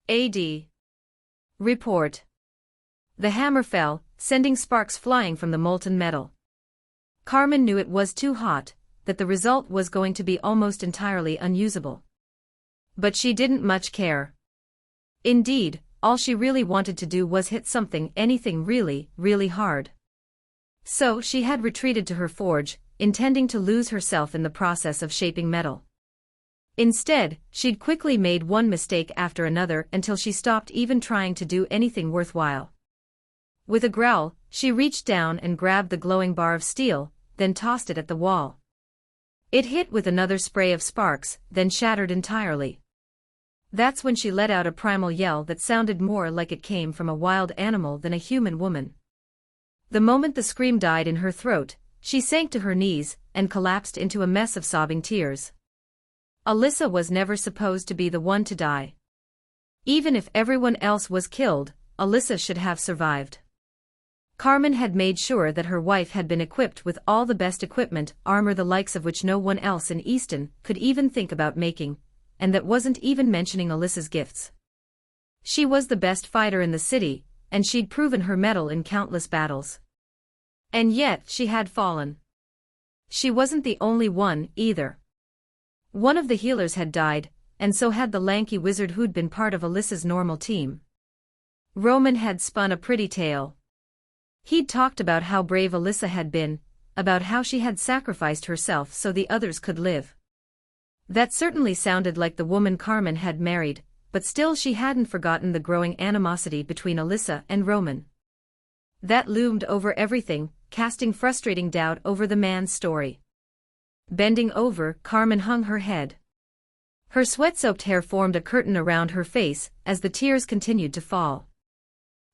AD. Report. The hammer fell, sending sparks flying from the molten metal. Carmen knew it was too hot, that the result was going to be almost entirely unusable. But she didn't much care. Indeed, all she really wanted to do was hit something, anything really, really hard. So she had retreated to her forge, intending to lose herself in the process of shaping metal. Instead, she'd quickly made one mistake after another until she stopped even trying to do anything worthwhile. With a growl, she reached down and grabbed the glowing bar of steel, then tossed it at the wall. It hit with another spray of sparks, then shattered entirely. That's when she let out a primal yell that sounded more like it came from a wild animal than a human woman. The moment the scream died in her throat, she sank to her knees and collapsed into a mess of sobbing tears. Alyssa was never supposed to be the one to die. Even if everyone else was killed, Alyssa should have survived. Carmen had made sure that her wife had been equipped with all the best equipment, armor the likes of which no one else in Easton could even think about making, and that wasn't even mentioning Alyssa's gifts. She was the best fighter in the city, and she'd proven her mettle in countless battles. And yet she had fallen. She wasn't the only one, either. One of the healers had died, and so had the lanky wizard who'd been part of Alyssa's normal team. Roman had spun a pretty tale. He'd talked about how brave Alyssa had been, about how she had sacrificed herself so the others could live. That certainly sounded like the woman Carmen had married, but still she hadn't forgotten the growing animosity between Alyssa and Roman. That loomed over everything, casting frustrating doubt over the man's story. Bending over, Carmen hung her head. Her sweat-soaked hair formed a curtain around her face as the tears continued to fall.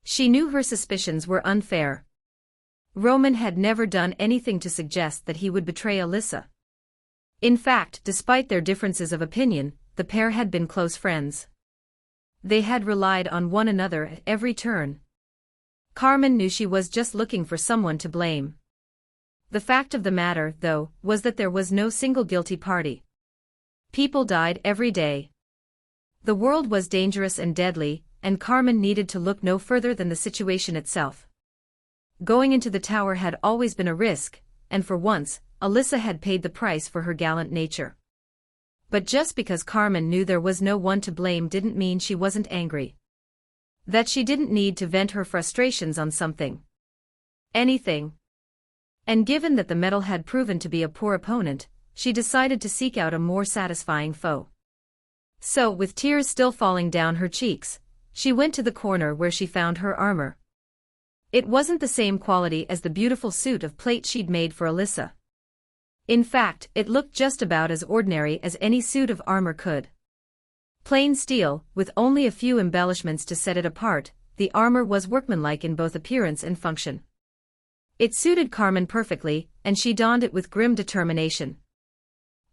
She knew her suspicions were unfair. Roman had never done anything to suggest that he would betray Alyssa. In fact, despite their differences of opinion, the pair had been close friends. They had relied on one another at every turn. Carmen knew she was just looking for someone to blame. The fact of the matter, though, was that there was no single guilty party. People died every day. The world was dangerous and deadly, and Carmen needed to look no further than the situation itself. Going into the tower had always been a risk, and for once, Alyssa had paid the price for her gallant nature. But just because Carmen knew there was no one to blame didn't mean she wasn't angry. That she didn't need to vent her frustrations on something. Anything. And given that the metal had proven to be a poor opponent, she decided to seek out a more satisfying foe. So, with tears still falling down her cheeks, she went to the corner where she found her armor. It wasn't the same quality as the beautiful suit of plate she'd made for Alyssa. In fact, it looked just about as ordinary as any suit of armor could. Plain steel, with only a few embellishments to set it apart, the armor was workmanlike in both appearance and function. It suited Carmen perfectly, and she donned it with grim determination.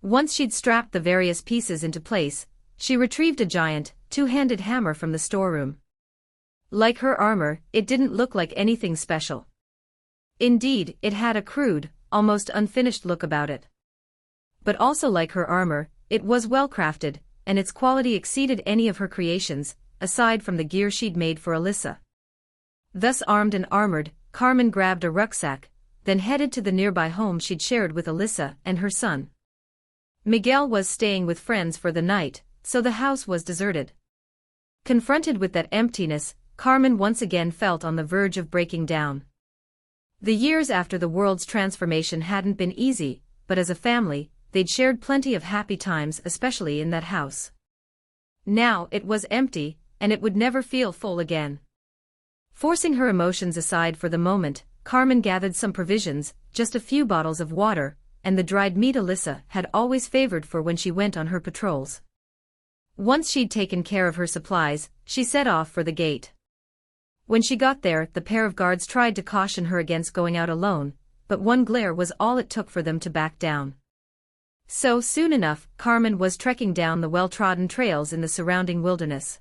Once she'd strapped the various pieces into place, she retrieved a giant, two-handed hammer from the storeroom. Like her armor, it didn't look like anything special. Indeed, it had a crude, almost unfinished look about it. But also like her armor, it was well-crafted, and its quality exceeded any of her creations, aside from the gear she'd made for Alyssa. Thus armed and armored, Carmen grabbed a rucksack, then headed to the nearby home she'd shared with Alyssa and her son. Miguel was staying with friends for the night, so the house was deserted. Confronted with that emptiness, Carmen once again felt on the verge of breaking down. The years after the world's transformation hadn't been easy, but as a family, they'd shared plenty of happy times, especially in that house. Now it was empty, and it would never feel full again. Forcing her emotions aside for the moment, Carmen gathered some provisions, just a few bottles of water, and the dried meat Alyssa had always favored for when she went on her patrols. Once she'd taken care of her supplies, she set off for the gate. When she got there, the pair of guards tried to caution her against going out alone, but one glare was all it took for them to back down. So soon enough, Carmen was trekking down the well-trodden trails in the surrounding wilderness.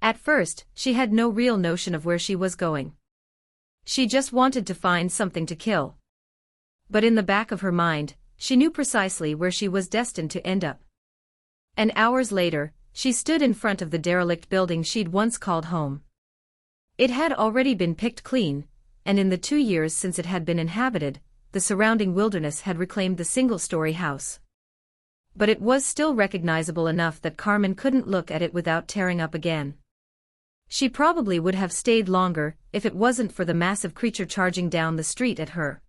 At first, she had no real notion of where she was going. She just wanted to find something to kill. But in the back of her mind, she knew precisely where she was destined to end up. And hours later, she stood in front of the derelict building she'd once called home. It had already been picked clean, and in the 2 years since it had been inhabited, the surrounding wilderness had reclaimed the single-story house. But it was still recognizable enough that Carmen couldn't look at it without tearing up again. She probably would have stayed longer if it wasn't for the massive creature charging down the street at her.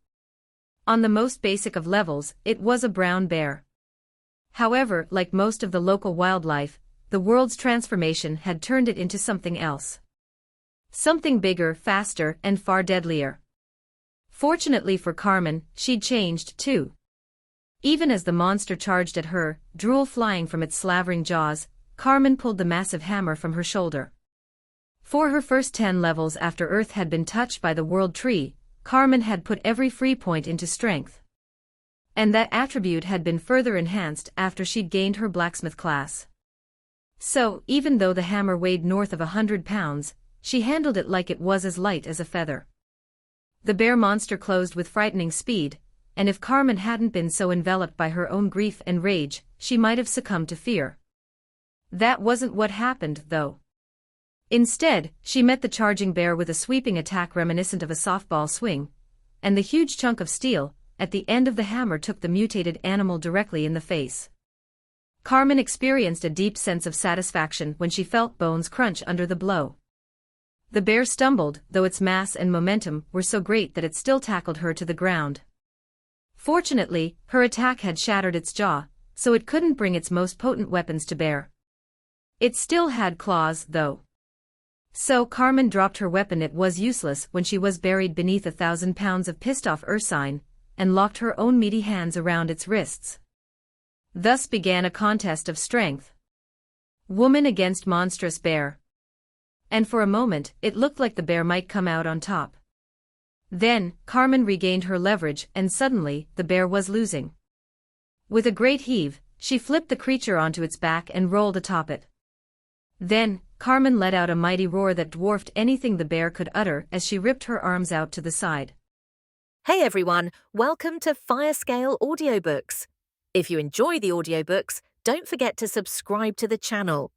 On the most basic of levels, it was a brown bear. However, like most of the local wildlife, the world's transformation had turned it into something else. Something bigger, faster, and far deadlier. Fortunately for Carmen, she'd changed too. Even as the monster charged at her, drool flying from its slavering jaws, Carmen pulled the massive hammer from her shoulder. For her first 10 levels after Earth had been touched by the World Tree, Carmen had put every free point into strength. And that attribute had been further enhanced after she'd gained her blacksmith class. So, even though the hammer weighed north of 100 pounds, she handled it like it was as light as a feather. The bear monster closed with frightening speed, and if Carmen hadn't been so enveloped by her own grief and rage, she might have succumbed to fear. That wasn't what happened, though. Instead, she met the charging bear with a sweeping attack reminiscent of a softball swing, and the huge chunk of steel at the end of the hammer took the mutated animal directly in the face. Carmen experienced a deep sense of satisfaction when she felt bones crunch under the blow. The bear stumbled, though its mass and momentum were so great that it still tackled her to the ground. Fortunately, her attack had shattered its jaw, so it couldn't bring its most potent weapons to bear. It still had claws, though. So Carmen dropped her weapon. It was useless when she was buried beneath 1,000 pounds of pissed-off ursine, and locked her own meaty hands around its wrists. Thus began a contest of strength. Woman against monstrous bear. And for a moment, it looked like the bear might come out on top. Then, Carmen regained her leverage, and suddenly, the bear was losing. With a great heave, she flipped the creature onto its back and rolled atop it. Then, Carmen let out a mighty roar that dwarfed anything the bear could utter as she ripped her arms out to the side. Hey everyone, welcome to Firescale Audiobooks. If you enjoy the audiobooks, don't forget to subscribe to the channel.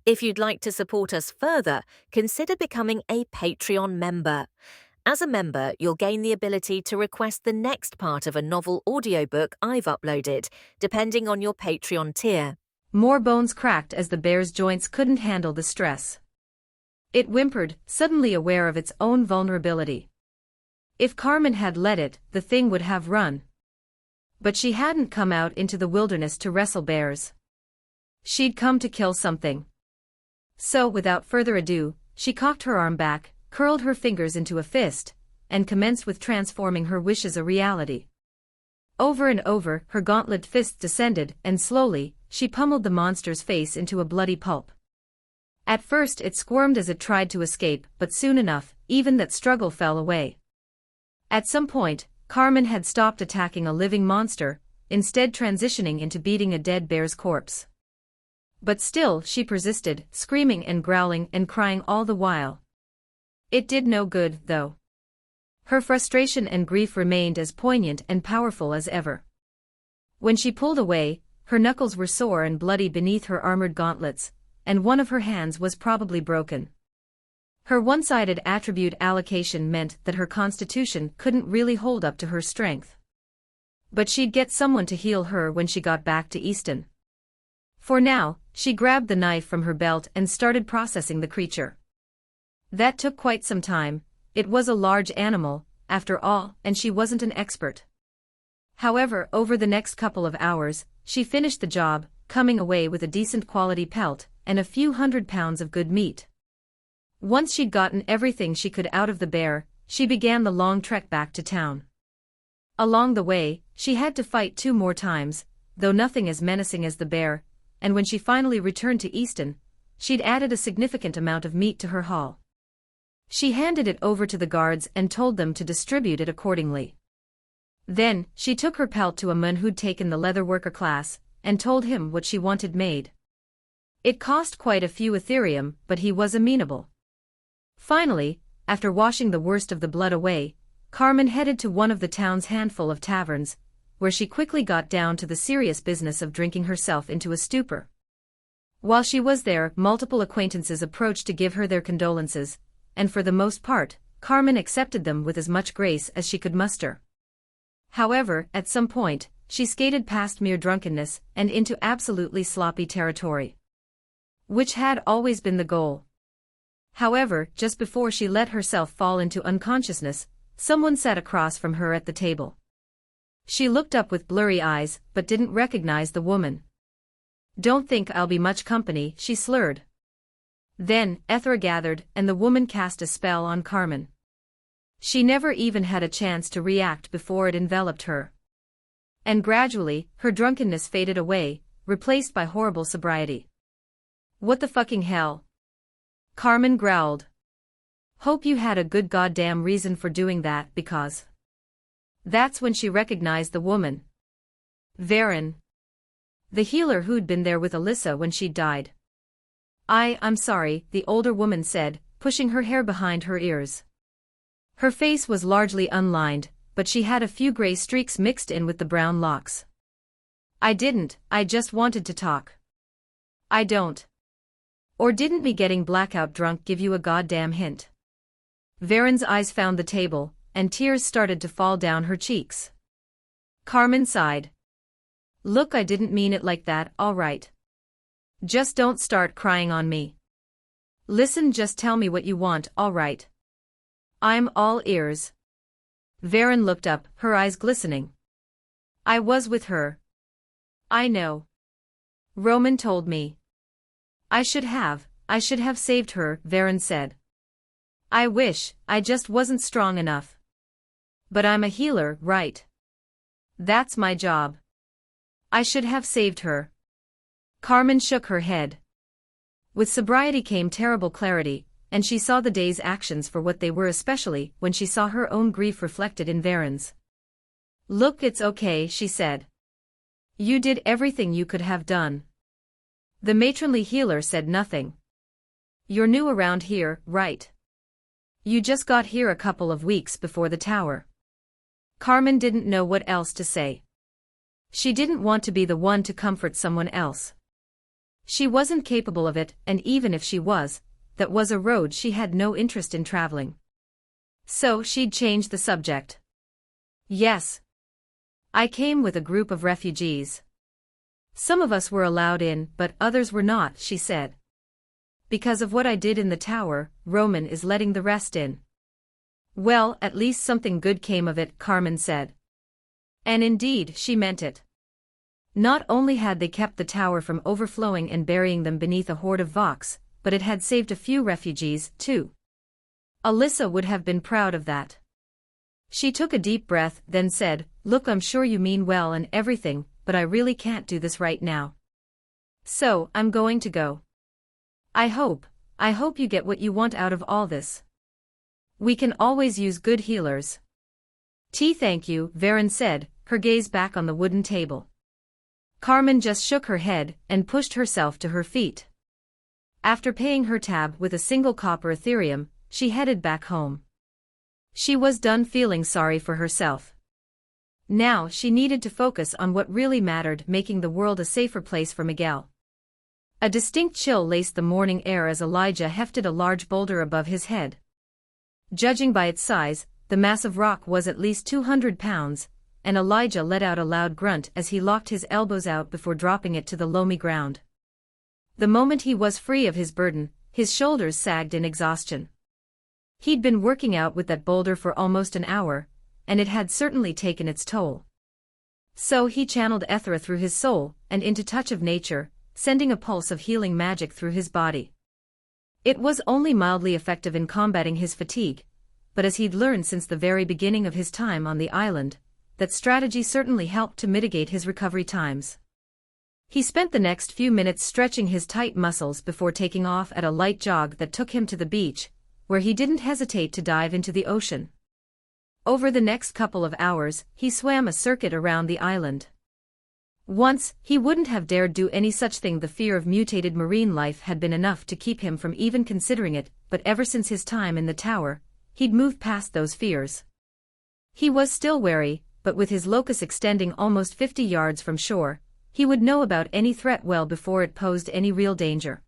If you'd like to support us further, consider becoming a Patreon member. As a member, you'll gain the ability to request the next part of a novel audiobook I've uploaded, depending on your Patreon tier. More bones cracked as the bear's joints couldn't handle the stress. It whimpered, suddenly aware of its own vulnerability. If Carmen had let it, the thing would have run. But she hadn't come out into the wilderness to wrestle bears. She'd come to kill something. So, without further ado, she cocked her arm back, curled her fingers into a fist, and commenced with transforming her wishes a reality. Over and over, her gauntlet fists descended, and slowly, she pummeled the monster's face into a bloody pulp. At first it squirmed as it tried to escape, but soon enough, even that struggle fell away. At some point, Carmen had stopped attacking a living monster, instead transitioning into beating a dead bear's corpse. But still she persisted, screaming and growling and crying all the while. It did no good, though. Her frustration and grief remained as poignant and powerful as ever. When she pulled away, her knuckles were sore and bloody beneath her armored gauntlets, and one of her hands was probably broken. Her one-sided attribute allocation meant that her constitution couldn't really hold up to her strength. But she'd get someone to heal her when she got back to Easton. For now, she grabbed the knife from her belt and started processing the creature. That took quite some time. It was a large animal, after all, and she wasn't an expert. However, over the next couple of hours, she finished the job, coming away with a decent quality pelt and a few 100 pounds of good meat. Once she'd gotten everything she could out of the bear, she began the long trek back to town. Along the way, she had to fight 2 more times, though nothing as menacing as the bear, and when she finally returned to Easton, she'd added a significant amount of meat to her haul. She handed it over to the guards and told them to distribute it accordingly. Then, she took her pelt to a man who'd taken the leatherworker class, and told him what she wanted made. It cost quite a few Ethereum, but he was amenable. Finally, after washing the worst of the blood away, Carmen headed to one of the town's handful of taverns, where she quickly got down to the serious business of drinking herself into a stupor. While she was there, multiple acquaintances approached to give her their condolences, and for the most part, Carmen accepted them with as much grace as she could muster. However, at some point, she skated past mere drunkenness and into absolutely sloppy territory, which had always been the goal. However, just before she let herself fall into unconsciousness, someone sat across from her at the table. She looked up with blurry eyes, but didn't recognize the woman. "Don't think I'll be much company," she slurred. Then, Ethera gathered, and the woman cast a spell on Carmen. She never even had a chance to react before it enveloped her. And gradually, her drunkenness faded away, replaced by horrible sobriety. "What the fucking hell?" Carmen growled. "Hope you had a good goddamn reason for doing that, because..." That's when she recognized the woman. Varen. The healer who'd been there with Alyssa when she died. I'm sorry," the older woman said, pushing her hair behind her ears. Her face was largely unlined, but she had a few gray streaks mixed in with the brown locks. "I just wanted to talk." "I don't. Or didn't me getting blackout drunk give you a goddamn hint?" Varen's eyes found the table, and tears started to fall down her cheeks. Carmen sighed. "Look, I didn't mean it like that, all right. Just don't start crying on me. Listen, just tell me what you want, all right? I'm all ears." Varen looked up, her eyes glistening. "I was with her." "I know. Roman told me." I should have saved her," Varen said. "I wish, I just wasn't strong enough. But I'm a healer, right? That's my job. I should have saved her." Carmen shook her head. With sobriety came terrible clarity, and she saw the day's actions for what they were, especially when she saw her own grief reflected in Varen's. "Look, it's okay," she said. "You did everything you could have done." The matronly healer said nothing. "You're new around here, right? You just got here a couple of weeks before the tower." Carmen didn't know what else to say. She didn't want to be the one to comfort someone else. She wasn't capable of it, and even if she was, that was a road she had no interest in traveling. So she'd changed the subject. "Yes. I came with a group of refugees. Some of us were allowed in, but others were not," she said. "Because of what I did in the tower, Roman is letting the rest in." "Well, at least something good came of it," Carmen said. And indeed, she meant it. Not only had they kept the tower from overflowing and burying them beneath a horde of Vox, but it had saved a few refugees, too. Alyssa would have been proud of that. She took a deep breath, then said, "Look, I'm sure you mean well and everything, but I really can't do this right now. So, I'm going to go. I hope you get what you want out of all this. We can always use good healers." Thank you," Varen said, her gaze back on the wooden table. Carmen just shook her head and pushed herself to her feet. After paying her tab with a single copper Ethereum, she headed back home. She was done feeling sorry for herself. Now she needed to focus on what really mattered, making the world a safer place for Miguel. A distinct chill laced the morning air as Elijah hefted a large boulder above his head. Judging by its size, the massive rock was at least 200 pounds, and Elijah let out a loud grunt as he locked his elbows out before dropping it to the loamy ground. The moment he was free of his burden, his shoulders sagged in exhaustion. He'd been working out with that boulder for almost an hour, and it had certainly taken its toll. So he channeled Ethera through his soul and into touch of nature, sending a pulse of healing magic through his body. It was only mildly effective in combating his fatigue, but as he'd learned since the very beginning of his time on the island, that strategy certainly helped to mitigate his recovery times. He spent the next few minutes stretching his tight muscles before taking off at a light jog that took him to the beach, where he didn't hesitate to dive into the ocean. Over the next couple of hours, he swam a circuit around the island. Once, he wouldn't have dared do any such thing. The fear of mutated marine life had been enough to keep him from even considering it, but ever since his time in the tower, he'd moved past those fears. He was still wary, but with his locus extending almost 50 yards from shore, he would know about any threat well before it posed any real danger.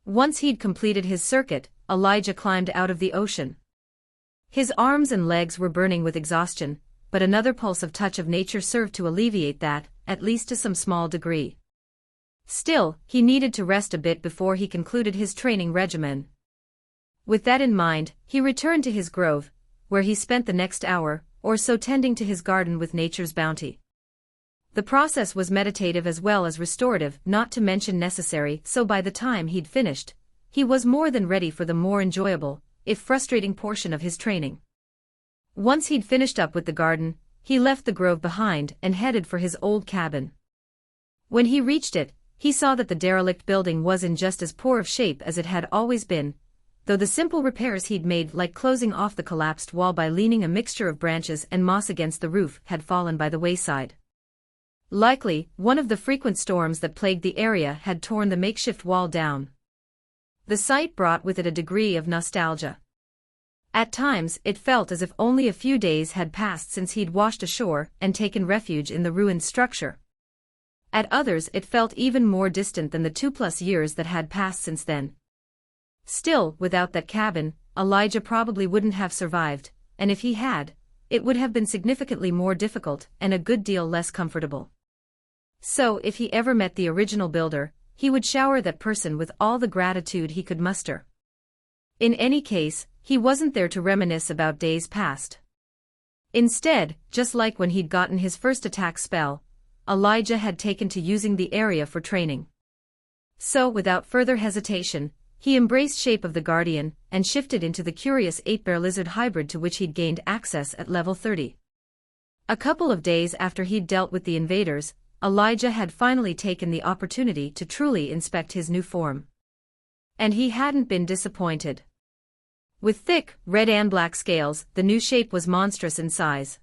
Once he'd completed his circuit, Elijah climbed out of the ocean. His arms and legs were burning with exhaustion, but another pulse of touch of nature served to alleviate that, at least to some small degree. Still, he needed to rest a bit before he concluded his training regimen. With that in mind, he returned to his grove, where he spent the next hour or so tending to his garden with nature's bounty. The process was meditative as well as restorative, not to mention necessary, so by the time he'd finished, he was more than ready for the more enjoyable, if frustrating portion of his training. Once he'd finished up with the garden, he left the grove behind and headed for his old cabin. When he reached it, he saw that the derelict building was in just as poor of shape as it had always been, though the simple repairs he'd made, like closing off the collapsed wall by leaning a mixture of branches and moss against the roof, had fallen by the wayside. Likely, one of the frequent storms that plagued the area had torn the makeshift wall down. The sight brought with it a degree of nostalgia. At times, it felt as if only a few days had passed since he'd washed ashore and taken refuge in the ruined structure. At others, it felt even more distant than the 2+ years that had passed since then. Still, without that cabin, Elijah probably wouldn't have survived, and if he had, it would have been significantly more difficult and a good deal less comfortable. So, if he ever met the original builder, he would shower that person with all the gratitude he could muster. In any case, he wasn't there to reminisce about days past. Instead, just like when he'd gotten his first attack spell, Elijah had taken to using the area for training. So, without further hesitation, he embraced Shape of the Guardian and shifted into the curious 8-bear lizard hybrid to which he'd gained access at level 30. A couple of days after he'd dealt with the invaders, Elijah had finally taken the opportunity to truly inspect his new form. And he hadn't been disappointed. With thick, red and black scales, the new shape was monstrous in size.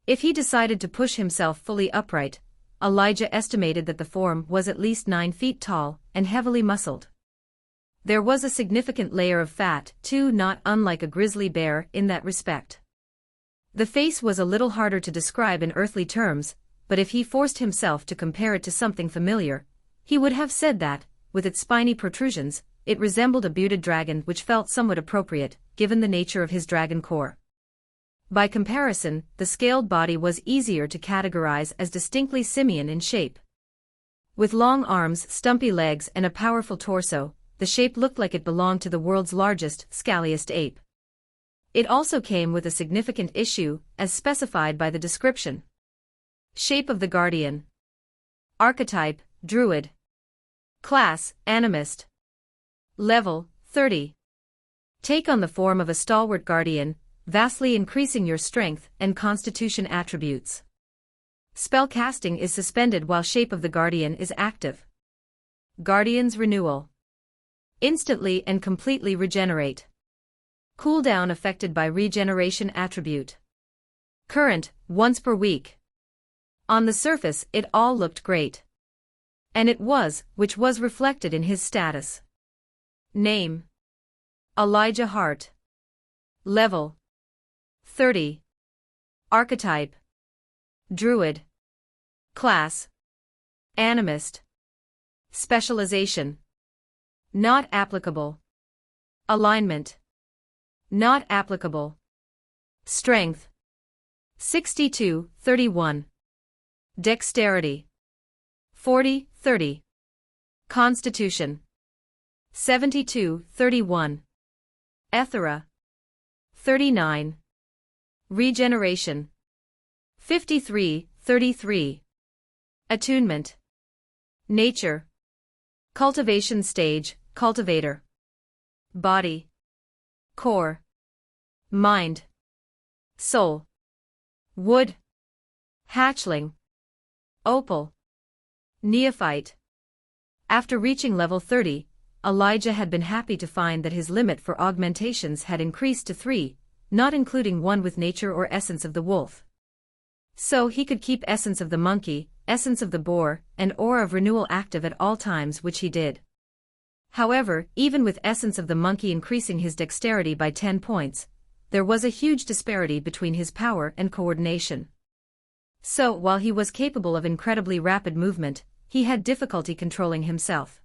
If he decided to push himself fully upright, Elijah estimated that the form was at least 9 feet tall and heavily muscled. There was a significant layer of fat, too, not unlike a grizzly bear in that respect. The face was a little harder to describe in earthly terms, but if he forced himself to compare it to something familiar, he would have said that, with its spiny protrusions, it resembled a bearded dragon, which felt somewhat appropriate, given the nature of his dragon core. By comparison, the scaled body was easier to categorize as distinctly simian in shape. With long arms, stumpy legs and a powerful torso, the shape looked like it belonged to the world's largest, scaliest ape. It also came with a significant issue, as specified by the description. Shape of the Guardian. Archetype, Druid. Class, Animist. Level, 30. Take on the form of a stalwart guardian, vastly increasing your strength and constitution attributes. Spell casting is suspended while Shape of the Guardian is active. Guardian's Renewal. Instantly and completely regenerate. Cooldown affected by regeneration attribute. Current, once per week. On the surface, it all looked great. And it was, which was reflected in his status. Name: Elijah Hart. Level: 30. Archetype: Druid. Class: Animist. Specialization: not applicable. Alignment: not applicable. Strength: 62-31. Dexterity: 40-30. Constitution: 72-31. Ethera: 39. Regeneration: 53-33. Attunement: Nature. Cultivation stage, Cultivator. Body. Core. Mind. Soul. Wood. Hatchling. Opal. Neophyte. After reaching level 30, Elijah had been happy to find that his limit for augmentations had increased to 3, not including one with nature or essence of the wolf. So he could keep essence of the monkey, essence of the boar, and aura of renewal active at all times, which he did. However, even with essence of the monkey increasing his dexterity by 10 points, there was a huge disparity between his power and coordination. So, while he was capable of incredibly rapid movement, he had difficulty controlling himself.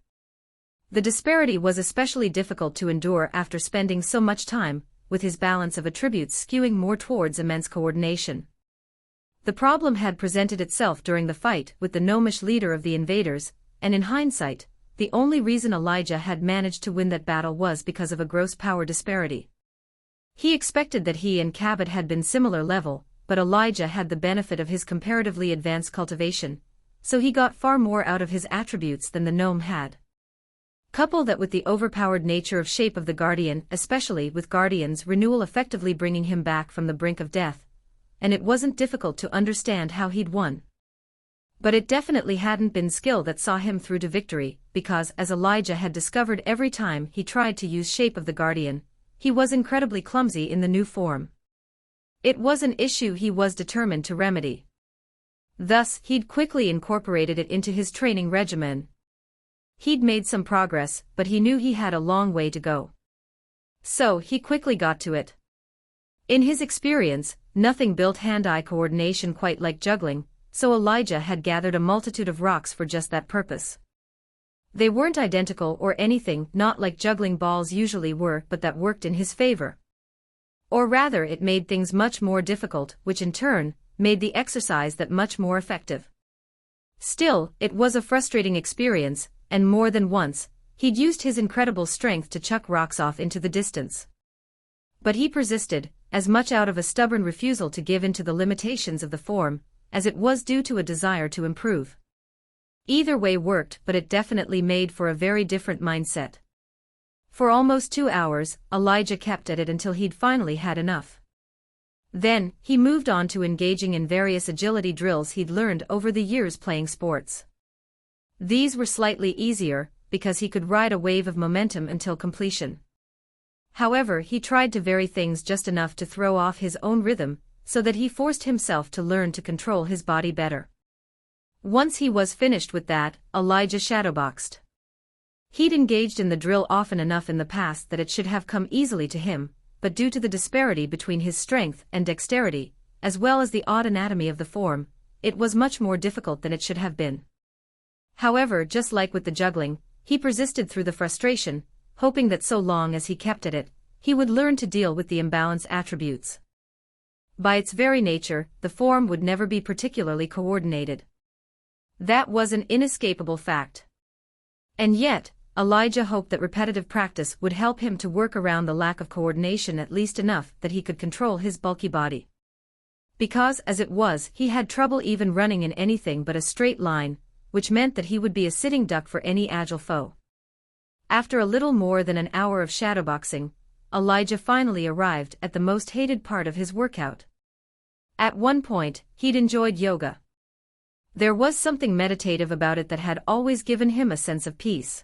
The disparity was especially difficult to endure after spending so much time, with his balance of attributes skewing more towards immense coordination. The problem had presented itself during the fight with the gnomish leader of the invaders, and in hindsight, the only reason Elijah had managed to win that battle was because of a gross power disparity. He expected that he and Cabot had been similar level, but Elijah had the benefit of his comparatively advanced cultivation, so he got far more out of his attributes than the gnome had. Couple that with the overpowered nature of shape of the Guardian, especially with Guardian's renewal effectively bringing him back from the brink of death, and it wasn't difficult to understand how he'd won. But it definitely hadn't been skill that saw him through to victory, because as Elijah had discovered every time he tried to use shape of the Guardian, he was incredibly clumsy in the new form. It was an issue he was determined to remedy. Thus, he'd quickly incorporated it into his training regimen. He'd made some progress, but he knew he had a long way to go. So, he quickly got to it. In his experience, nothing built hand-eye coordination quite like juggling, so Elijah had gathered a multitude of rocks for just that purpose. They weren't identical or anything, not like juggling balls usually were, but that worked in his favor. Or rather, it made things much more difficult, which in turn, made the exercise that much more effective. Still, it was a frustrating experience, and more than once, he'd used his incredible strength to chuck rocks off into the distance. But he persisted, as much out of a stubborn refusal to give in to the limitations of the form, as it was due to a desire to improve. Either way worked, but it definitely made for a very different mindset. For almost 2 hours, Elijah kept at it until he'd finally had enough. Then, he moved on to engaging in various agility drills he'd learned over the years playing sports. These were slightly easier, because he could ride a wave of momentum until completion. However, he tried to vary things just enough to throw off his own rhythm, so that he forced himself to learn to control his body better. Once he was finished with that, Elijah shadowboxed. He'd engaged in the drill often enough in the past that it should have come easily to him, but due to the disparity between his strength and dexterity, as well as the odd anatomy of the form, it was much more difficult than it should have been. However, just like with the juggling, he persisted through the frustration, hoping that so long as he kept at it, he would learn to deal with the imbalanced attributes. By its very nature, the form would never be particularly coordinated. That was an inescapable fact. And yet, Elijah hoped that repetitive practice would help him to work around the lack of coordination at least enough that he could control his bulky body. Because, as it was, he had trouble even running in anything but a straight line, which meant that he would be a sitting duck for any agile foe. After a little more than an hour of shadowboxing, Elijah finally arrived at the most hated part of his workout. At one point, he'd enjoyed yoga. There was something meditative about it that had always given him a sense of peace.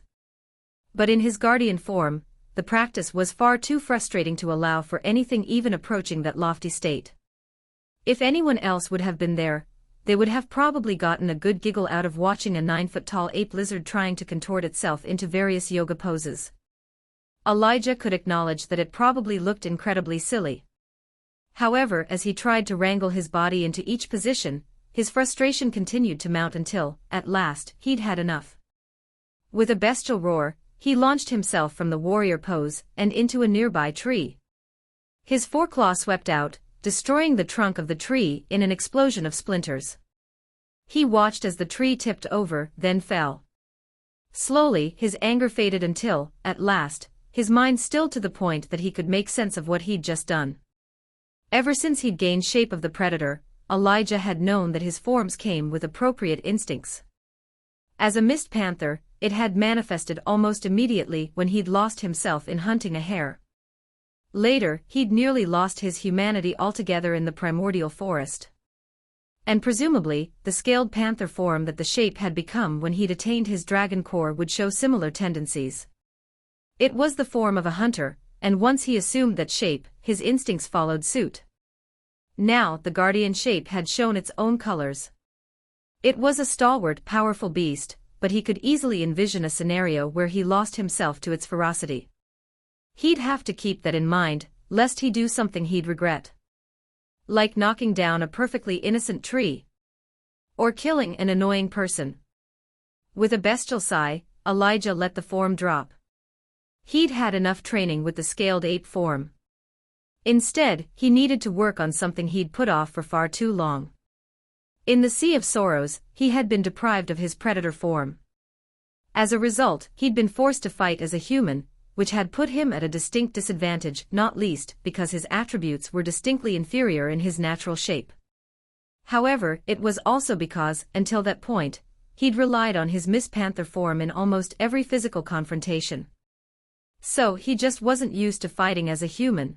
But in his guardian form, the practice was far too frustrating to allow for anything even approaching that lofty state. If anyone else would have been there, they would have probably gotten a good giggle out of watching a 9-foot-tall ape lizard trying to contort itself into various yoga poses. Elijah could acknowledge that it probably looked incredibly silly. However, as he tried to wrangle his body into each position, his frustration continued to mount until, at last, he'd had enough. With a bestial roar, he launched himself from the warrior pose and into a nearby tree. His foreclaw swept out, destroying the trunk of the tree in an explosion of splinters. He watched as the tree tipped over, then fell. Slowly, his anger faded until, at last, his mind stilled to the point that he could make sense of what he'd just done. Ever since he'd gained shape of the predator, Elijah had known that his forms came with appropriate instincts. As a mist panther, it had manifested almost immediately when he'd lost himself in hunting a hare. Later, he'd nearly lost his humanity altogether in the primordial forest. And presumably, the scaled panther form that the shape had become when he'd attained his dragon core would show similar tendencies. It was the form of a hunter, and once he assumed that shape, his instincts followed suit. Now, the guardian shape had shown its own colors. It was a stalwart, powerful beast, but he could easily envision a scenario where he lost himself to its ferocity. He'd have to keep that in mind, lest he do something he'd regret. Like knocking down a perfectly innocent tree. or killing an annoying person. With a bestial sigh, Elijah let the form drop. He'd had enough training with the scaled ape form. Instead, he needed to work on something he'd put off for far too long. In the Sea of Sorrows, he had been deprived of his predator form. As a result, he'd been forced to fight as a human, which had put him at a distinct disadvantage, not least because his attributes were distinctly inferior in his natural shape. However, it was also because, until that point, he'd relied on his Miss Panther form in almost every physical confrontation. So he just wasn't used to fighting as a human.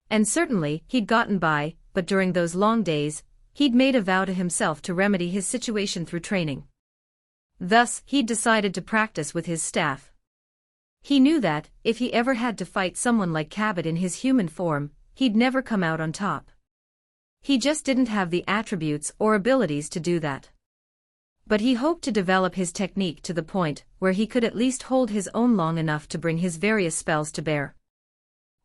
And certainly, he'd gotten by, but during those long days, he'd made a vow to himself to remedy his situation through training. Thus, he'd decided to practice with his staff. He knew that, if he ever had to fight someone like Cabot in his human form, he'd never come out on top. He just didn't have the attributes or abilities to do that. But he hoped to develop his technique to the point where he could at least hold his own long enough to bring his various spells to bear.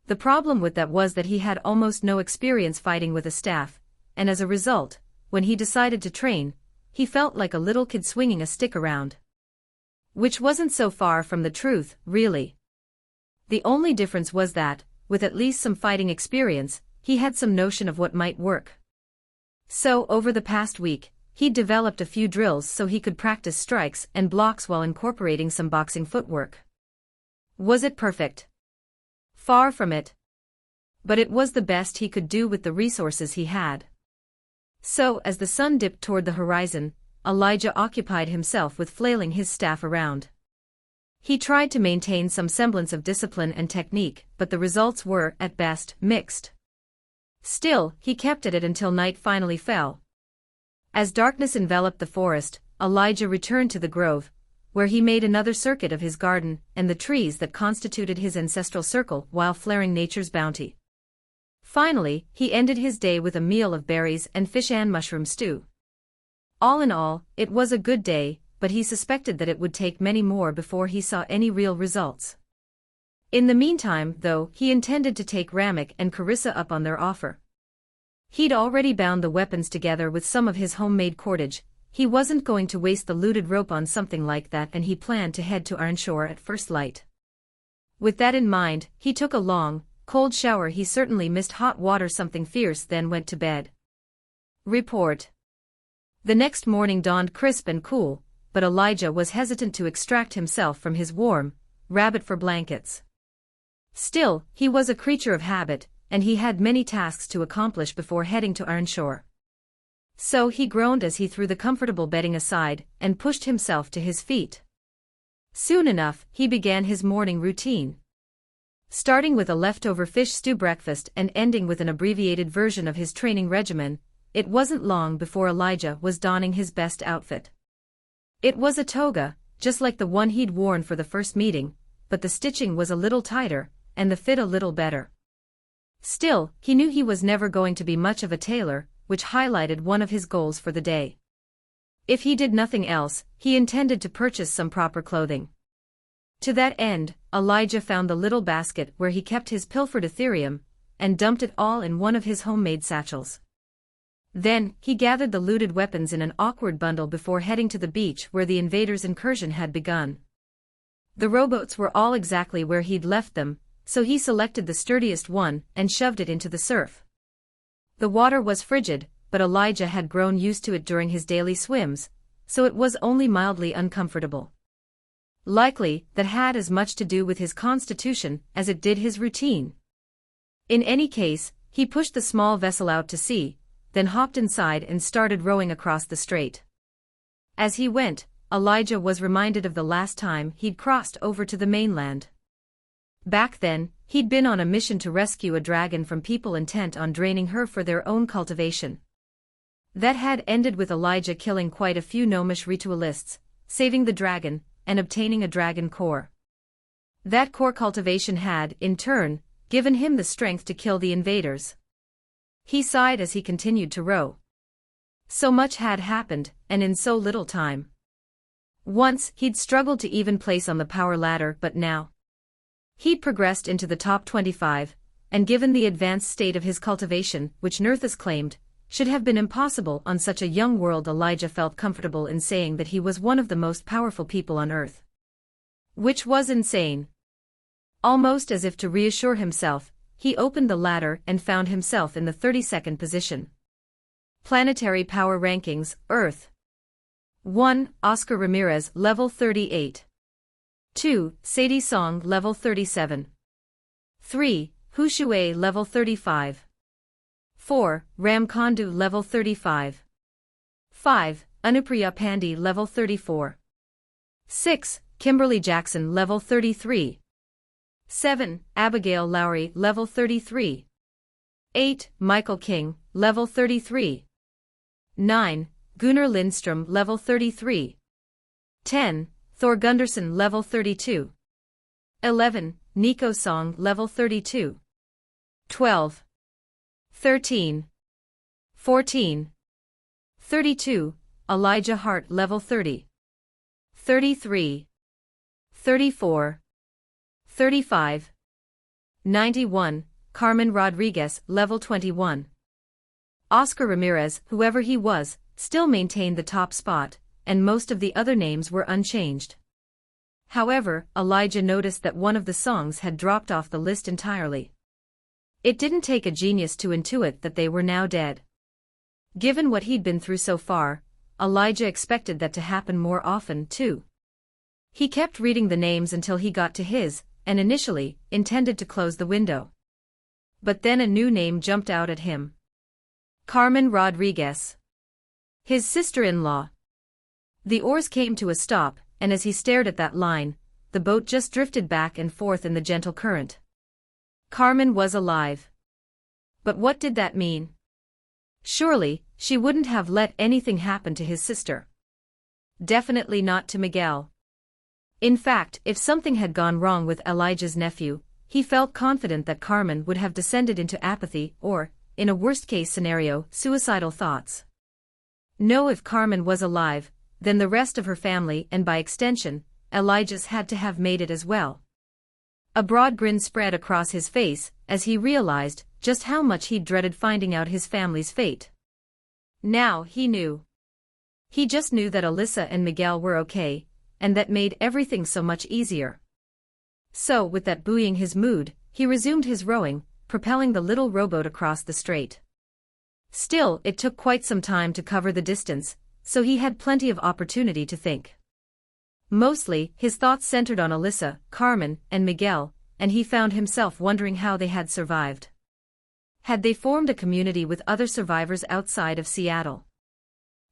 The problem with that was that he had almost no experience fighting with a staff, and as a result, when he decided to train, he felt like a little kid swinging a stick around. Which wasn't so far from the truth, really. The only difference was that, with at least some fighting experience, he had some notion of what might work. So, over the past week, he'd developed a few drills so he could practice strikes and blocks while incorporating some boxing footwork. Was it perfect? Far from it. But it was the best he could do with the resources he had. So, as the sun dipped toward the horizon, Elijah occupied himself with flailing his staff around. He tried to maintain some semblance of discipline and technique, but the results were, at best, mixed. Still, he kept at it until night finally fell. As darkness enveloped the forest, Elijah returned to the grove, where he made another circuit of his garden and the trees that constituted his ancestral circle while flaring nature's bounty. Finally, he ended his day with a meal of berries and fish and mushroom stew. All in all, it was a good day, but he suspected that it would take many more before he saw any real results. In the meantime, though, he intended to take Ramek and Carissa up on their offer. He'd already bound the weapons together with some of his homemade cordage. He wasn't going to waste the looted rope on something like that, and he planned to head to Arnshore at first light. With that in mind, he took a long, cold shower. He certainly missed hot water something fierce, then went to bed. Report. The next morning dawned crisp and cool, but Elijah was hesitant to extract himself from his warm, rabbit fur blankets. Still, he was a creature of habit, and he had many tasks to accomplish before heading to Arnshore. So he groaned as he threw the comfortable bedding aside and pushed himself to his feet. Soon enough, he began his morning routine. Starting with a leftover fish stew breakfast and ending with an abbreviated version of his training regimen, it wasn't long before Elijah was donning his best outfit. It was a toga, just like the one he'd worn for the first meeting, but the stitching was a little tighter, and the fit a little better. Still, he knew he was never going to be much of a tailor, which highlighted one of his goals for the day. If he did nothing else, he intended to purchase some proper clothing. To that end, Elijah found the little basket where he kept his pilfered Ethereum, and dumped it all in one of his homemade satchels. Then, he gathered the looted weapons in an awkward bundle before heading to the beach where the invaders' incursion had begun. The rowboats were all exactly where he'd left them, so he selected the sturdiest one and shoved it into the surf. The water was frigid, but Elijah had grown used to it during his daily swims, so it was only mildly uncomfortable. Likely, that had as much to do with his constitution as it did his routine. In any case, he pushed the small vessel out to sea, then hopped inside and started rowing across the strait. As he went, Elijah was reminded of the last time he'd crossed over to the mainland. Back then, he'd been on a mission to rescue a dragon from people intent on draining her for their own cultivation. That had ended with Elijah killing quite a few gnomish ritualists, saving the dragon, and obtaining a dragon core. That core cultivation had, in turn, given him the strength to kill the invaders. He sighed as he continued to row. So much had happened, and in so little time. Once, he'd struggled to even place on the power ladder, but now he'd progressed into the top 25, and given the advanced state of his cultivation, which Nerthus claimed, should have been impossible on such a young world. Elijah felt comfortable in saying that he was one of the most powerful people on earth. Which was insane. Almost as if to reassure himself, he opened the ladder and found himself in the 32nd position. Planetary Power Rankings, Earth. 1. Oscar Ramirez, level 38. 2. Sadie Song, level 37. 3. Hu Shui, level 35. 4. Ram Kondu, level 35. 5. Anupriya Pandey, level 34. 6. Kimberly Jackson, level 33. 7. Abigail Lowry, level 33. 8. Michael King, level 33. 9. Gunnar Lindstrom, level 33. 10. Thor Gunderson, level 32. 11. Nico Song, level 32. 12. 13. 14. 32. Elijah Hart, level 30. 33. 34. 35. 91. Carmen Rodriguez, level 21. Oscar Ramirez, whoever he was, still maintained the top spot, and most of the other names were unchanged. However, Elijah noticed that one of the songs had dropped off the list entirely. It didn't take a genius to intuit that they were now dead. Given what he'd been through so far, Elijah expected that to happen more often, too. He kept reading the names until he got to his, and initially, intended to close the window. But then a new name jumped out at him. Carmen Rodriguez. His sister-in-law. The oars came to a stop, and as he stared at that line, the boat just drifted back and forth in the gentle current. Carmen was alive. But what did that mean? Surely, she wouldn't have let anything happen to his sister. Definitely not to Miguel. In fact, if something had gone wrong with Elijah's nephew, he felt confident that Carmen would have descended into apathy or, in a worst-case scenario, suicidal thoughts. No, if Carmen was alive, then the rest of her family and by extension, Elijah's had to have made it as well. A broad grin spread across his face as he realized just how much he'd dreaded finding out his family's fate. Now he knew. He just knew that Alyssa and Miguel were okay, and that made everything so much easier. So, with that buoying his mood, he resumed his rowing, propelling the little rowboat across the strait. Still, it took quite some time to cover the distance, so he had plenty of opportunity to think. Mostly, his thoughts centered on Alyssa, Carmen, and Miguel, and he found himself wondering how they had survived. Had they formed a community with other survivors outside of Seattle?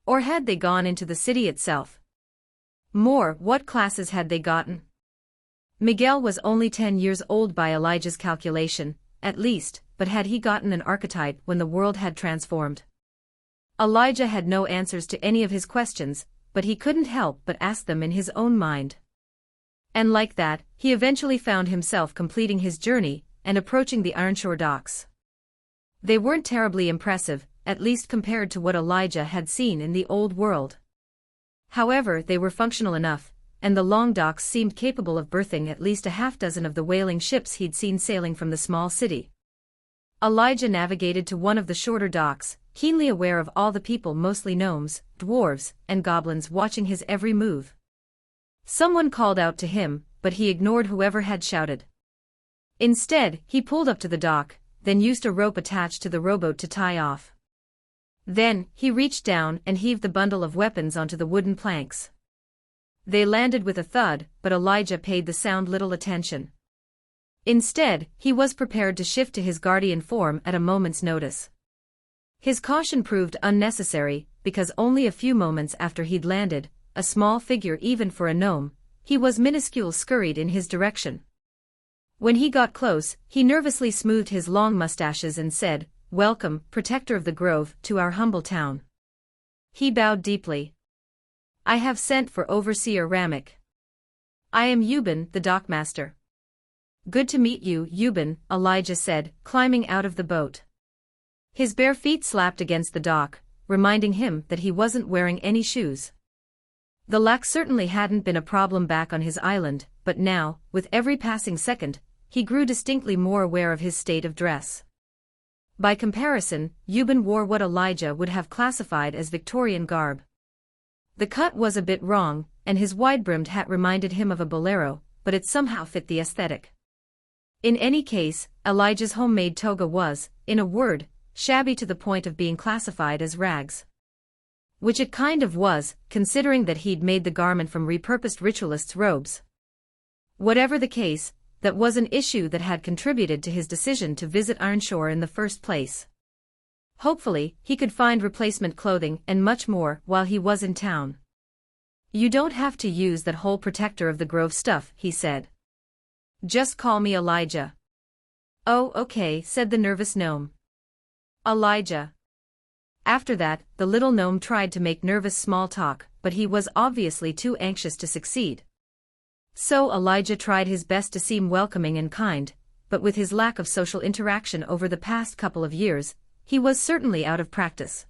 Or had they gone into the city itself? More, what classes had they gotten? Miguel was only 10 years old by Elijah's calculation, at least, but had he gotten an archetype when the world had transformed? Elijah had no answers to any of his questions, but he couldn't help but ask them in his own mind. And like that, he eventually found himself completing his journey and approaching the Ironshore docks. They weren't terribly impressive, at least compared to what Elijah had seen in the old world. However, they were functional enough, and the long docks seemed capable of berthing at least a half-dozen of the whaling ships he'd seen sailing from the small city. Elijah navigated to one of the shorter docks, keenly aware of all the people, mostly gnomes, dwarves, and goblins, watching his every move. Someone called out to him, but he ignored whoever had shouted. Instead, he pulled up to the dock, then used a rope attached to the rowboat to tie off. Then, he reached down and heaved the bundle of weapons onto the wooden planks. They landed with a thud, but Elijah paid the sound little attention. Instead, he was prepared to shift to his guardian form at a moment's notice. His caution proved unnecessary, because only a few moments after he'd landed, a small figure even for a gnome, he was minuscule, scurried in his direction. When he got close, he nervously smoothed his long mustaches and said, "Welcome, Protector of the Grove, to our humble town." He bowed deeply. "I have sent for Overseer Ramek. I am Euban, the dockmaster." "Good to meet you, Euban," Elijah said, climbing out of the boat. His bare feet slapped against the dock, reminding him that he wasn't wearing any shoes. The lack certainly hadn't been a problem back on his island, but now, with every passing second, he grew distinctly more aware of his state of dress. By comparison, Euban wore what Elijah would have classified as Victorian garb. The cut was a bit wrong, and his wide-brimmed hat reminded him of a bolero, but it somehow fit the aesthetic. In any case, Elijah's homemade toga was, in a word, shabby to the point of being classified as rags. Which it kind of was, considering that he'd made the garment from repurposed ritualists' robes. Whatever the case, that was an issue that had contributed to his decision to visit Ironshore in the first place. Hopefully, he could find replacement clothing and much more while he was in town. "You don't have to use that whole Protector of the Grove stuff," he said. "Just call me Elijah." "Oh, okay," said the nervous gnome. "Elijah." After that, the little gnome tried to make nervous small talk, but he was obviously too anxious to succeed. So Elijah tried his best to seem welcoming and kind, but with his lack of social interaction over the past couple of years, he was certainly out of practice.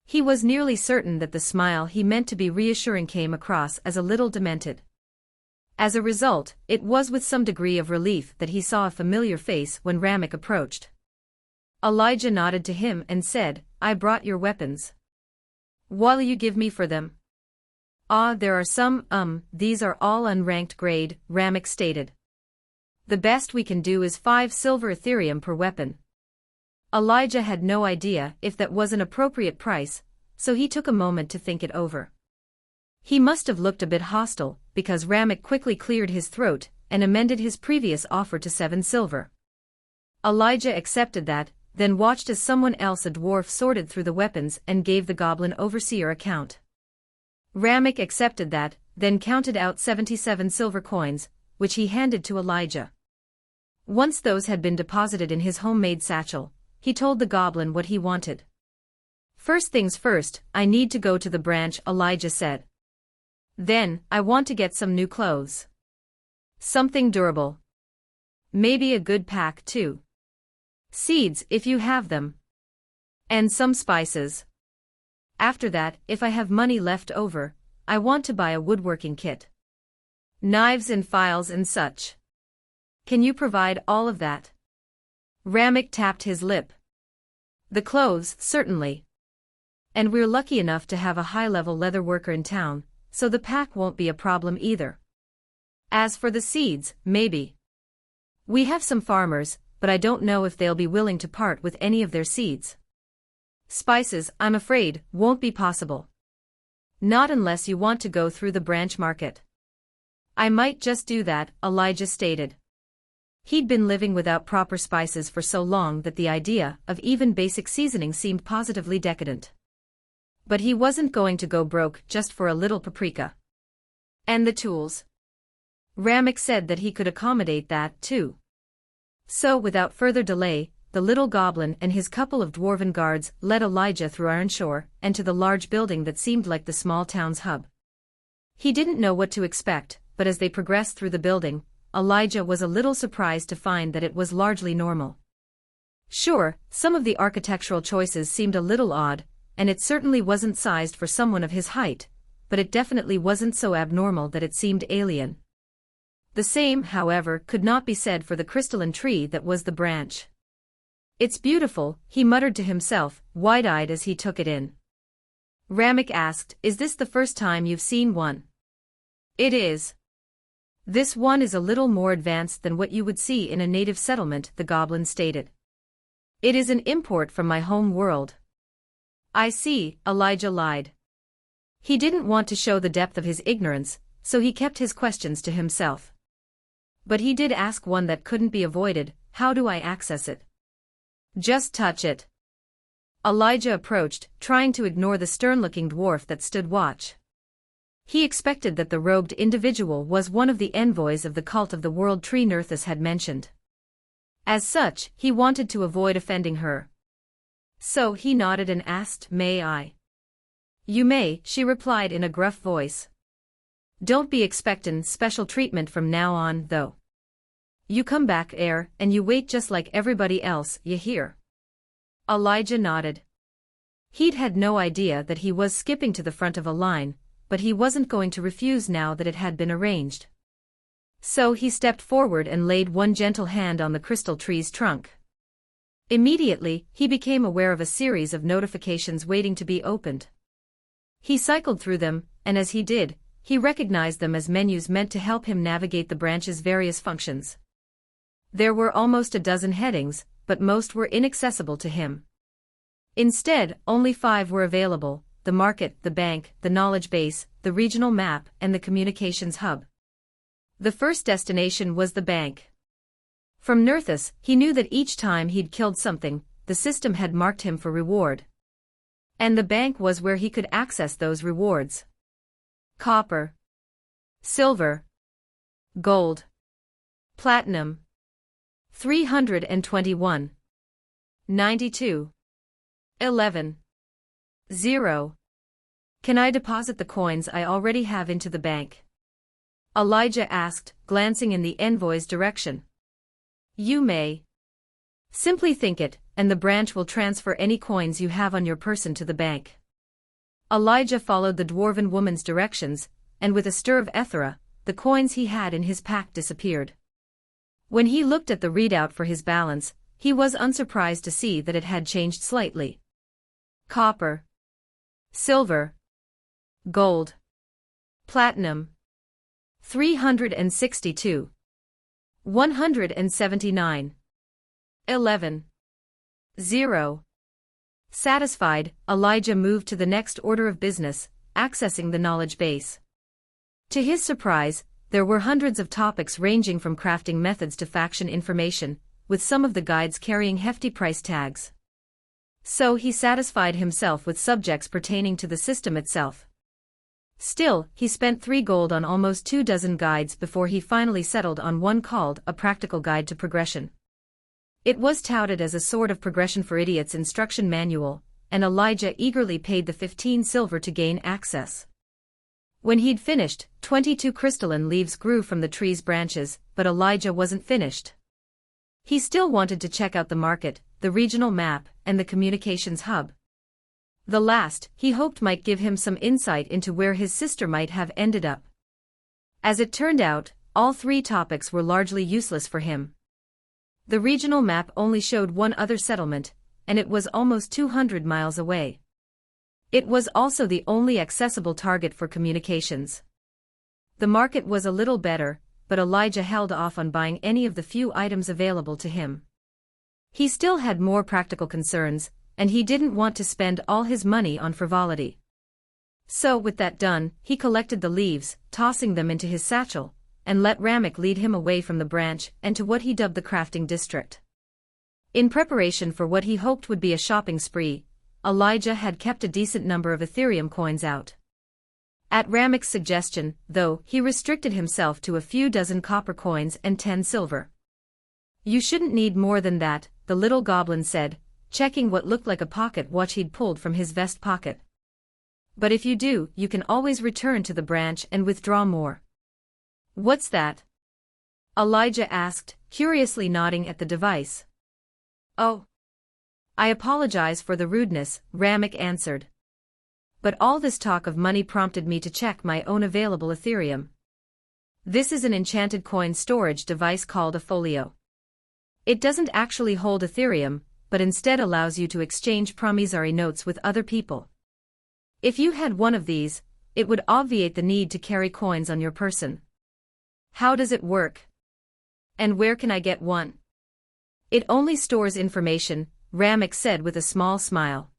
He was nearly certain that the smile he meant to be reassuring came across as a little demented. As a result, it was with some degree of relief that he saw a familiar face when Ramek approached. Elijah nodded to him and said, "I brought your weapons. What'll you give me for them?" "Ah, there are some, these are all unranked grade," Ramek stated. "The best we can do is 5 silver Ethereum per weapon." Elijah had no idea if that was an appropriate price, so he took a moment to think it over. He must have looked a bit hostile, because Ramek quickly cleared his throat and amended his previous offer to 7 silver. Elijah accepted that, then watched as someone else, a dwarf, sorted through the weapons and gave the goblin overseer a count. Ramek accepted that, then counted out 77 silver coins, which he handed to Elijah. Once those had been deposited in his homemade satchel, he told the goblin what he wanted. "First things first, I need to go to the branch," Elijah said. "Then, I want to get some new clothes. Something durable. Maybe a good pack, too. Seeds, if you have them. And some spices. After that, if I have money left over, I want to buy a woodworking kit. Knives and files and such. Can you provide all of that?" Ramek tapped his lip. "The clothes, certainly. And we're lucky enough to have a high-level leather worker in town, so the pack won't be a problem either. As for the seeds, maybe. We have some farmers, but I don't know if they'll be willing to part with any of their seeds. Spices, I'm afraid, won't be possible. Not unless you want to go through the branch market." "I might just do that," Elijah stated. He'd been living without proper spices for so long that the idea of even basic seasoning seemed positively decadent. But he wasn't going to go broke just for a little paprika. "And the tools?" Ramek said that he could accommodate that, too. So without further delay, the little goblin and his couple of dwarven guards led Elijah through Ironshore and to the large building that seemed like the small town's hub. He didn't know what to expect, but as they progressed through the building, Elijah was a little surprised to find that it was largely normal. Sure, some of the architectural choices seemed a little odd, and it certainly wasn't sized for someone of his height, but it definitely wasn't so abnormal that it seemed alien. The same, however, could not be said for the crystalline tree that was the branch. "It's beautiful," he muttered to himself, wide-eyed as he took it in. Ramek asked, "Is this the first time you've seen one?" "It is. This one is a little more advanced than what you would see in a native settlement," the goblin stated. "It is an import from my home world." "I see," Elijah lied. He didn't want to show the depth of his ignorance, so he kept his questions to himself. But he did ask one that couldn't be avoided: "How do I access it?" "Just touch it." Elijah approached, trying to ignore the stern-looking dwarf that stood watch. He expected that the robed individual was one of the envoys of the cult of the world tree Nerthus had mentioned. As such, he wanted to avoid offending her. So he nodded and asked, "May I?" "You may," she replied in a gruff voice. "Don't be expectin' special treatment from now on, though. You come back 'ere, and you wait just like everybody else, you hear?" Elijah nodded. He'd had no idea that he was skipping to the front of a line, but he wasn't going to refuse now that it had been arranged. So he stepped forward and laid one gentle hand on the crystal tree's trunk. Immediately, he became aware of a series of notifications waiting to be opened. He cycled through them, and as he did, he recognized them as menus meant to help him navigate the branch's various functions. There were almost a dozen headings, but most were inaccessible to him. Instead, only 5 were available: the market, the bank, the knowledge base, the regional map, and the communications hub. The first destination was the bank. From Nerthus, he knew that each time he'd killed something, the system had marked him for reward. And the bank was where he could access those rewards. Copper, silver, gold, platinum. 321. 92. 11. 0. Can I deposit the coins I already have into the bank? Elijah asked, glancing in the envoy's direction. You may. Simply think it, and the branch will transfer any coins you have on your person to the bank. Elijah followed the dwarven woman's directions, and with a stir of Ethera, the coins he had in his pack disappeared. When he looked at the readout for his balance, he was unsurprised to see that it had changed slightly. Copper, silver, gold, platinum. 362. 179. 11. 0. Satisfied, Elijah moved to the next order of business, accessing the knowledge base. To his surprise, there were hundreds of topics ranging from crafting methods to faction information, with some of the guides carrying hefty price tags. So he satisfied himself with subjects pertaining to the system itself. Still, he spent 3 gold on almost 24 guides before he finally settled on one called A Practical Guide to Progression. It was touted as a sort of progression for idiots instruction manual, and Elijah eagerly paid the 15 silver to gain access. When he'd finished, 22 crystalline leaves grew from the tree's branches, but Elijah wasn't finished. He still wanted to check out the market, the regional map, and the communications hub. The last, he hoped, might give him some insight into where his sister might have ended up. As it turned out, all 3 topics were largely useless for him. The regional map only showed one other settlement, and it was almost 200 miles away. It was also the only accessible target for communications. The market was a little better, but Elijah held off on buying any of the few items available to him. He still had more practical concerns, and he didn't want to spend all his money on frivolity. So with that done, he collected the leaves, tossing them into his satchel, and let Ramek lead him away from the branch and to what he dubbed the crafting district. In preparation for what he hoped would be a shopping spree, Elijah had kept a decent number of Ethereum coins out. At Ramek's suggestion, though, he restricted himself to a few dozen copper coins and 10 silver. You shouldn't need more than that, the little goblin said, checking what looked like a pocket watch he'd pulled from his vest pocket. But if you do, you can always return to the branch and withdraw more. What's that? Elijah asked, curiously nodding at the device. Oh. I apologize for the rudeness, Ramek answered. But all this talk of money prompted me to check my own available Ethereum. This is an enchanted coin storage device called a folio. It doesn't actually hold Ethereum, but instead allows you to exchange promissory notes with other people. If you had one of these, it would obviate the need to carry coins on your person. How does it work? And where can I get one? It only stores information, Ramek said with a small smile.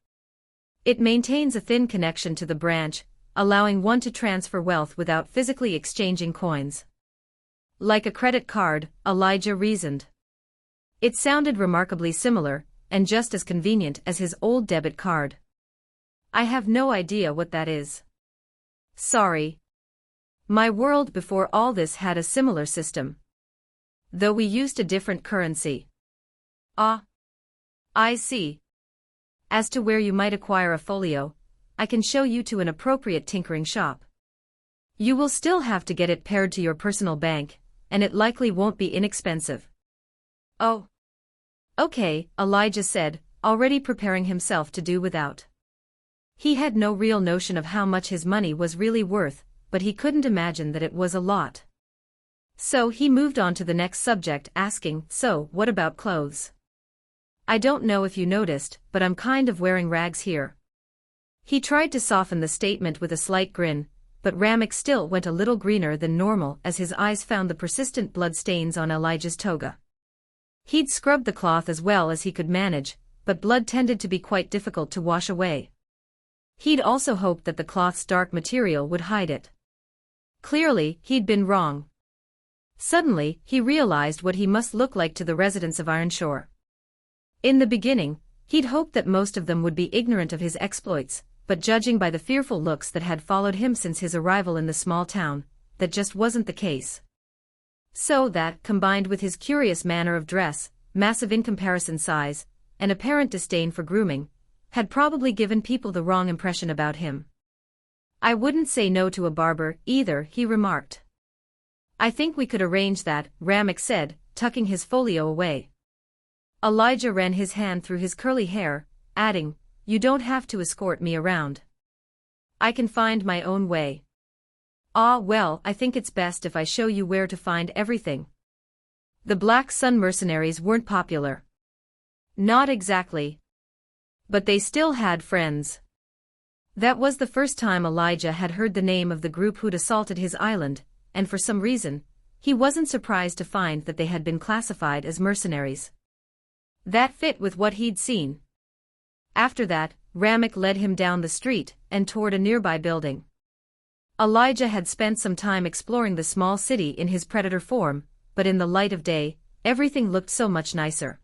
It maintains a thin connection to the branch, allowing one to transfer wealth without physically exchanging coins. Like a credit card, Elijah reasoned. It sounded remarkably similar, and just as convenient as his old debit card. I have no idea what that is. Sorry. My world before all this had a similar system. Though we used a different currency. Ah. I see. As to where you might acquire a folio, I can show you to an appropriate tinkering shop. You will still have to get it paired to your personal bank, and it likely won't be inexpensive. Oh. Okay, Elijah said, already preparing himself to do without. He had no real notion of how much his money was really worth, but he couldn't imagine that it was a lot. So he moved on to the next subject, asking, so, what about clothes? I don't know if you noticed, but I'm kind of wearing rags here. He tried to soften the statement with a slight grin, but Ramek still went a little greener than normal as his eyes found the persistent blood stains on Elijah's toga. He'd scrubbed the cloth as well as he could manage, but blood tended to be quite difficult to wash away. He'd also hoped that the cloth's dark material would hide it. Clearly, he'd been wrong. Suddenly, he realized what he must look like to the residents of Ironshore. In the beginning, he'd hoped that most of them would be ignorant of his exploits, but judging by the fearful looks that had followed him since his arrival in the small town, that just wasn't the case. So that, combined with his curious manner of dress, massive in comparison size, and apparent disdain for grooming, had probably given people the wrong impression about him. I wouldn't say no to a barber, either, he remarked. I think we could arrange that, Ramek said, tucking his folio away. Elijah ran his hand through his curly hair, adding, You don't have to escort me around. I can find my own way. Ah, well, I think it's best if I show you where to find everything. The Black Sun mercenaries weren't popular. Not exactly. But they still had friends. That was the first time Elijah had heard the name of the group who'd assaulted his island, and for some reason, he wasn't surprised to find that they had been classified as mercenaries. That fit with what he'd seen. After that, Ramek led him down the street and toward a nearby building. Elijah had spent some time exploring the small city in his predator form, but in the light of day, everything looked so much nicer.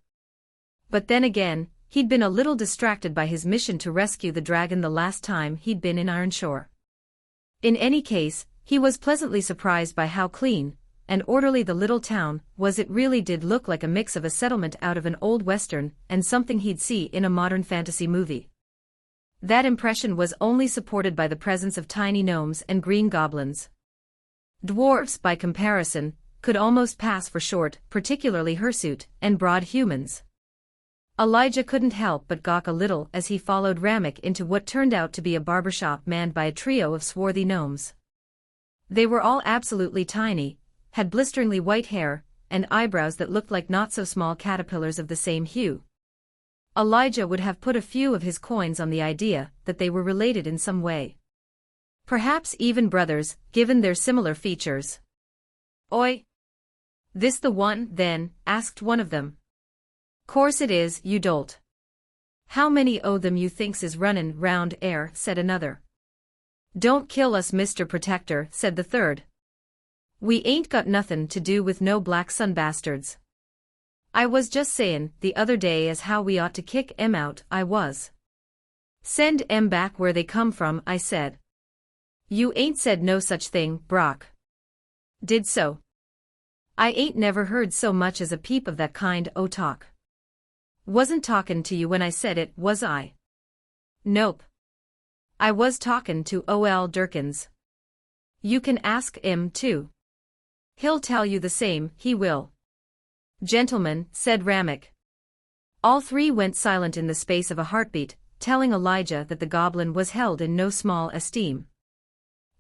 But then again, he'd been a little distracted by his mission to rescue the dragon the last time he'd been in Ironshore. In any case, he was pleasantly surprised by how clean and orderly the little town was. It really did look like a mix of a settlement out of an old western and something he'd see in a modern fantasy movie. That impression was only supported by the presence of tiny gnomes and green goblins. Dwarves, by comparison, could almost pass for short, particularly hirsute and broad humans. Elijah couldn't help but gawk a little as he followed Ramek into what turned out to be a barbershop manned by a trio of swarthy gnomes. They were all absolutely tiny, had blisteringly white hair, and eyebrows that looked like not-so-small caterpillars of the same hue. Elijah would have put a few of his coins on the idea that they were related in some way. Perhaps even brothers, given their similar features. Oi! This the one, then? Asked one of them. Course it is, you dolt. How many o' them you thinks is runnin' round air, said another. Don't kill us, Mr. Protector, said the third. We ain't got nothin' to do with no Black Sun bastards. I was just sayin' the other day as how we ought to kick 'em out, I was. Send 'em back where they come from, I said. You ain't said no such thing, Brock. Did so. I ain't never heard so much as a peep of that kind o' talk. Wasn't talkin' to you when I said it, was I? Nope. I was talkin' to O.L. Durkins. You can ask 'im too. He'll tell you the same, he will. Gentlemen, said Ramek. All three went silent in the space of a heartbeat, telling Elijah that the goblin was held in no small esteem.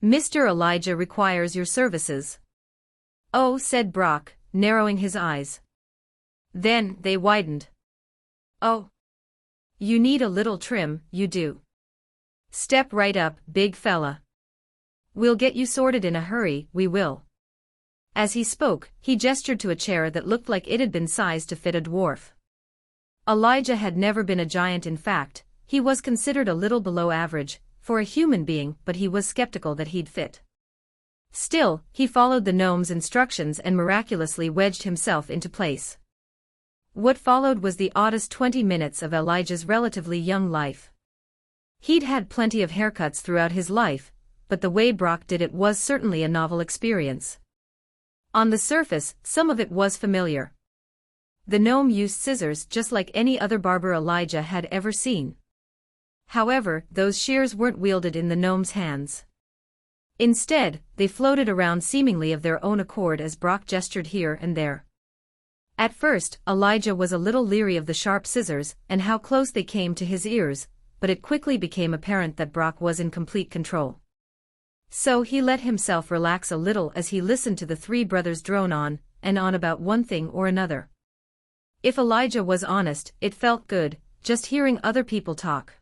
Mr. Elijah requires your services. Oh, said Brock, narrowing his eyes. Then they widened. Oh. You need a little trim, you do. Step right up, big fella. We'll get you sorted in a hurry, we will. As he spoke, he gestured to a chair that looked like it had been sized to fit a dwarf. Elijah had never been a giant. In fact, he was considered a little below average for a human being, but he was skeptical that he'd fit. Still, he followed the gnome's instructions and miraculously wedged himself into place. What followed was the oddest 20 minutes of Elijah's relatively young life. He'd had plenty of haircuts throughout his life, but the way Brock did it was certainly a novel experience. On the surface, some of it was familiar. The gnome used scissors just like any other barber Elijah had ever seen. However, those shears weren't wielded in the gnome's hands. Instead, they floated around seemingly of their own accord as Brock gestured here and there. At first, Elijah was a little leery of the sharp scissors and how close they came to his ears, but it quickly became apparent that Brock was in complete control. So he let himself relax a little as he listened to the three brothers drone on and on about one thing or another. If Elijah was honest, it felt good, just hearing other people talk.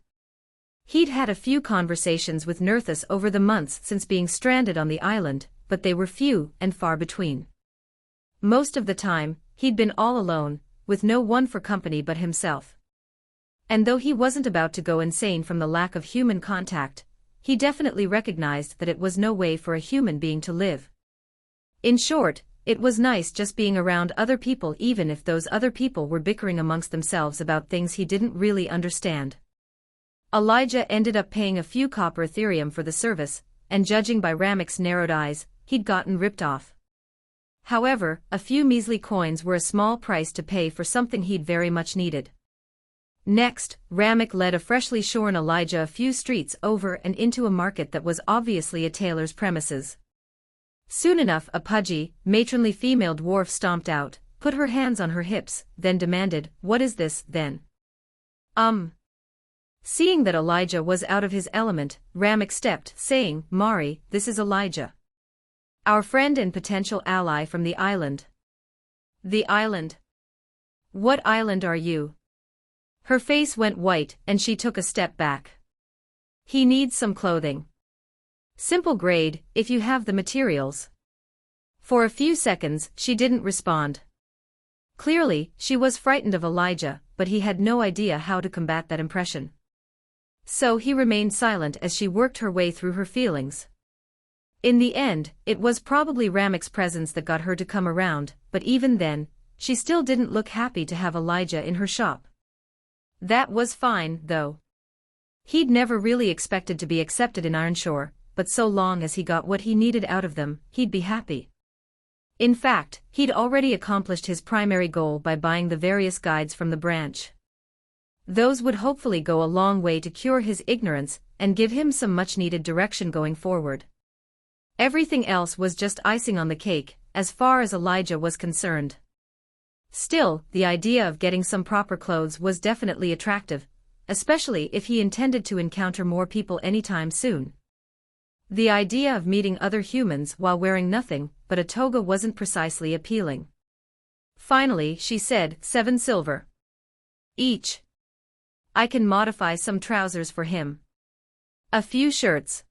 He'd had a few conversations with Nerthus over the months since being stranded on the island, but they were few and far between. Most of the time, he'd been all alone, with no one for company but himself. And though he wasn't about to go insane from the lack of human contact, he definitely recognized that it was no way for a human being to live. In short, it was nice just being around other people even if those other people were bickering amongst themselves about things he didn't really understand. Elijah ended up paying a few copper Ethereum for the service, and judging by Ramek's narrowed eyes, he'd gotten ripped off. However, a few measly coins were a small price to pay for something he'd very much needed. Next, Ramek led a freshly shorn Elijah a few streets over and into a market that was obviously a tailor's premises. Soon enough a pudgy, matronly female dwarf stomped out, put her hands on her hips, then demanded, "What is this, then?" Seeing that Elijah was out of his element, Ramek stepped, saying, "Mari, this is Elijah. Our friend and potential ally from the island." "The island? What island are you?" Her face went white and she took a step back. "He needs some clothing. Simple grade, if you have the materials." For a few seconds, she didn't respond. Clearly, she was frightened of Elijah, but he had no idea how to combat that impression. So he remained silent as she worked her way through her feelings. In the end, it was probably Ramek's presence that got her to come around, but even then, she still didn't look happy to have Elijah in her shop. That was fine, though. He'd never really expected to be accepted in Ironshore, but so long as he got what he needed out of them, he'd be happy. In fact, he'd already accomplished his primary goal by buying the various guides from the branch. Those would hopefully go a long way to cure his ignorance and give him some much-needed direction going forward. Everything else was just icing on the cake, as far as Elijah was concerned. Still, the idea of getting some proper clothes was definitely attractive, especially if he intended to encounter more people anytime soon. The idea of meeting other humans while wearing nothing but a toga wasn't precisely appealing. Finally, she said, 7 silver. Each. I can modify some trousers for him. A few shirts.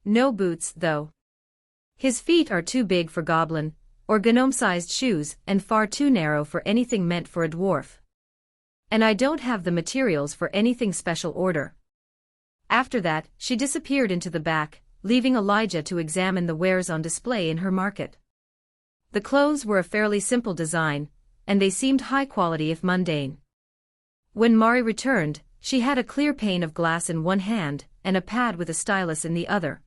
No boots, though. His feet are too big for goblin or gnome-sized shoes and far too narrow for anything meant for a dwarf. And I don't have the materials for anything special order. After that, she disappeared into the back, leaving Elijah to examine the wares on display in her market. The clothes were a fairly simple design, and they seemed high quality if mundane. When Mari returned, she had a clear pane of glass in one hand and a pad with a stylus in the other.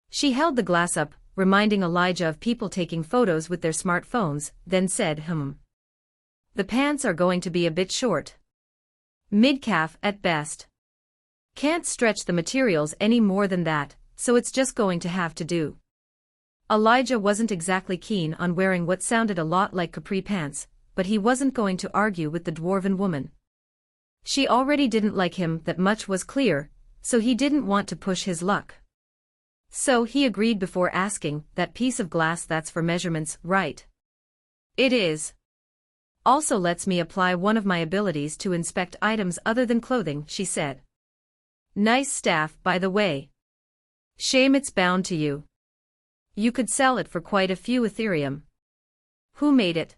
She held the glass up, reminding Elijah of people taking photos with their smartphones, then said, The pants are going to be a bit short. Mid-calf at best. Can't stretch the materials any more than that, so it's just going to have to do." Elijah wasn't exactly keen on wearing what sounded a lot like capri pants, but he wasn't going to argue with the dwarven woman. She already didn't like him, that much was clear, so he didn't want to push his luck. So he agreed before asking, "That piece of glass, that's for measurements, right?" "It is. Also lets me apply one of my abilities to inspect items other than clothing," she said. "Nice staff, by the way. Shame it's bound to you. You could sell it for quite a few Ethereum." "Who made it?"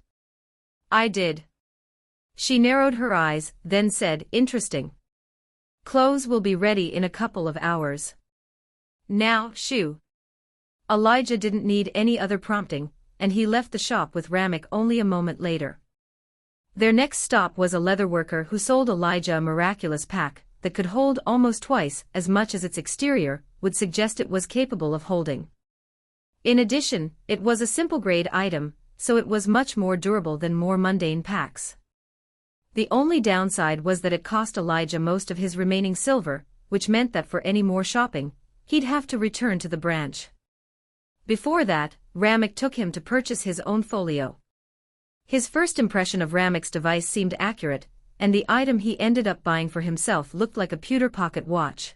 "I did." She narrowed her eyes, then said, "Interesting. Clothes will be ready in a couple of hours. Now, shoo." Elijah didn't need any other prompting, and he left the shop with Ramek only a moment later. Their next stop was a leatherworker who sold Elijah a miraculous pack that could hold almost twice as much as its exterior would suggest it was capable of holding. In addition, it was a simple grade item, so it was much more durable than more mundane packs. The only downside was that it cost Elijah most of his remaining silver, which meant that for any more shopping, he'd have to return to the branch. Before that, Ramek took him to purchase his own folio. His first impression of Ramek's device seemed accurate, and the item he ended up buying for himself looked like a pewter pocket watch.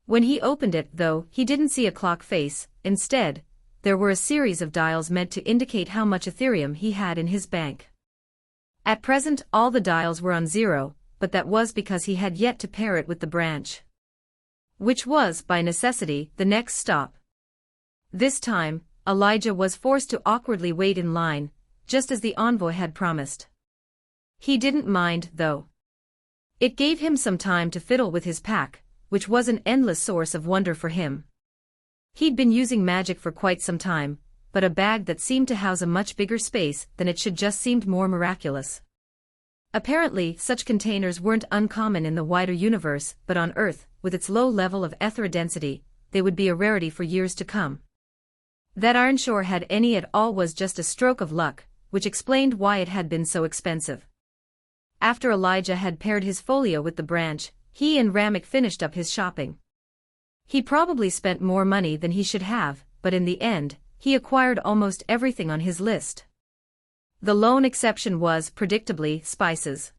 When he opened it, though, he didn't see a clock face. Instead, there were a series of dials meant to indicate how much Ethereum he had in his bank. At present all the dials were on 0, but that was because he had yet to pair it with the branch. Which was, by necessity, the next stop. This time, Elijah was forced to awkwardly wait in line, just as the envoy had promised. He didn't mind, though. It gave him some time to fiddle with his pack, which was an endless source of wonder for him. He'd been using magic for quite some time, but a bag that seemed to house a much bigger space than it should just seemed more miraculous. Apparently, such containers weren't uncommon in the wider universe, but on Earth, with its low level of Ethera density, they would be a rarity for years to come. That Ironshore had any at all was just a stroke of luck, which explained why it had been so expensive. After Elijah had paired his folio with the branch, he and Ramek finished up his shopping. He probably spent more money than he should have, but in the end, he acquired almost everything on his list. The lone exception was, predictably, spices.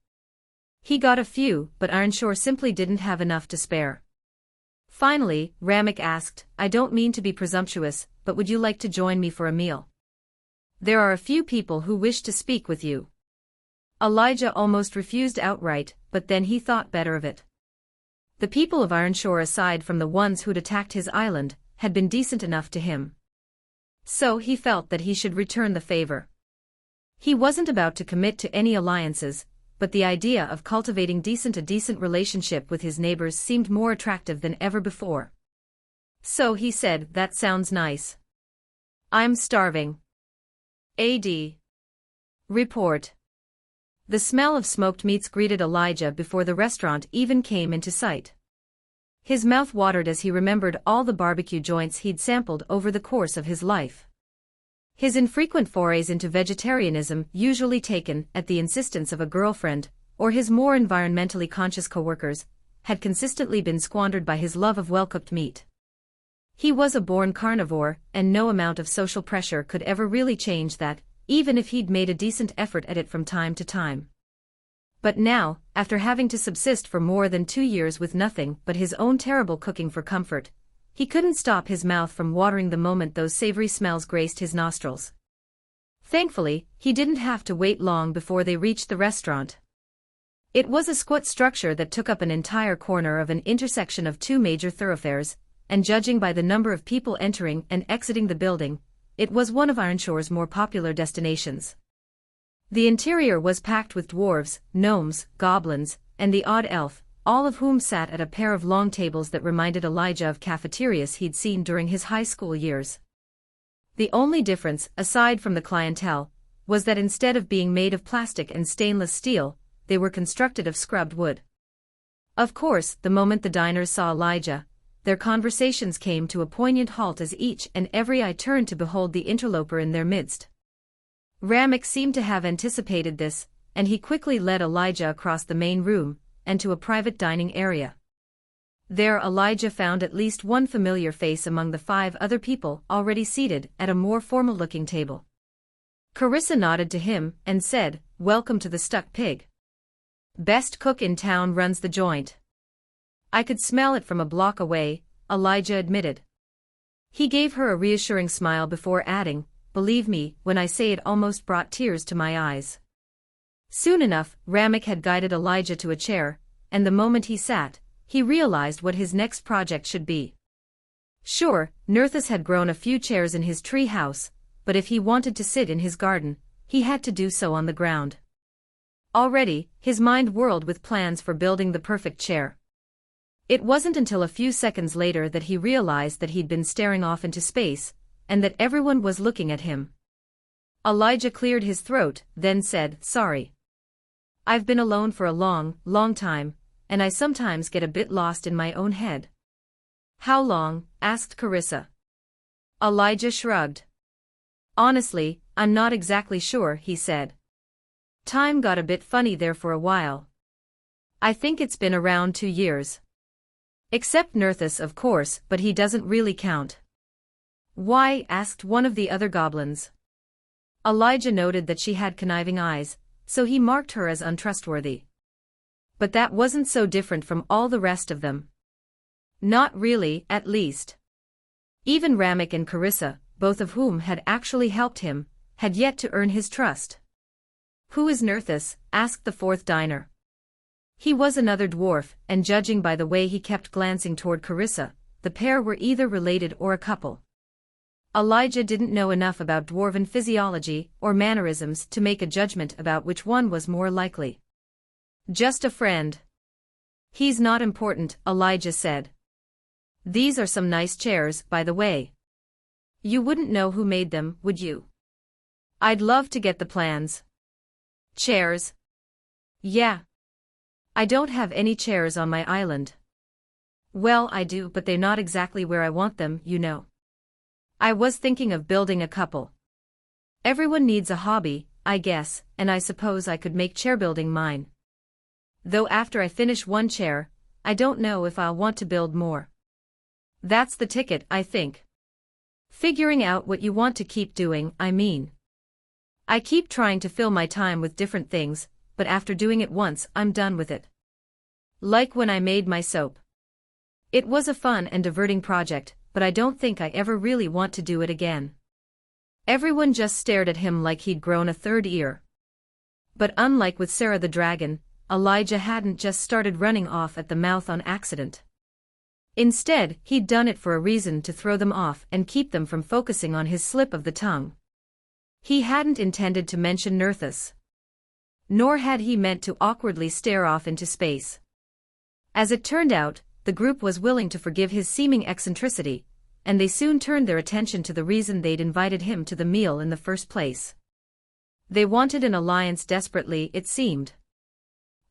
He got a few, but Ironshore simply didn't have enough to spare. Finally, Ramek asked, "I don't mean to be presumptuous, but would you like to join me for a meal? There are a few people who wish to speak with you." Elijah almost refused outright, but then he thought better of it. The people of Ironshore, aside from the ones who'd attacked his island, had been decent enough to him. So he felt that he should return the favor. He wasn't about to commit to any alliances, but the idea of cultivating a decent relationship with his neighbors seemed more attractive than ever before. So he said, "That sounds nice. I'm starving." AD. Report. The smell of smoked meats greeted Elijah before the restaurant even came into sight. His mouth watered as he remembered all the barbecue joints he'd sampled over the course of his life. His infrequent forays into vegetarianism, usually taken at the insistence of a girlfriend, or his more environmentally conscious coworkers, had consistently been squandered by his love of well-cooked meat. He was a born carnivore, and no amount of social pressure could ever really change that, even if he'd made a decent effort at it from time to time. But now, after having to subsist for more than 2 years with nothing but his own terrible cooking for comfort, he couldn't stop his mouth from watering the moment those savory smells graced his nostrils. Thankfully, he didn't have to wait long before they reached the restaurant. It was a squat structure that took up an entire corner of an intersection of 2 major thoroughfares, and judging by the number of people entering and exiting the building, it was one of Ironshore's more popular destinations. The interior was packed with dwarves, gnomes, goblins, and the odd elf, all of whom sat at a pair of long tables that reminded Elijah of cafeterias he'd seen during his high school years. The only difference, aside from the clientele, was that instead of being made of plastic and stainless steel, they were constructed of scrubbed wood. Of course, the moment the diners saw Elijah, their conversations came to a poignant halt as each and every eye turned to behold the interloper in their midst. Ramek seemed to have anticipated this, and he quickly led Elijah across the main room, and to a private dining area. There Elijah found at least one familiar face among the 5 other people already seated at a more formal-looking table. Carissa nodded to him and said, "Welcome to the Stuck Pig. Best cook in town runs the joint." "I could smell it from a block away," Elijah admitted. He gave her a reassuring smile before adding, "Believe me when I say it almost brought tears to my eyes." Soon enough, Ramek had guided Elijah to a chair, and the moment he sat, he realized what his next project should be. Sure, Nerthus had grown a few chairs in his tree house, but if he wanted to sit in his garden, he had to do so on the ground. Already, his mind whirled with plans for building the perfect chair. It wasn't until a few seconds later that he realized that he'd been staring off into space, and that everyone was looking at him. Elijah cleared his throat, then said, "Sorry. I've been alone for a long time, and I sometimes get a bit lost in my own head." "How long?" asked Carissa. Elijah shrugged. "Honestly, I'm not exactly sure," he said. "Time got a bit funny there for a while. I think it's been around 2 years. Except Nerthus, of course, but he doesn't really count." "Why?" asked one of the other goblins. Elijah noted that she had conniving eyes, so he marked her as untrustworthy. But that wasn't so different from all the rest of them. Not really, at least. Even Ramek and Carissa, both of whom had actually helped him, had yet to earn his trust. "Who is Nerthus?" asked the fourth diner. He was another dwarf, and judging by the way he kept glancing toward Carissa, the pair were either related or a couple. Elijah didn't know enough about dwarven physiology or mannerisms to make a judgment about which one was more likely. "Just a friend." "He's not important," Elijah said. "These are some nice chairs, by the way. You wouldn't know who made them, would you?" "I'd love to get the plans." "Chairs?" "Yeah. I don't have any chairs on my island." "Well, I do, but they're not exactly where I want them, you know. I was thinking of building a couple. Everyone needs a hobby, I guess, and I suppose I could make chairbuilding mine. Though after I finish one chair, I don't know if I'll want to build more. That's the ticket, I think. Figuring out what you want to keep doing, I mean. I keep trying to fill my time with different things, but after doing it once, I'm done with it. Like when I made my soap. It was a fun and diverting project, but I don't think I ever really want to do it again." Everyone just stared at him like he'd grown a third ear. But unlike with Sarah the dragon, Elijah hadn't just started running off at the mouth on accident. Instead, he'd done it for a reason, to throw them off and keep them from focusing on his slip of the tongue. He hadn't intended to mention Nerthus. Nor had he meant to awkwardly stare off into space. As it turned out, the group was willing to forgive his seeming eccentricity, and they soon turned their attention to the reason they'd invited him to the meal in the first place. They wanted an alliance desperately, it seemed.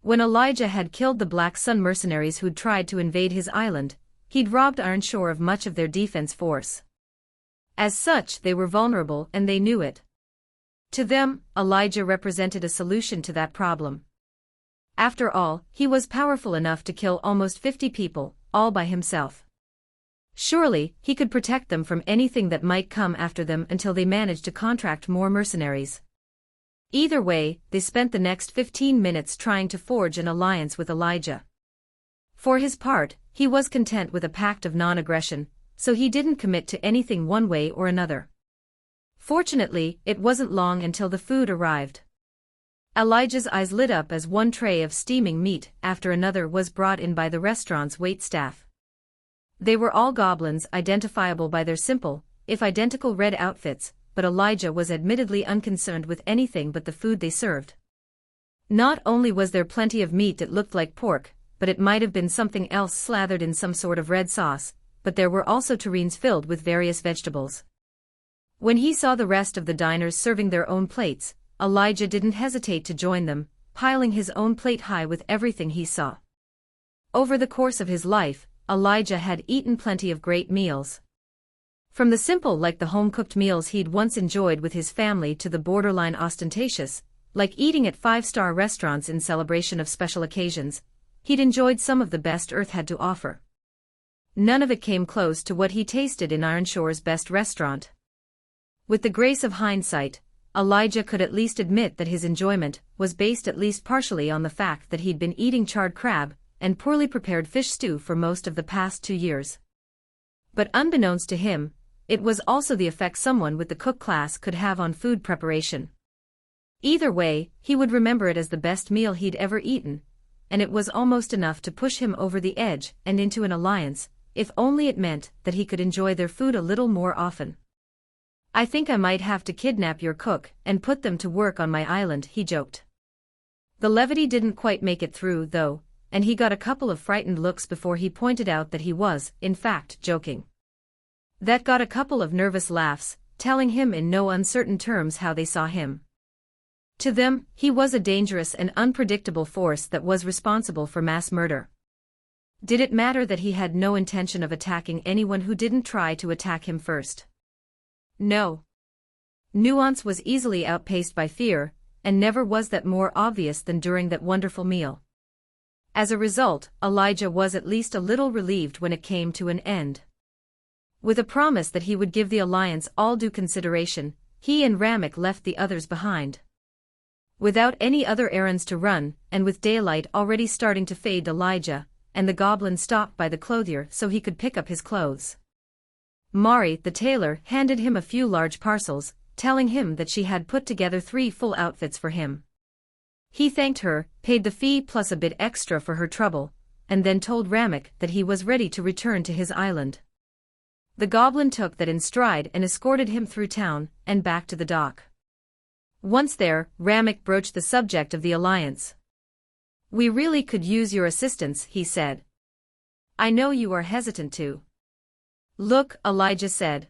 When Elijah had killed the Black Sun mercenaries who'd tried to invade his island, he'd robbed Ironshore of much of their defense force. As such, they were vulnerable, and they knew it. To them, Elijah represented a solution to that problem. After all, he was powerful enough to kill almost 50 people, all by himself. Surely, he could protect them from anything that might come after them until they managed to contract more mercenaries. Either way, they spent the next 15 minutes trying to forge an alliance with Elijah. For his part, he was content with a pact of non-aggression, so he didn't commit to anything one way or another. Fortunately, it wasn't long until the food arrived. Elijah's eyes lit up as one tray of steaming meat after another was brought in by the restaurant's waitstaff. They were all goblins, identifiable by their simple, if identical red outfits, but Elijah was admittedly unconcerned with anything but the food they served. Not only was there plenty of meat that looked like pork, but it might have been something else slathered in some sort of red sauce, but there were also tureens filled with various vegetables. When he saw the rest of the diners serving their own plates, Elijah didn't hesitate to join them, piling his own plate high with everything he saw. Over the course of his life, Elijah had eaten plenty of great meals. From the simple, like the home-cooked meals he'd once enjoyed with his family, to the borderline ostentatious, like eating at five-star restaurants in celebration of special occasions, he'd enjoyed some of the best Earth had to offer. None of it came close to what he tasted in Ironshore's best restaurant. With the grace of hindsight, Elijah could at least admit that his enjoyment was based at least partially on the fact that he'd been eating charred crab and poorly prepared fish stew for most of the past 2 years. But unbeknownst to him, it was also the effect someone with the cook class could have on food preparation. Either way, he would remember it as the best meal he'd ever eaten, and it was almost enough to push him over the edge and into an alliance, if only it meant that he could enjoy their food a little more often. "I think I might have to kidnap your cook and put them to work on my island," he joked. The levity didn't quite make it through, though, and he got a couple of frightened looks before he pointed out that he was, in fact, joking. That got a couple of nervous laughs, telling him in no uncertain terms how they saw him. To them, he was a dangerous and unpredictable force that was responsible for mass murder. Did it matter that he had no intention of attacking anyone who didn't try to attack him first? No. Nuance was easily outpaced by fear, and never was that more obvious than during that wonderful meal. As a result, Elijah was at least a little relieved when it came to an end. With a promise that he would give the alliance all due consideration, he and Ramek left the others behind. Without any other errands to run, and with daylight already starting to fade, Elijah and the goblin stopped by the clothier so he could pick up his clothes. Mari, the tailor, handed him a few large parcels, telling him that she had put together 3 full outfits for him. He thanked her, paid the fee plus a bit extra for her trouble, and then told Ramek that he was ready to return to his island. The goblin took that in stride and escorted him through town and back to the dock. Once there, Ramek broached the subject of the alliance. "We really could use your assistance," he said. "I know you are hesitant to." "Look," Elijah said.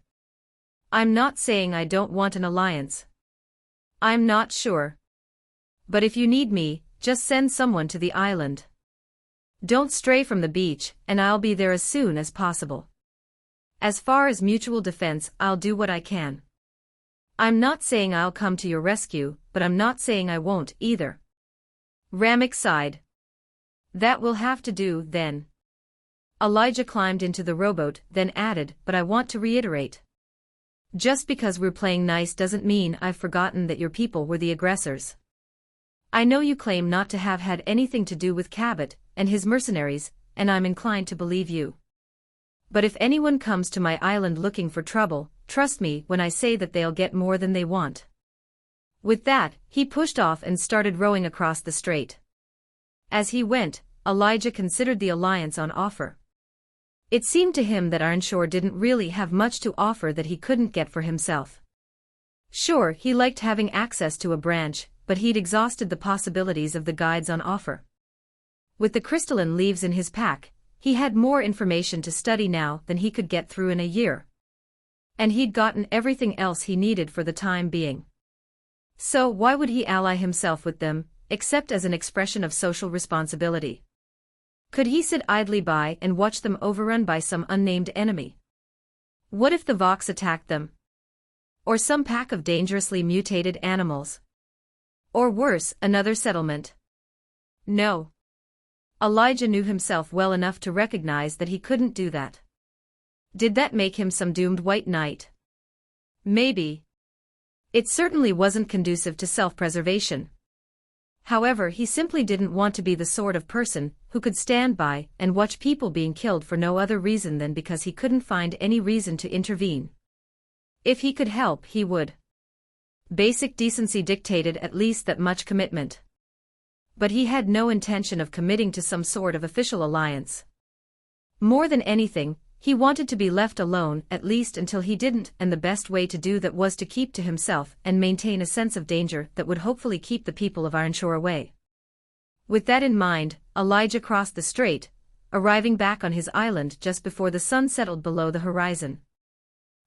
"I'm not saying I don't want an alliance. I'm not sure. But if you need me, just send someone to the island. Don't stray from the beach, and I'll be there as soon as possible. As far as mutual defense, I'll do what I can. I'm not saying I'll come to your rescue, but I'm not saying I won't either." Ramek sighed. "That will have to do, then." Elijah climbed into the rowboat, then added, "But I want to reiterate. Just because we're playing nice doesn't mean I've forgotten that your people were the aggressors. I know you claim not to have had anything to do with Cabot and his mercenaries, and I'm inclined to believe you. But if anyone comes to my island looking for trouble, trust me when I say that they'll get more than they want." With that, he pushed off and started rowing across the strait. As he went, Elijah considered the alliance on offer. It seemed to him that Ironshore didn't really have much to offer that he couldn't get for himself. Sure, he liked having access to a branch, but he'd exhausted the possibilities of the guides on offer. With the crystalline leaves in his pack, he had more information to study now than he could get through in a year. And he'd gotten everything else he needed for the time being. So why would he ally himself with them, except as an expression of social responsibility? Could he sit idly by and watch them overrun by some unnamed enemy? What if the Vox attacked them? Or some pack of dangerously mutated animals? Or worse, another settlement? No. Elijah knew himself well enough to recognize that he couldn't do that. Did that make him some doomed white knight? Maybe. It certainly wasn't conducive to self-preservation. However, he simply didn't want to be the sort of person who could stand by and watch people being killed for no other reason than because he couldn't find any reason to intervene. If he could help, he would. Basic decency dictated at least that much commitment. But he had no intention of committing to some sort of official alliance. More than anything, he wanted to be left alone at least until he didn't, and the best way to do that was to keep to himself and maintain a sense of danger that would hopefully keep the people of Ironshore away. With that in mind, Elijah crossed the strait, arriving back on his island just before the sun settled below the horizon.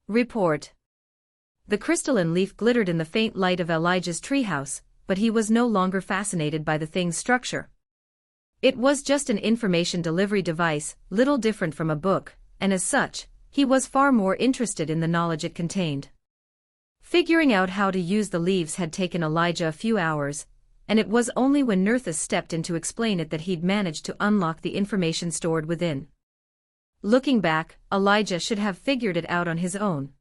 Report. The crystalline leaf glittered in the faint light of Elijah's treehouse, but he was no longer fascinated by the thing's structure. It was just an information delivery device, little different from a book, and as such, he was far more interested in the knowledge it contained. Figuring out how to use the leaves had taken Elijah a few hours, and it was only when Nerthus stepped in to explain it that he'd managed to unlock the information stored within. Looking back, Elijah should have figured it out on his own.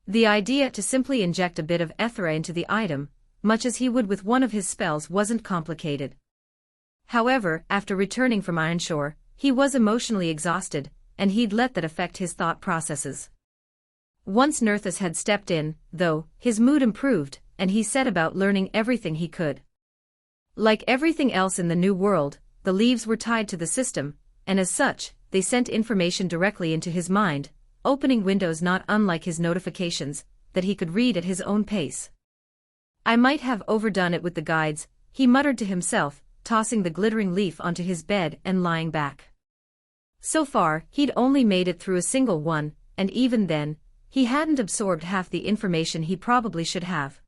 The idea to simply inject a bit of Ethera into the item, much as he would with one of his spells, wasn't complicated. However, after returning from Ironshore, he was emotionally exhausted, and he'd let that affect his thought processes. Once Nerthus had stepped in, though, his mood improved, and he set about learning everything he could. Like everything else in the New World, the leaves were tied to the system, and as such, they sent information directly into his mind, opening windows not unlike his notifications, that he could read at his own pace. "I might have overdone it with the guides," he muttered to himself, tossing the glittering leaf onto his bed and lying back. So far, he'd only made it through a single one, and even then, he hadn't absorbed half the information he probably should have.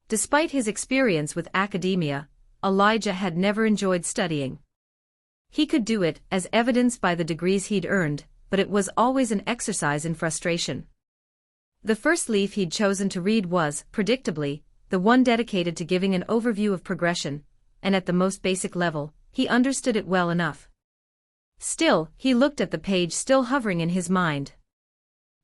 Despite his experience with academia, Elijah had never enjoyed studying. He could do it, as evidenced by the degrees he'd earned, but it was always an exercise in frustration. The first leaf he'd chosen to read was, predictably, the one dedicated to giving an overview of progression, and at the most basic level, he understood it well enough. Still, he looked at the page still hovering in his mind.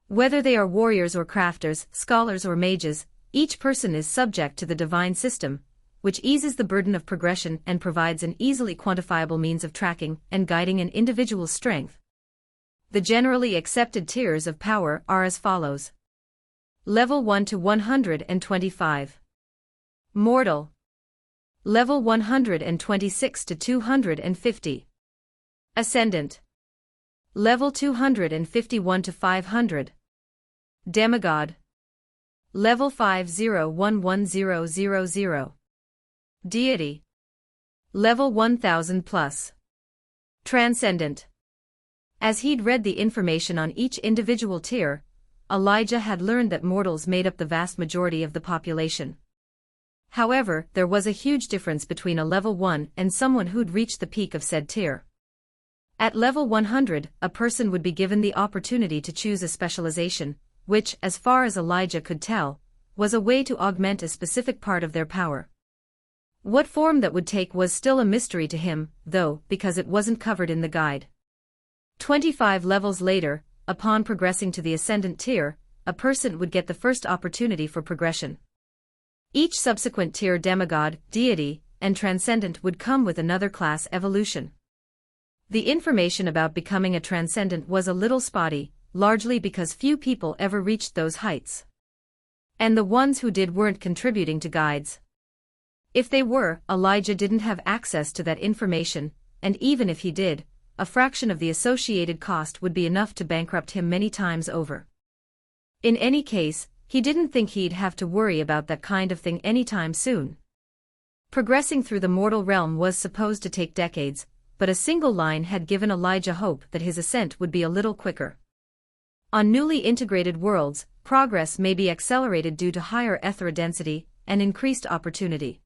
Whether they are warriors or crafters, scholars or mages, each person is subject to the divine system, which eases the burden of progression and provides an easily quantifiable means of tracking and guiding an individual's strength. The generally accepted tiers of power are as follows. Level 1 to 125. Mortal. Level 126 to 250. Ascendant. Level 251 to 500. Demigod. Level 50110000. Deity. Level 1000 plus. Transcendent. As he'd read the information on each individual tier, Elijah had learned that mortals made up the vast majority of the population. However, there was a huge difference between a level 1 and someone who'd reached the peak of said tier. At level 100, a person would be given the opportunity to choose a specialization, which, as far as Elijah could tell, was a way to augment a specific part of their power. What form that would take was still a mystery to him, though, because it wasn't covered in the guide. 25 levels later, upon progressing to the Ascendant tier, a person would get the first opportunity for progression. Each subsequent tier demigod, deity, and transcendent would come with another class evolution. The information about becoming a transcendent was a little spotty, largely because few people ever reached those heights. And the ones who did weren't contributing to guides. If they were, Elijah didn't have access to that information, and even if he did, a fraction of the associated cost would be enough to bankrupt him many times over. In any case, he didn't think he'd have to worry about that kind of thing anytime soon. Progressing through the mortal realm was supposed to take decades, but a single line had given Elijah hope that his ascent would be a little quicker. On newly integrated worlds, progress may be accelerated due to higher Ethera density and increased opportunity.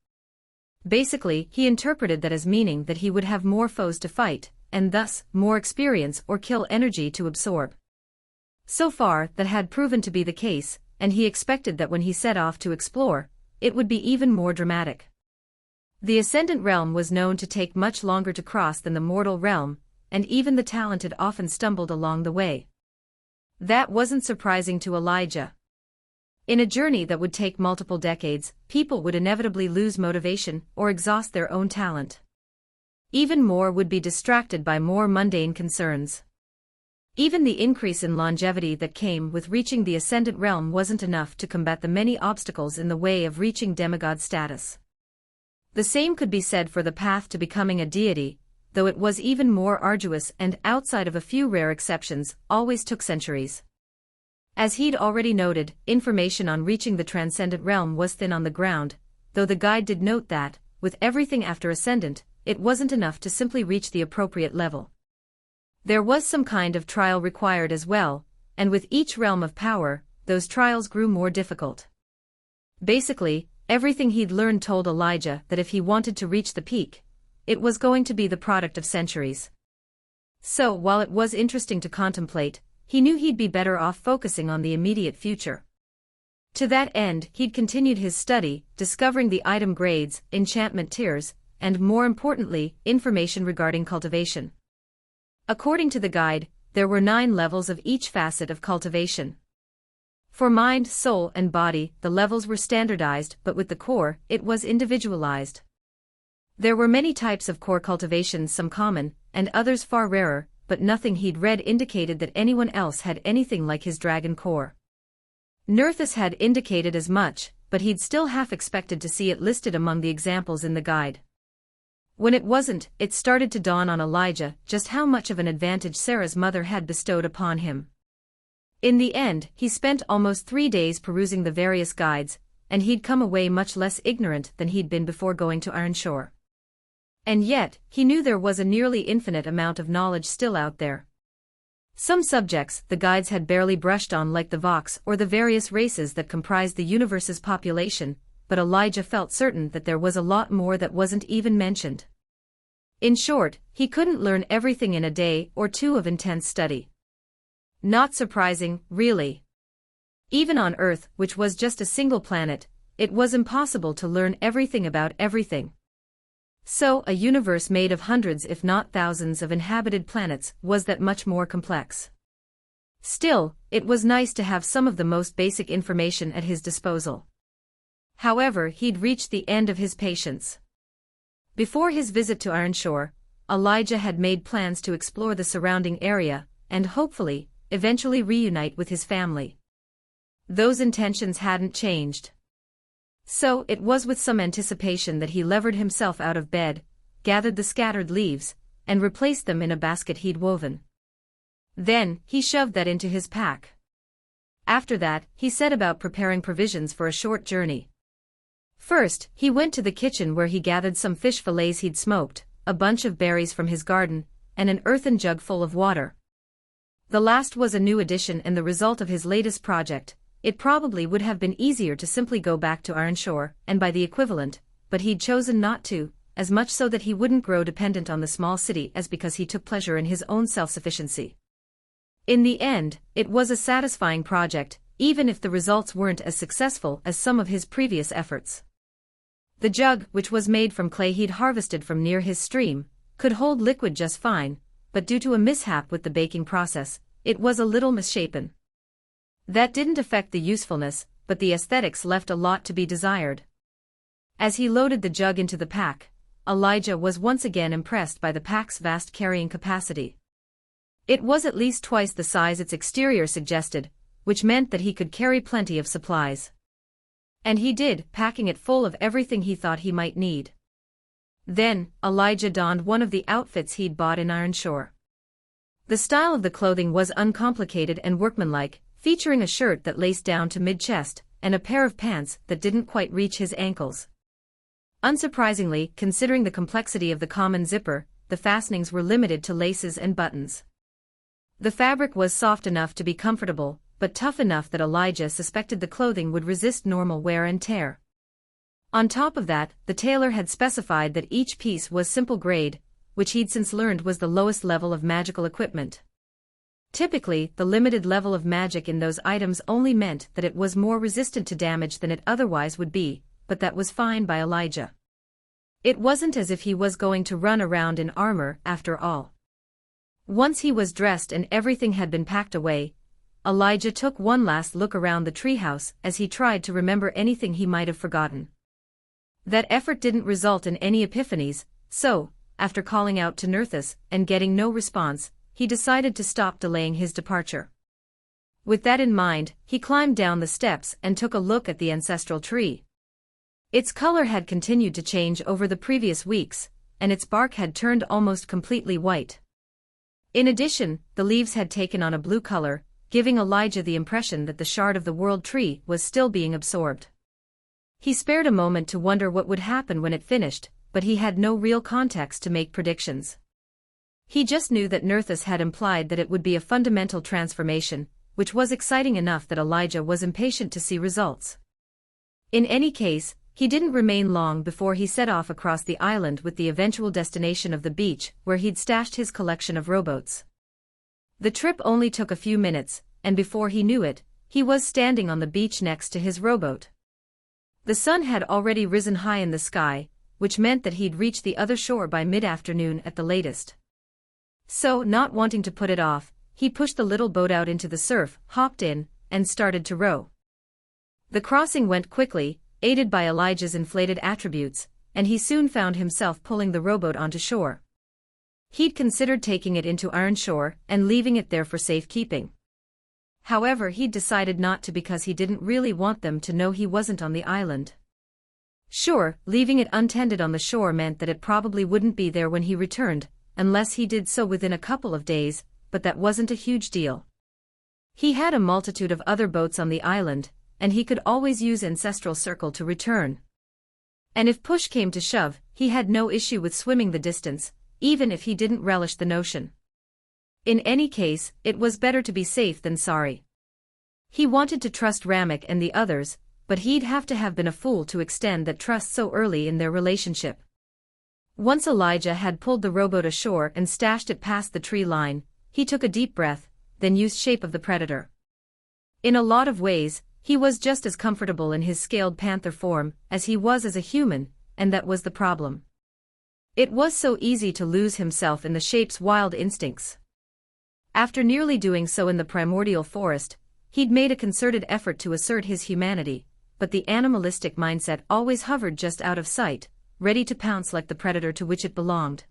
Basically, he interpreted that as meaning that he would have more foes to fight, and thus, more experience or kill energy to absorb. So far, that had proven to be the case, and he expected that when he set off to explore, it would be even more dramatic. The Ascendant realm was known to take much longer to cross than the mortal realm, and even the talented often stumbled along the way. That wasn't surprising to Elijah. In a journey that would take multiple decades, people would inevitably lose motivation or exhaust their own talent. Even more would be distracted by more mundane concerns. Even the increase in longevity that came with reaching the Ascendant realm wasn't enough to combat the many obstacles in the way of reaching demigod status. The same could be said for the path to becoming a deity, though it was even more arduous and, outside of a few rare exceptions, always took centuries. As he'd already noted, information on reaching the Transcendent realm was thin on the ground, though the guide did note that, with everything after Ascendant, it wasn't enough to simply reach the appropriate level. There was some kind of trial required as well, and with each realm of power, those trials grew more difficult. Basically, everything he'd learned told Elijah that if he wanted to reach the peak, it was going to be the product of centuries. So, while it was interesting to contemplate, he knew he'd be better off focusing on the immediate future. To that end, he'd continued his study, discovering the item grades, enchantment tiers, and more importantly, information regarding cultivation. According to the guide, there were 9 levels of each facet of cultivation. For mind, soul, and body, the levels were standardized, but with the core, it was individualized. There were many types of core cultivations, some common, and others far rarer, but nothing he'd read indicated that anyone else had anything like his dragon core. Nerthus had indicated as much, but he'd still half expected to see it listed among the examples in the guide. When it wasn't, it started to dawn on Elijah just how much of an advantage Sarah's mother had bestowed upon him. In the end, he spent almost 3 days perusing the various guides, and he'd come away much less ignorant than he'd been before going to Ironshore. And yet, he knew there was a nearly infinite amount of knowledge still out there. Some subjects the guides had barely brushed on, like the Vox or the various races that comprised the universe's population, but Elijah felt certain that there was a lot more that wasn't even mentioned. In short, he couldn't learn everything in a day or two of intense study. Not surprising, really. Even on Earth, which was just a single planet, it was impossible to learn everything about everything. So, a universe made of hundreds if not thousands of inhabited planets was that much more complex. Still, it was nice to have some of the most basic information at his disposal. However, he'd reached the end of his patience. Before his visit to Ironshore, Elijah had made plans to explore the surrounding area, and hopefully, eventually reunite with his family. Those intentions hadn't changed. So it was with some anticipation that he levered himself out of bed, gathered the scattered leaves, and replaced them in a basket he'd woven. Then, he shoved that into his pack. After that, he set about preparing provisions for a short journey. First, he went to the kitchen where he gathered some fish fillets he'd smoked, a bunch of berries from his garden, and an earthen jug full of water. The last was a new addition and the result of his latest project. It probably would have been easier to simply go back to Ironshore and buy the equivalent, but he'd chosen not to, as much so that he wouldn't grow dependent on the small city as because he took pleasure in his own self-sufficiency. In the end, it was a satisfying project, even if the results weren't as successful as some of his previous efforts. The jug, which was made from clay he'd harvested from near his stream, could hold liquid just fine, but due to a mishap with the baking process, it was a little misshapen. That didn't affect the usefulness, but the aesthetics left a lot to be desired. As he loaded the jug into the pack, Elijah was once again impressed by the pack's vast carrying capacity. It was at least twice the size its exterior suggested, which meant that he could carry plenty of supplies. And he did, packing it full of everything he thought he might need. Then, Elijah donned one of the outfits he'd bought in Ironshore. The style of the clothing was uncomplicated and workmanlike, featuring a shirt that laced down to mid-chest, and a pair of pants that didn't quite reach his ankles. Unsurprisingly, considering the complexity of the common zipper, the fastenings were limited to laces and buttons. The fabric was soft enough to be comfortable, but tough enough that Elijah suspected the clothing would resist normal wear and tear. On top of that, the tailor had specified that each piece was simple grade, which he'd since learned was the lowest level of magical equipment. Typically, the limited level of magic in those items only meant that it was more resistant to damage than it otherwise would be, but that was fine by Elijah. It wasn't as if he was going to run around in armor, after all. Once he was dressed and everything had been packed away, Elijah took one last look around the treehouse as he tried to remember anything he might have forgotten. That effort didn't result in any epiphanies, so, after calling out to Nerthus and getting no response, he decided to stop delaying his departure. With that in mind, he climbed down the steps and took a look at the ancestral tree. Its color had continued to change over the previous weeks, and its bark had turned almost completely white. In addition, the leaves had taken on a blue color, giving Elijah the impression that the shard of the world tree was still being absorbed. He spared a moment to wonder what would happen when it finished, but he had no real context to make predictions. He just knew that Nerthus had implied that it would be a fundamental transformation, which was exciting enough that Elijah was impatient to see results. In any case, he didn't remain long before he set off across the island with the eventual destination of the beach where he'd stashed his collection of rowboats. The trip only took a few minutes, and before he knew it, he was standing on the beach next to his rowboat. The sun had already risen high in the sky, which meant that he'd reach the other shore by mid-afternoon at the latest. So, not wanting to put it off, he pushed the little boat out into the surf, hopped in, and started to row. The crossing went quickly, aided by Elijah's inflated attributes, and he soon found himself pulling the rowboat onto shore. He'd considered taking it into Ironshore and leaving it there for safekeeping. However, he'd decided not to because he didn't really want them to know he wasn't on the island. Sure, leaving it untended on the shore meant that it probably wouldn't be there when he returned, unless he did so within a couple of days, but that wasn't a huge deal. He had a multitude of other boats on the island, and he could always use Ancestral Circle to return. And if push came to shove, he had no issue with swimming the distance, even if he didn't relish the notion. In any case, it was better to be safe than sorry. He wanted to trust Ramek and the others, but he'd have to have been a fool to extend that trust so early in their relationship. Once Elijah had pulled the rowboat ashore and stashed it past the tree line, he took a deep breath, then used Shape of the Predator. In a lot of ways, he was just as comfortable in his scaled panther form as he was as a human, and that was the problem. It was so easy to lose himself in the shape's wild instincts. After nearly doing so in the primordial forest, he'd made a concerted effort to assert his humanity, but the animalistic mindset always hovered just out of sight, ready to pounce like the predator to which it belonged.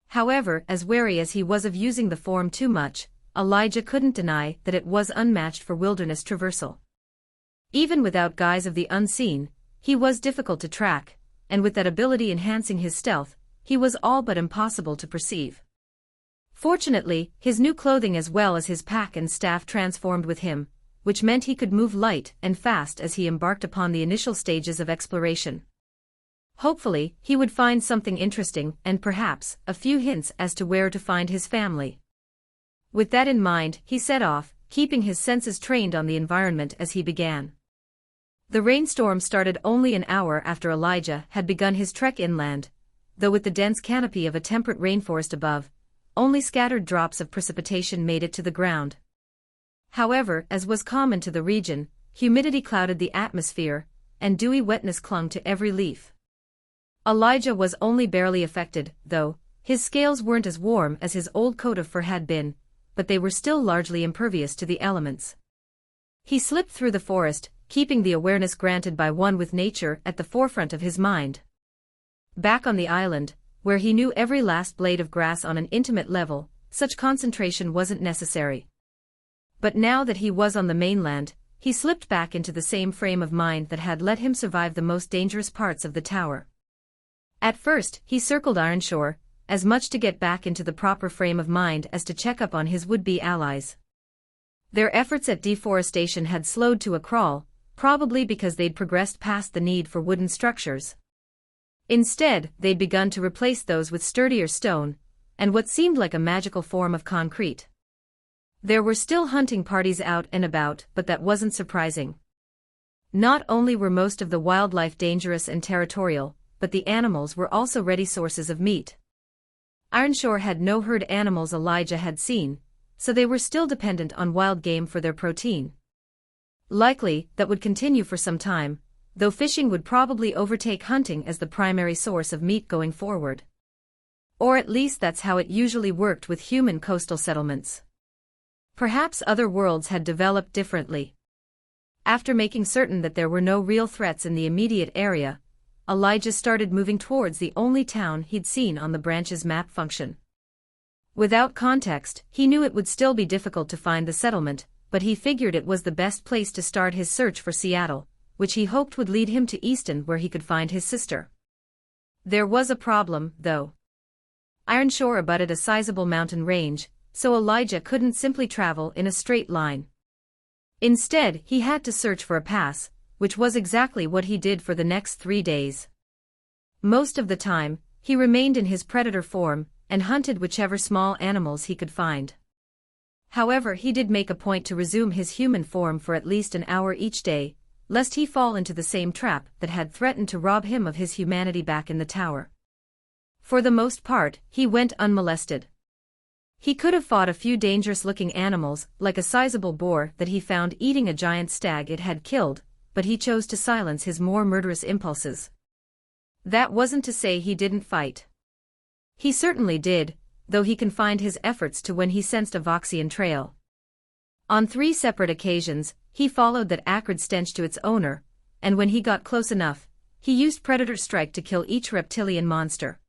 However, as wary as he was of using the form too much, Elijah couldn't deny that it was unmatched for wilderness traversal. Even without guise of the unseen, he was difficult to track, and with that ability enhancing his stealth, he was all but impossible to perceive. Fortunately, his new clothing as well as his pack and staff transformed with him, which meant he could move light and fast as he embarked upon the initial stages of exploration. Hopefully, he would find something interesting and perhaps a few hints as to where to find his family. With that in mind, he set off, keeping his senses trained on the environment as he began. The rainstorm started only an hour after Elijah had begun his trek inland, though with the dense canopy of a temperate rainforest above, only scattered drops of precipitation made it to the ground. However, as was common to the region, humidity clouded the atmosphere, and dewy wetness clung to every leaf. Elijah was only barely affected, though. His scales weren't as warm as his old coat of fur had been, but they were still largely impervious to the elements. He slipped through the forest, keeping the awareness granted by one with nature at the forefront of his mind. Back on the island, where he knew every last blade of grass on an intimate level, such concentration wasn't necessary. But now that he was on the mainland, he slipped back into the same frame of mind that had let him survive the most dangerous parts of the tower. At first, he circled Ironshore, as much to get back into the proper frame of mind as to check up on his would-be allies. Their efforts at deforestation had slowed to a crawl, probably because they'd progressed past the need for wooden structures. Instead, they'd begun to replace those with sturdier stone, and what seemed like a magical form of concrete. There were still hunting parties out and about, but that wasn't surprising. Not only were most of the wildlife dangerous and territorial, but the animals were also ready sources of meat. Ironshore had no herd animals Elijah had seen, so they were still dependent on wild game for their protein. Likely, that would continue for some time, though fishing would probably overtake hunting as the primary source of meat going forward. Or at least that's how it usually worked with human coastal settlements. Perhaps other worlds had developed differently. After making certain that there were no real threats in the immediate area, Elijah started moving towards the only town he'd seen on the branch's map function. Without context, he knew it would still be difficult to find the settlement, but he figured it was the best place to start his search for Seattle, which he hoped would lead him to Easton where he could find his sister. There was a problem, though. Ironshore abutted a sizable mountain range, so Elijah couldn't simply travel in a straight line. Instead, he had to search for a pass, which was exactly what he did for the next 3 days. Most of the time, he remained in his predator form and hunted whichever small animals he could find. However, he did make a point to resume his human form for at least an hour each day, lest he fall into the same trap that had threatened to rob him of his humanity back in the tower. For the most part, he went unmolested. He could have fought a few dangerous-looking animals, like a sizable boar that he found eating a giant stag it had killed, but he chose to silence his more murderous impulses. That wasn't to say he didn't fight. He certainly did, though he confined his efforts to when he sensed a Voxian trail. On 3 separate occasions, he followed that acrid stench to its owner, and when he got close enough, he used Predator Strike to kill each reptilian monster.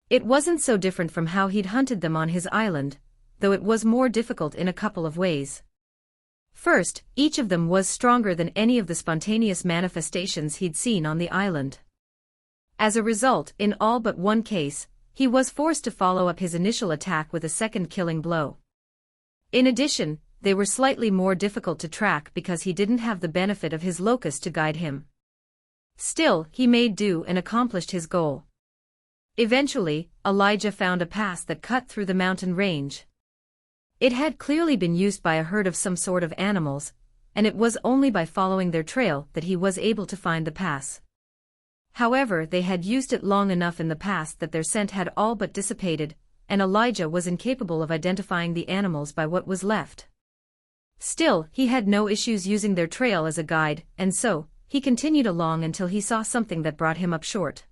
It wasn't so different from how he'd hunted them on his island, though it was more difficult in a couple of ways. First, each of them was stronger than any of the spontaneous manifestations he'd seen on the island. As a result, in all but one case, he was forced to follow up his initial attack with a second killing blow. In addition, they were slightly more difficult to track because he didn't have the benefit of his locus to guide him. Still, he made do and accomplished his goal. Eventually, Elijah found a pass that cut through the mountain range. It had clearly been used by a herd of some sort of animals, and it was only by following their trail that he was able to find the pass. However, they had used it long enough in the past that their scent had all but dissipated, and Elijah was incapable of identifying the animals by what was left. Still, he had no issues using their trail as a guide, and so, he continued along until he saw something that brought him up short.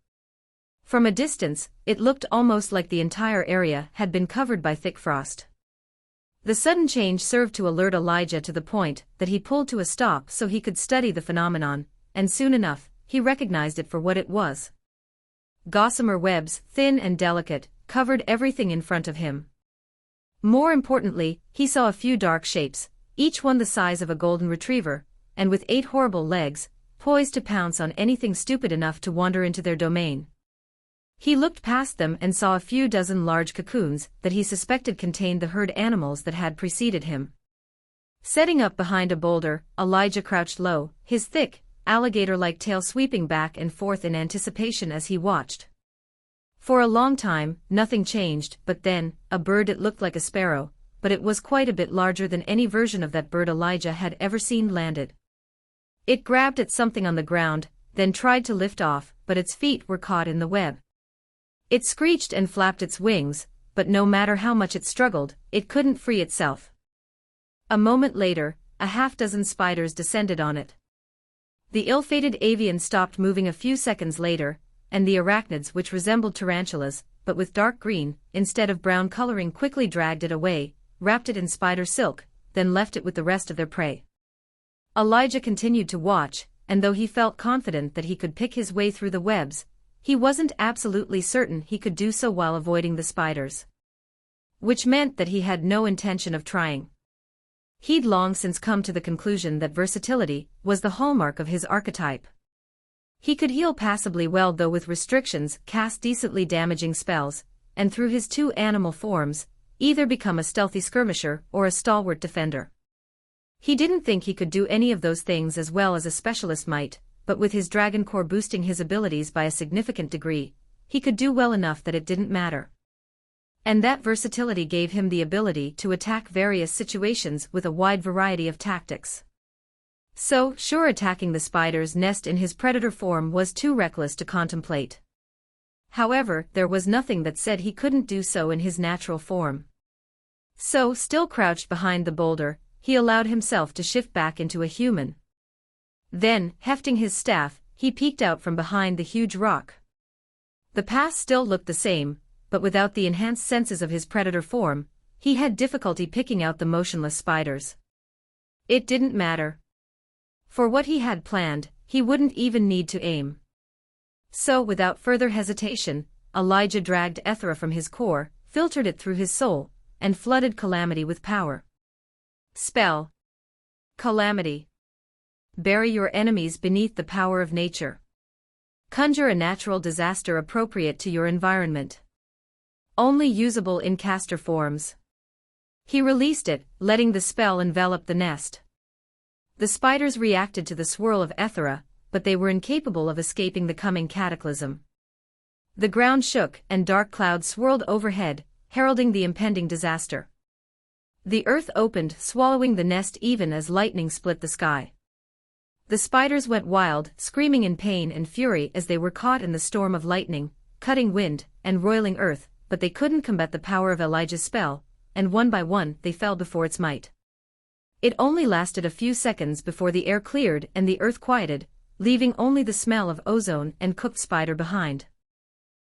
From a distance, it looked almost like the entire area had been covered by thick frost. The sudden change served to alert Elijah to the point that he pulled to a stop so he could study the phenomenon, and soon enough, he recognized it for what it was. Gossamer webs, thin and delicate, covered everything in front of him. More importantly, he saw a few dark shapes, each one the size of a golden retriever, and with 8 horrible legs, poised to pounce on anything stupid enough to wander into their domain. He looked past them and saw a few dozen large cocoons that he suspected contained the herd animals that had preceded him. Setting up behind a boulder, Elijah crouched low, his thick, alligator-like tail sweeping back and forth in anticipation as he watched. For a long time, nothing changed, but then, a bird. It looked like a sparrow, but it was quite a bit larger than any version of that bird Elijah had ever seen landed. It grabbed at something on the ground, then tried to lift off, but its feet were caught in the web. It screeched and flapped its wings, but no matter how much it struggled, it couldn't free itself. A moment later, a half-dozen spiders descended on it. The ill-fated avian stopped moving a few seconds later, and the arachnids, which resembled tarantulas, but with dark green, instead of brown coloring, quickly dragged it away, wrapped it in spider silk, then left it with the rest of their prey. Elijah continued to watch, and though he felt confident that he could pick his way through the webs, he wasn't absolutely certain he could do so while avoiding the spiders. Which meant that he had no intention of trying. He'd long since come to the conclusion that versatility was the hallmark of his archetype. He could heal passably well, though with restrictions, cast decently damaging spells, and through his two animal forms, either become a stealthy skirmisher or a stalwart defender. He didn't think he could do any of those things as well as a specialist might, but with his dragon core boosting his abilities by a significant degree, he could do well enough that it didn't matter. And that versatility gave him the ability to attack various situations with a wide variety of tactics. So, sure, attacking the spider's nest in his predator form was too reckless to contemplate. However, there was nothing that said he couldn't do so in his natural form. So, still crouched behind the boulder, he allowed himself to shift back into a human. Then, hefting his staff, he peeked out from behind the huge rock. The path still looked the same, but without the enhanced senses of his predator form, he had difficulty picking out the motionless spiders. It didn't matter. For what he had planned, he wouldn't even need to aim. So, without further hesitation, Elijah dragged Ethera from his core, filtered it through his soul, and flooded Calamity with power. Spell. Calamity. Bury your enemies beneath the power of nature. Conjure a natural disaster appropriate to your environment. Only usable in caster forms. He released it, letting the spell envelop the nest. The spiders reacted to the swirl of Ethera, but they were incapable of escaping the coming cataclysm. The ground shook and dark clouds swirled overhead, heralding the impending disaster. The earth opened, swallowing the nest even as lightning split the sky. The spiders went wild, screaming in pain and fury as they were caught in the storm of lightning, cutting wind, and roiling earth, but they couldn't combat the power of Elijah's spell, and one by one they fell before its might. It only lasted a few seconds before the air cleared and the earth quieted, leaving only the smell of ozone and cooked spider behind.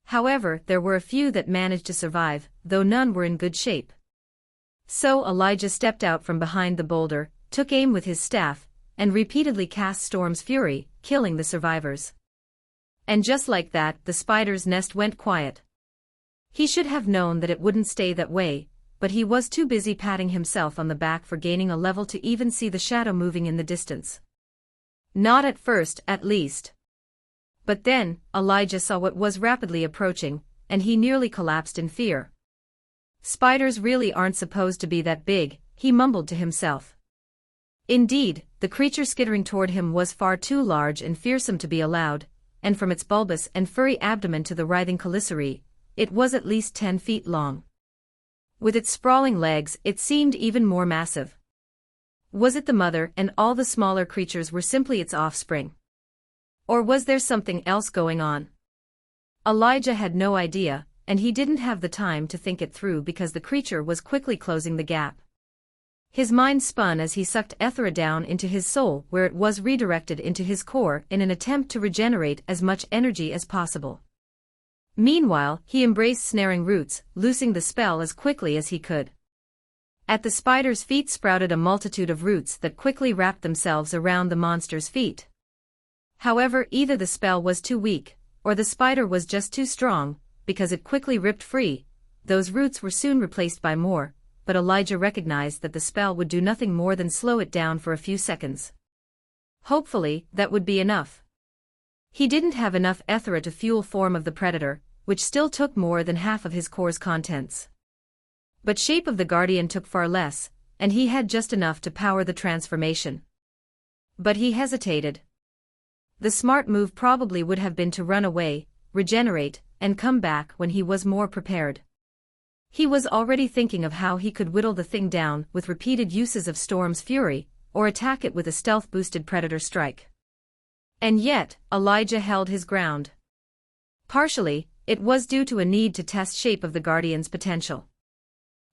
However, there were a few that managed to survive, though none were in good shape. So Elijah stepped out from behind the boulder, took aim with his staff, and repeatedly cast Storm's Fury, killing the survivors. And just like that, the spider's nest went quiet. He should have known that it wouldn't stay that way, but he was too busy patting himself on the back for gaining a level to even see the shadow moving in the distance. Not at first, at least. But then, Elijah saw what was rapidly approaching, and he nearly collapsed in fear. Spiders really aren't supposed to be that big, he mumbled to himself. Indeed, the creature skittering toward him was far too large and fearsome to be allowed, and from its bulbous and furry abdomen to the writhing chelicerae, it was at least 10 feet long. With its sprawling legs, it seemed even more massive. Was it the mother and all the smaller creatures were simply its offspring? Or was there something else going on? Elijah had no idea, and he didn't have the time to think it through because the creature was quickly closing the gap. His mind spun as he sucked Ethera down into his soul, where it was redirected into his core in an attempt to regenerate as much energy as possible. Meanwhile, he embraced snaring roots, loosing the spell as quickly as he could. At the spider's feet sprouted a multitude of roots that quickly wrapped themselves around the monster's feet. However, either the spell was too weak, or the spider was just too strong, because it quickly ripped free. Those roots were soon replaced by more, but Elijah recognized that the spell would do nothing more than slow it down for a few seconds. Hopefully, that would be enough. He didn't have enough Ethera to fuel form of the predator, which still took more than half of his core's contents. But shape of the guardian took far less, and he had just enough to power the transformation. But he hesitated. The smart move probably would have been to run away, regenerate, and come back when he was more prepared. He was already thinking of how he could whittle the thing down with repeated uses of Storm's Fury, or attack it with a stealth-boosted Predator Strike. And yet, Elijah held his ground. Partially, it was due to a need to test shape of the Guardian's potential.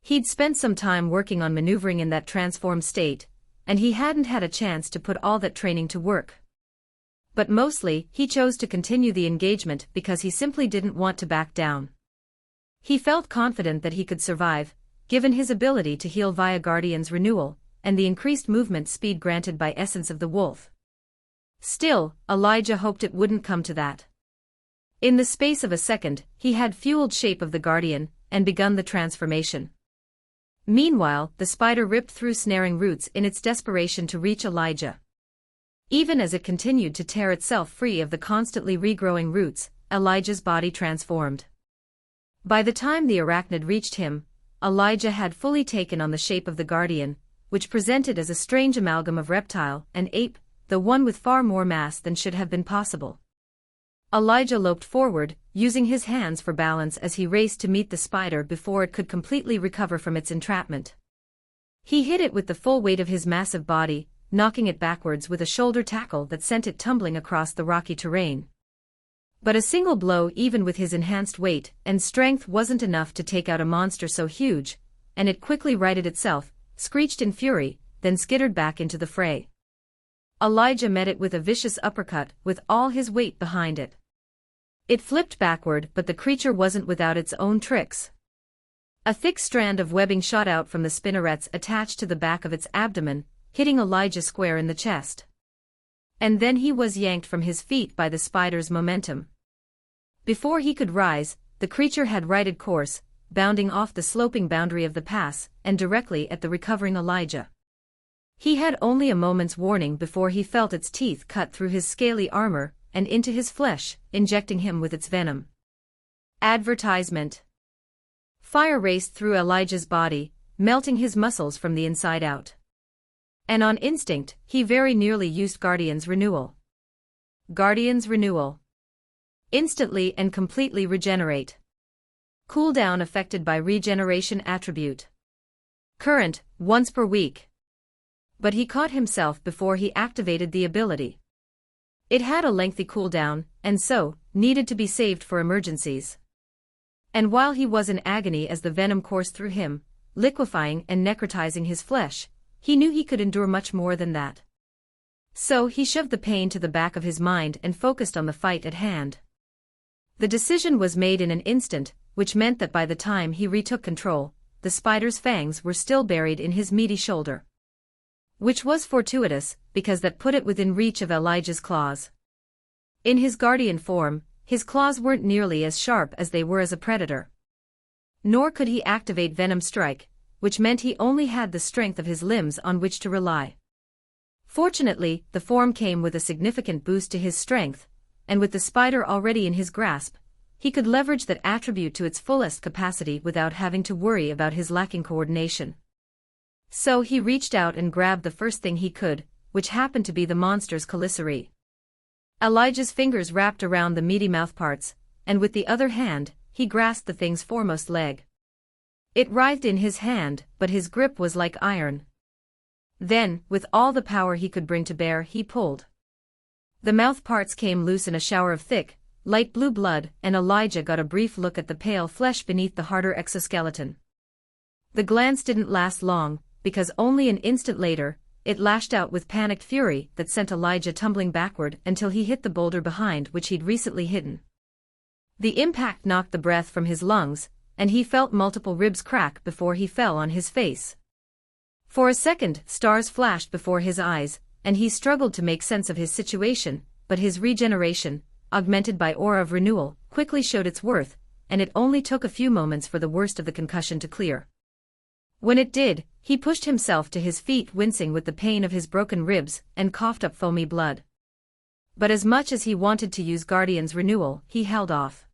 He'd spent some time working on maneuvering in that transformed state, and he hadn't had a chance to put all that training to work. But mostly, he chose to continue the engagement because he simply didn't want to back down. He felt confident that he could survive, given his ability to heal via Guardian's renewal, and the increased movement speed granted by Essence of the Wolf. Still, Elijah hoped it wouldn't come to that. In the space of a second, he had fueled shape of the Guardian, and begun the transformation. Meanwhile, the spider ripped through snaring roots in its desperation to reach Elijah. Even as it continued to tear itself free of the constantly regrowing roots, Elijah's body transformed. By the time the arachnid reached him, Elijah had fully taken on the shape of the Guardian, which presented as a strange amalgam of reptile and ape, though one with far more mass than should have been possible. Elijah loped forward, using his hands for balance as he raced to meet the spider before it could completely recover from its entrapment. He hit it with the full weight of his massive body, knocking it backwards with a shoulder tackle that sent it tumbling across the rocky terrain. But a single blow, even with his enhanced weight and strength, wasn't enough to take out a monster so huge, and it quickly righted itself, screeched in fury, then skittered back into the fray. Elijah met it with a vicious uppercut with all his weight behind it. It flipped backward, but the creature wasn't without its own tricks. A thick strand of webbing shot out from the spinnerets attached to the back of its abdomen, hitting Elijah square in the chest. And then he was yanked from his feet by the spider's momentum. Before he could rise, the creature had righted course, bounding off the sloping boundary of the pass, and directly at the recovering Elijah. He had only a moment's warning before he felt its teeth cut through his scaly armor and into his flesh, injecting him with its venom. Advertisement. Fire raced through Elijah's body, melting his muscles from the inside out. And on instinct, he very nearly used Guardian's renewal. Guardian's renewal. Instantly and completely regenerate. Cooldown affected by regeneration attribute. Current, once per week. But he caught himself before he activated the ability. It had a lengthy cooldown, and so, needed to be saved for emergencies. And while he was in agony as the venom coursed through him, liquefying and necrotizing his flesh, he knew he could endure much more than that. So he shoved the pain to the back of his mind and focused on the fight at hand. The decision was made in an instant, which meant that by the time he retook control, the spider's fangs were still buried in his meaty shoulder. Which was fortuitous, because that put it within reach of Elijah's claws. In his guardian form, his claws weren't nearly as sharp as they were as a predator. Nor could he activate Venom Strike, which meant he only had the strength of his limbs on which to rely. Fortunately, the form came with a significant boost to his strength, and with the spider already in his grasp, he could leverage that attribute to its fullest capacity without having to worry about his lacking coordination. So he reached out and grabbed the first thing he could, which happened to be the monster's commissary. Elijah's fingers wrapped around the meaty mouthparts, and with the other hand, he grasped the thing's foremost leg. It writhed in his hand, but his grip was like iron. Then, with all the power he could bring to bear, he pulled. The mouthparts came loose in a shower of thick, light blue blood, and Elijah got a brief look at the pale flesh beneath the harder exoskeleton. The glance didn't last long, because only an instant later, it lashed out with panicked fury that sent Elijah tumbling backward until he hit the boulder behind which he'd recently hidden. The impact knocked the breath from his lungs, and he felt multiple ribs crack before he fell on his face. For a second, stars flashed before his eyes, and he struggled to make sense of his situation, but his regeneration, augmented by aura of renewal, quickly showed its worth, and it only took a few moments for the worst of the concussion to clear. When it did, he pushed himself to his feet, wincing with the pain of his broken ribs, and coughed up foamy blood. But as much as he wanted to use Guardian's renewal, he held off.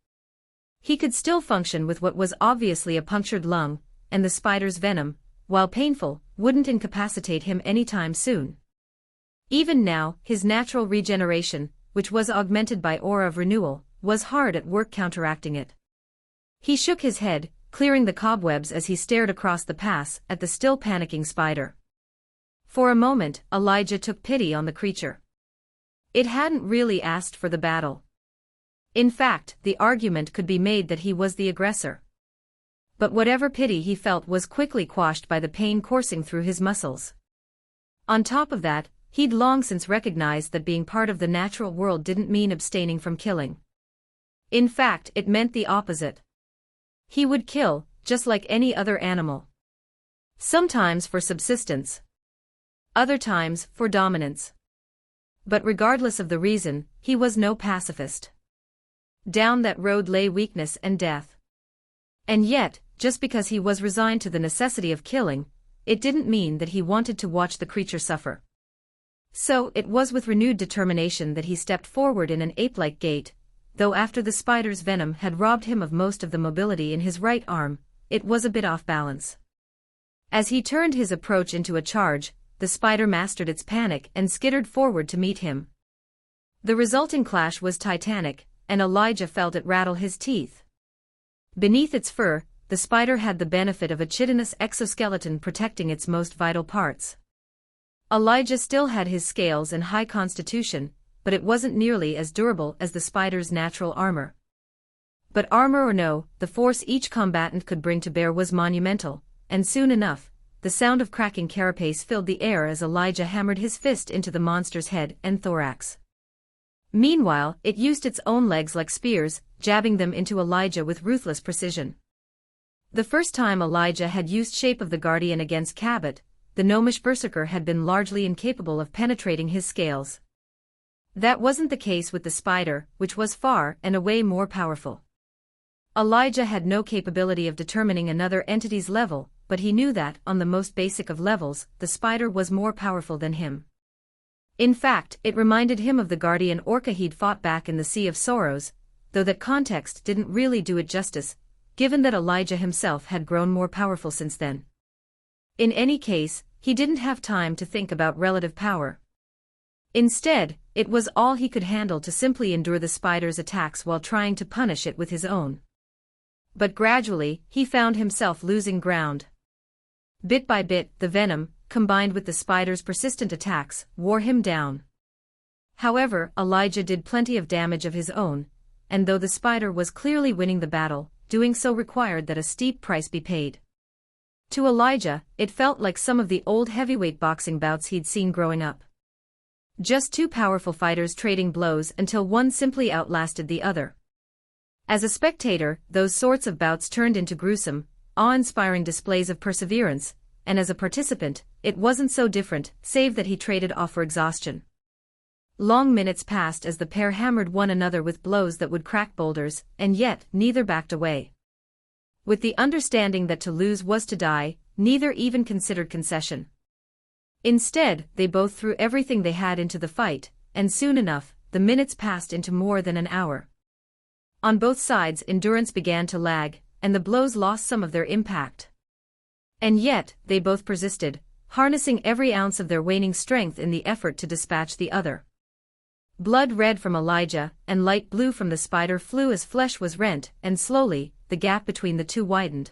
He could still function with what was obviously a punctured lung, and the spider's venom, while painful, wouldn't incapacitate him anytime soon. Even now, his natural regeneration, which was augmented by Aura of Renewal, was hard at work counteracting it. He shook his head, clearing the cobwebs as he stared across the pass at the still panicking spider. For a moment, Elijah took pity on the creature. It hadn't really asked for the battle. In fact, the argument could be made that he was the aggressor. But whatever pity he felt was quickly quashed by the pain coursing through his muscles. On top of that, he'd long since recognized that being part of the natural world didn't mean abstaining from killing. In fact, it meant the opposite. He would kill, just like any other animal. Sometimes for subsistence. Other times, for dominance. But regardless of the reason, he was no pacifist. Down that road lay weakness and death. And yet, just because he was resigned to the necessity of killing, it didn't mean that he wanted to watch the creature suffer. So it was with renewed determination that he stepped forward in an ape-like gait, though after the spider's venom had robbed him of most of the mobility in his right arm, it was a bit off balance. As he turned his approach into a charge, the spider mastered its panic and skittered forward to meet him. The resulting clash was titanic, and Elijah felt it rattle his teeth. Beneath its fur, the spider had the benefit of a chitinous exoskeleton protecting its most vital parts. Elijah still had his scales and high constitution, but it wasn't nearly as durable as the spider's natural armor. But armor or no, the force each combatant could bring to bear was monumental, and soon enough, the sound of cracking carapace filled the air as Elijah hammered his fist into the monster's head and thorax. Meanwhile, it used its own legs like spears, jabbing them into Elijah with ruthless precision. The first time Elijah had used Shape of the Guardian against Cabot, the gnomish berserker had been largely incapable of penetrating his scales. That wasn't the case with the spider, which was far and away more powerful. Elijah had no capability of determining another entity's level, but he knew that, on the most basic of levels, the spider was more powerful than him. In fact, it reminded him of the guardian orca he'd fought back in the Sea of Sorrows, though that context didn't really do it justice, given that Elijah himself had grown more powerful since then. In any case, he didn't have time to think about relative power. Instead, it was all he could handle to simply endure the spider's attacks while trying to punish it with his own. But gradually, he found himself losing ground. Bit by bit, the venom, combined with the spider's persistent attacks, wore him down. However, Elijah did plenty of damage of his own, and though the spider was clearly winning the battle, doing so required that a steep price be paid. To Elijah, it felt like some of the old heavyweight boxing bouts he'd seen growing up. Just two powerful fighters trading blows until one simply outlasted the other. As a spectator, those sorts of bouts turned into gruesome, awe-inspiring displays of perseverance, and as a participant, it wasn't so different, save that he traded off for exhaustion. Long minutes passed as the pair hammered one another with blows that would crack boulders, and yet, neither backed away. With the understanding that to lose was to die, neither even considered concession. Instead, they both threw everything they had into the fight, and soon enough, the minutes passed into more than an hour. On both sides, endurance began to lag, and the blows lost some of their impact. And yet, they both persisted, harnessing every ounce of their waning strength in the effort to dispatch the other. Blood red from Elijah and light blue from the spider flew as flesh was rent, and slowly, the gap between the two widened.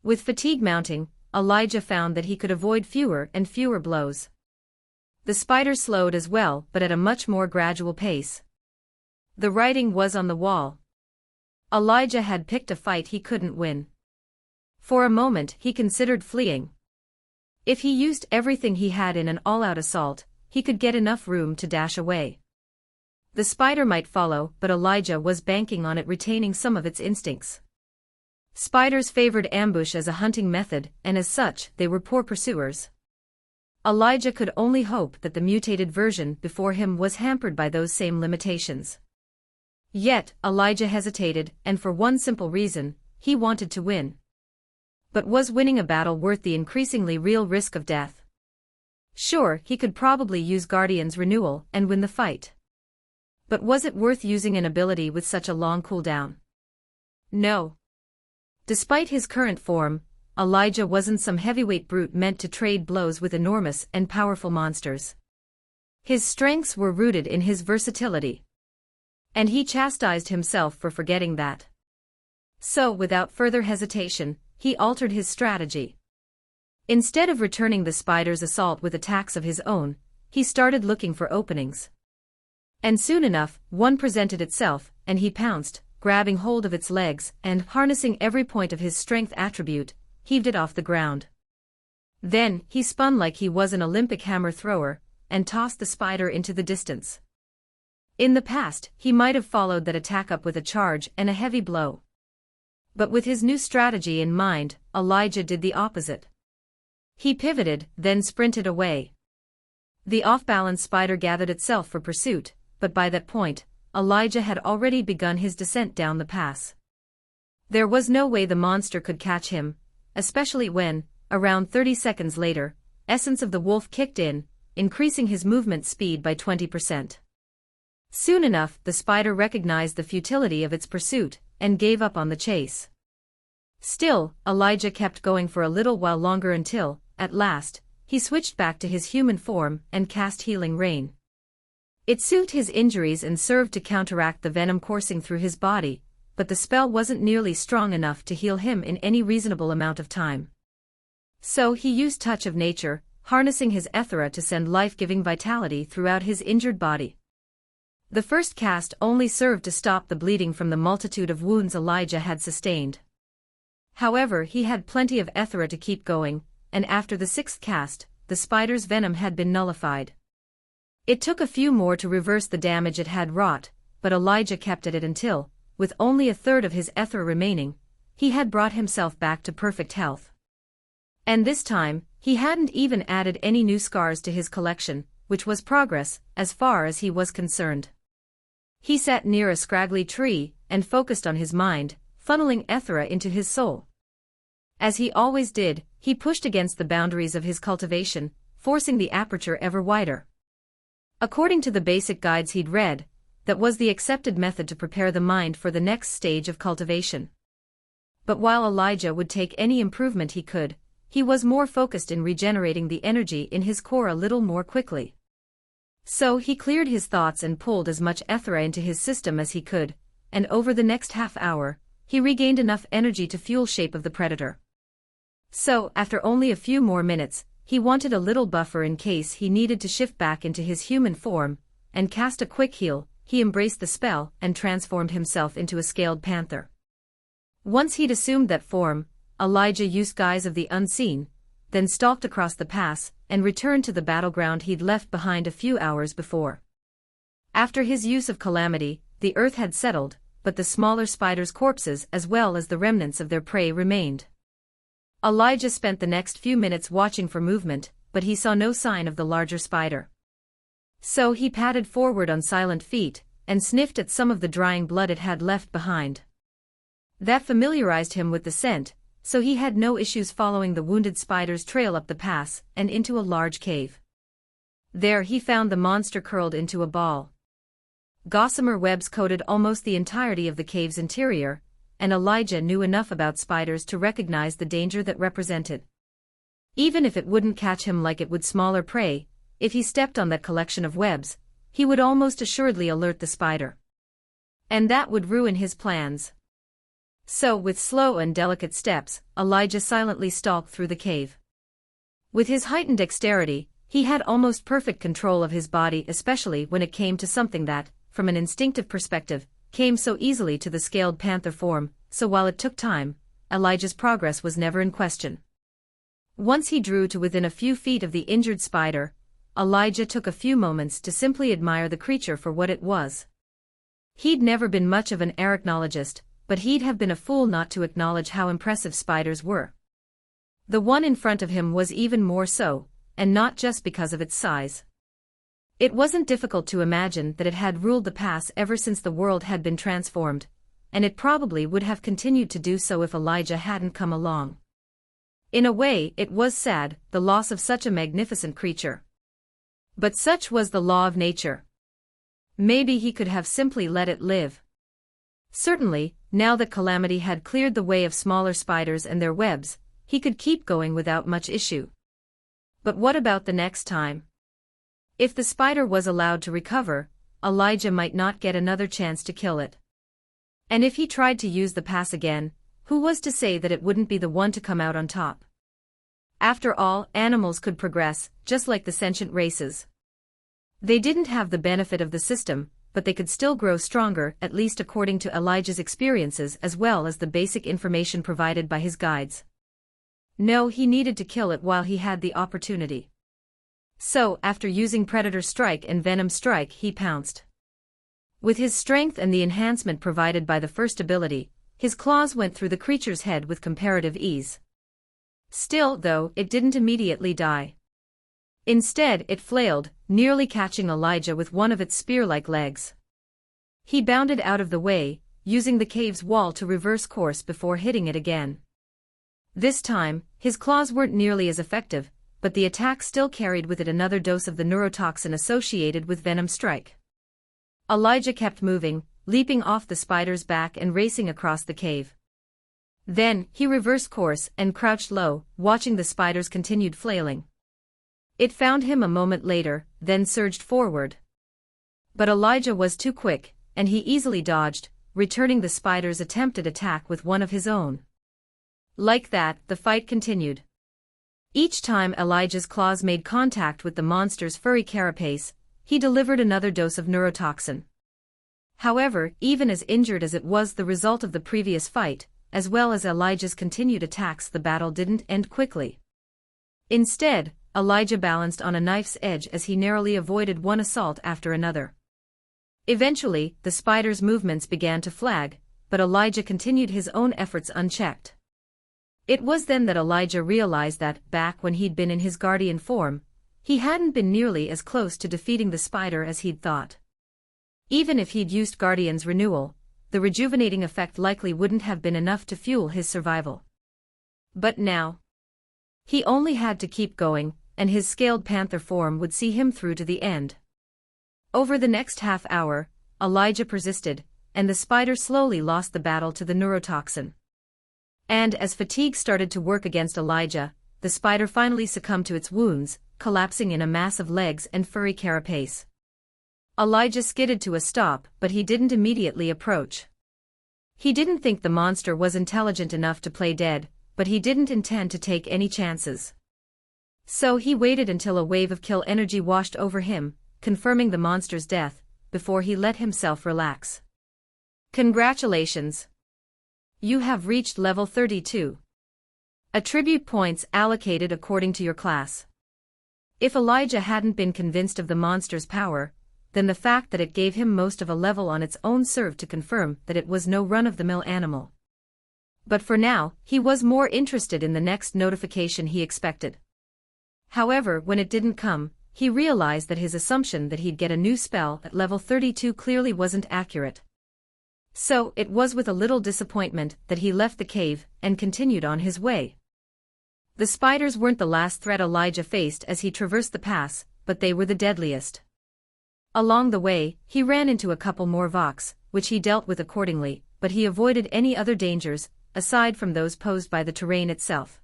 With fatigue mounting, Elijah found that he could avoid fewer and fewer blows. The spider slowed as well, but at a much more gradual pace. The writing was on the wall. Elijah had picked a fight he couldn't win. For a moment he considered fleeing. If he used everything he had in an all-out assault, he could get enough room to dash away. The spider might follow, but Elijah was banking on it retaining some of its instincts. Spiders favored ambush as a hunting method, and as such, they were poor pursuers. Elijah could only hope that the mutated version before him was hampered by those same limitations. Yet, Elijah hesitated, and for one simple reason, he wanted to win. But was winning a battle worth the increasingly real risk of death? Sure, he could probably use Guardian's renewal and win the fight. But was it worth using an ability with such a long cooldown? No. Despite his current form, Elijah wasn't some heavyweight brute meant to trade blows with enormous and powerful monsters. His strengths were rooted in his versatility. And he chastised himself for forgetting that. So, without further hesitation, he altered his strategy. Instead of returning the spider's assault with attacks of his own, he started looking for openings. And soon enough, one presented itself, and he pounced, grabbing hold of its legs, and, harnessing every point of his strength attribute, heaved it off the ground. Then, he spun like he was an Olympic hammer thrower, and tossed the spider into the distance. In the past, he might have followed that attack up with a charge and a heavy blow. But with his new strategy in mind, Elijah did the opposite. He pivoted, then sprinted away. The off-balance spider gathered itself for pursuit, but by that point, Elijah had already begun his descent down the pass. There was no way the monster could catch him, especially when, around 30 seconds later, Essence of the Wolf kicked in, increasing his movement speed by 20%. Soon enough, the spider recognized the futility of its pursuit, and gave up on the chase. Still, Elijah kept going for a little while longer until, at last, he switched back to his human form and cast Healing Rain. It soothed his injuries and served to counteract the venom coursing through his body, but the spell wasn't nearly strong enough to heal him in any reasonable amount of time. So he used Touch of Nature, harnessing his Ethera to send life-giving vitality throughout his injured body. The first cast only served to stop the bleeding from the multitude of wounds Elijah had sustained. However, he had plenty of Ethera to keep going, and after the sixth cast, the spider's venom had been nullified. It took a few more to reverse the damage it had wrought, but Elijah kept at it until, with only a third of his Ethera remaining, he had brought himself back to perfect health. And this time, he hadn't even added any new scars to his collection, which was progress, as far as he was concerned. He sat near a scraggly tree, and focused on his mind, funneling Ethera into his soul. As he always did, he pushed against the boundaries of his cultivation, forcing the aperture ever wider. According to the basic guides he'd read, that was the accepted method to prepare the mind for the next stage of cultivation. But while Elijah would take any improvement he could, he was more focused in regenerating the energy in his core a little more quickly. So he cleared his thoughts and pulled as much Ethera into his system as he could, and over the next half hour, he regained enough energy to fuel Shape of the Predator. So, after only a few more minutes, he wanted a little buffer in case he needed to shift back into his human form, and cast a quick heal. He embraced the spell and transformed himself into a scaled panther. Once he'd assumed that form, Elijah used Guise of the Unseen, then stalked across the pass, and returned to the battleground he'd left behind a few hours before. After his use of Calamity, the earth had settled, but the smaller spiders' corpses as well as the remnants of their prey remained. Elijah spent the next few minutes watching for movement, but he saw no sign of the larger spider. So he padded forward on silent feet, and sniffed at some of the drying blood it had left behind. That familiarized him with the scent, so he had no issues following the wounded spider's trail up the pass and into a large cave. There he found the monster curled into a ball. Gossamer webs coated almost the entirety of the cave's interior, and Elijah knew enough about spiders to recognize the danger that represented. Even if it wouldn't catch him like it would smaller prey, if he stepped on that collection of webs, he would almost assuredly alert the spider. And that would ruin his plans. So with slow and delicate steps, Elijah silently stalked through the cave. With his heightened dexterity, he had almost perfect control of his body, especially when it came to something that, from an instinctive perspective, came so easily to the scaled panther form, so while it took time, Elijah's progress was never in question. Once he drew to within a few feet of the injured spider, Elijah took a few moments to simply admire the creature for what it was. He'd never been much of an arachnologist, but he'd have been a fool not to acknowledge how impressive spiders were. The one in front of him was even more so, and not just because of its size. It wasn't difficult to imagine that it had ruled the pass ever since the world had been transformed, and it probably would have continued to do so if Elijah hadn't come along. In a way, it was sad, the loss of such a magnificent creature. But such was the law of nature. Maybe he could have simply let it live. Certainly, now that Calamity had cleared the way of smaller spiders and their webs, he could keep going without much issue. But what about the next time? If the spider was allowed to recover, Elijah might not get another chance to kill it. And if he tried to use the pass again, who was to say that it wouldn't be the one to come out on top? After all, animals could progress, just like the sentient races. They didn't have the benefit of the system, but they could still grow stronger, at least according to Elijah's experiences as well as the basic information provided by his guides. No, he needed to kill it while he had the opportunity. So, after using Predator Strike and Venom Strike, he pounced. With his strength and the enhancement provided by the first ability, his claws went through the creature's head with comparative ease. Still, though, it didn't immediately die. Instead, it flailed, nearly catching Elijah with one of its spear-like legs. He bounded out of the way, using the cave's wall to reverse course before hitting it again. This time, his claws weren't nearly as effective, but the attack still carried with it another dose of the neurotoxin associated with Venom Strike. Elijah kept moving, leaping off the spider's back and racing across the cave. Then, he reversed course and crouched low, watching the spider's continued flailing. It found him a moment later, then surged forward. But Elijah was too quick, and he easily dodged, returning the spider's attempted attack with one of his own. Like that, the fight continued. Each time Elijah's claws made contact with the monster's furry carapace, he delivered another dose of neurotoxin. However, even as injured as it was the result of the previous fight, as well as Elijah's continued attacks, the battle didn't end quickly. Instead, Elijah balanced on a knife's edge as he narrowly avoided one assault after another. Eventually, the spider's movements began to flag, but Elijah continued his own efforts unchecked. It was then that Elijah realized that, back when he'd been in his guardian form, he hadn't been nearly as close to defeating the spider as he'd thought. Even if he'd used Guardian's renewal, the rejuvenating effect likely wouldn't have been enough to fuel his survival. But now, he only had to keep going, and his scaled panther form would see him through to the end. Over the next half hour, Elijah persisted, and the spider slowly lost the battle to the neurotoxin. And as fatigue started to work against Elijah, the spider finally succumbed to its wounds, collapsing in a mass of legs and furry carapace. Elijah skidded to a stop, but he didn't immediately approach. He didn't think the monster was intelligent enough to play dead, but he didn't intend to take any chances. So he waited until a wave of kill energy washed over him, confirming the monster's death, before he let himself relax. Congratulations! You have reached level 32. Attribute points allocated according to your class. If Elijah hadn't been convinced of the monster's power, then the fact that it gave him most of a level on its own served to confirm that it was no run-of-the-mill animal. But for now, he was more interested in the next notification he expected. However, when it didn't come, he realized that his assumption that he'd get a new spell at level 32 clearly wasn't accurate. So, it was with a little disappointment that he left the cave and continued on his way. The spiders weren't the last threat Elijah faced as he traversed the pass, but they were the deadliest. Along the way, he ran into a couple more Vox, which he dealt with accordingly, but he avoided any other dangers, aside from those posed by the terrain itself.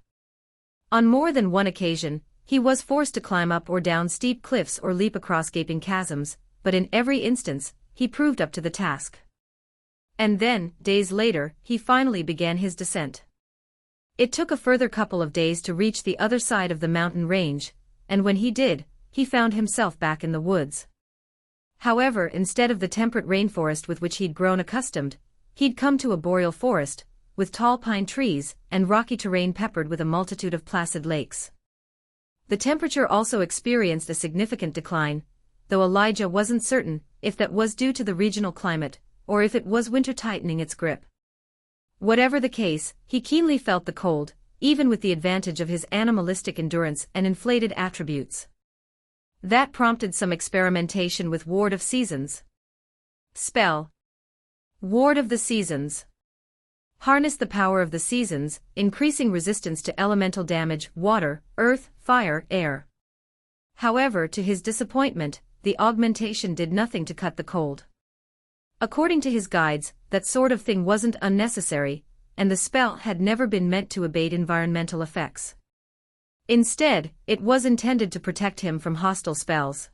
On more than one occasion, he was forced to climb up or down steep cliffs or leap across gaping chasms, but in every instance, he proved up to the task. And then, days later, he finally began his descent. It took a further couple of days to reach the other side of the mountain range, and when he did, he found himself back in the woods. However, instead of the temperate rainforest with which he'd grown accustomed, he'd come to a boreal forest, with tall pine trees and rocky terrain peppered with a multitude of placid lakes. The temperature also experienced a significant decline, though Elijah wasn't certain if that was due to the regional climate, or if it was winter tightening its grip. Whatever the case, he keenly felt the cold, even with the advantage of his animalistic endurance and inflated attributes. That prompted some experimentation with Ward of Seasons. Spell. Ward of the Seasons. harnessed the power of the seasons, increasing resistance to elemental damage, water, earth, fire, air. However, to his disappointment, the augmentation did nothing to cut the cold. According to his guides, that sort of thing wasn't unnecessary, and the spell had never been meant to abate environmental effects. Instead, it was intended to protect him from hostile spells.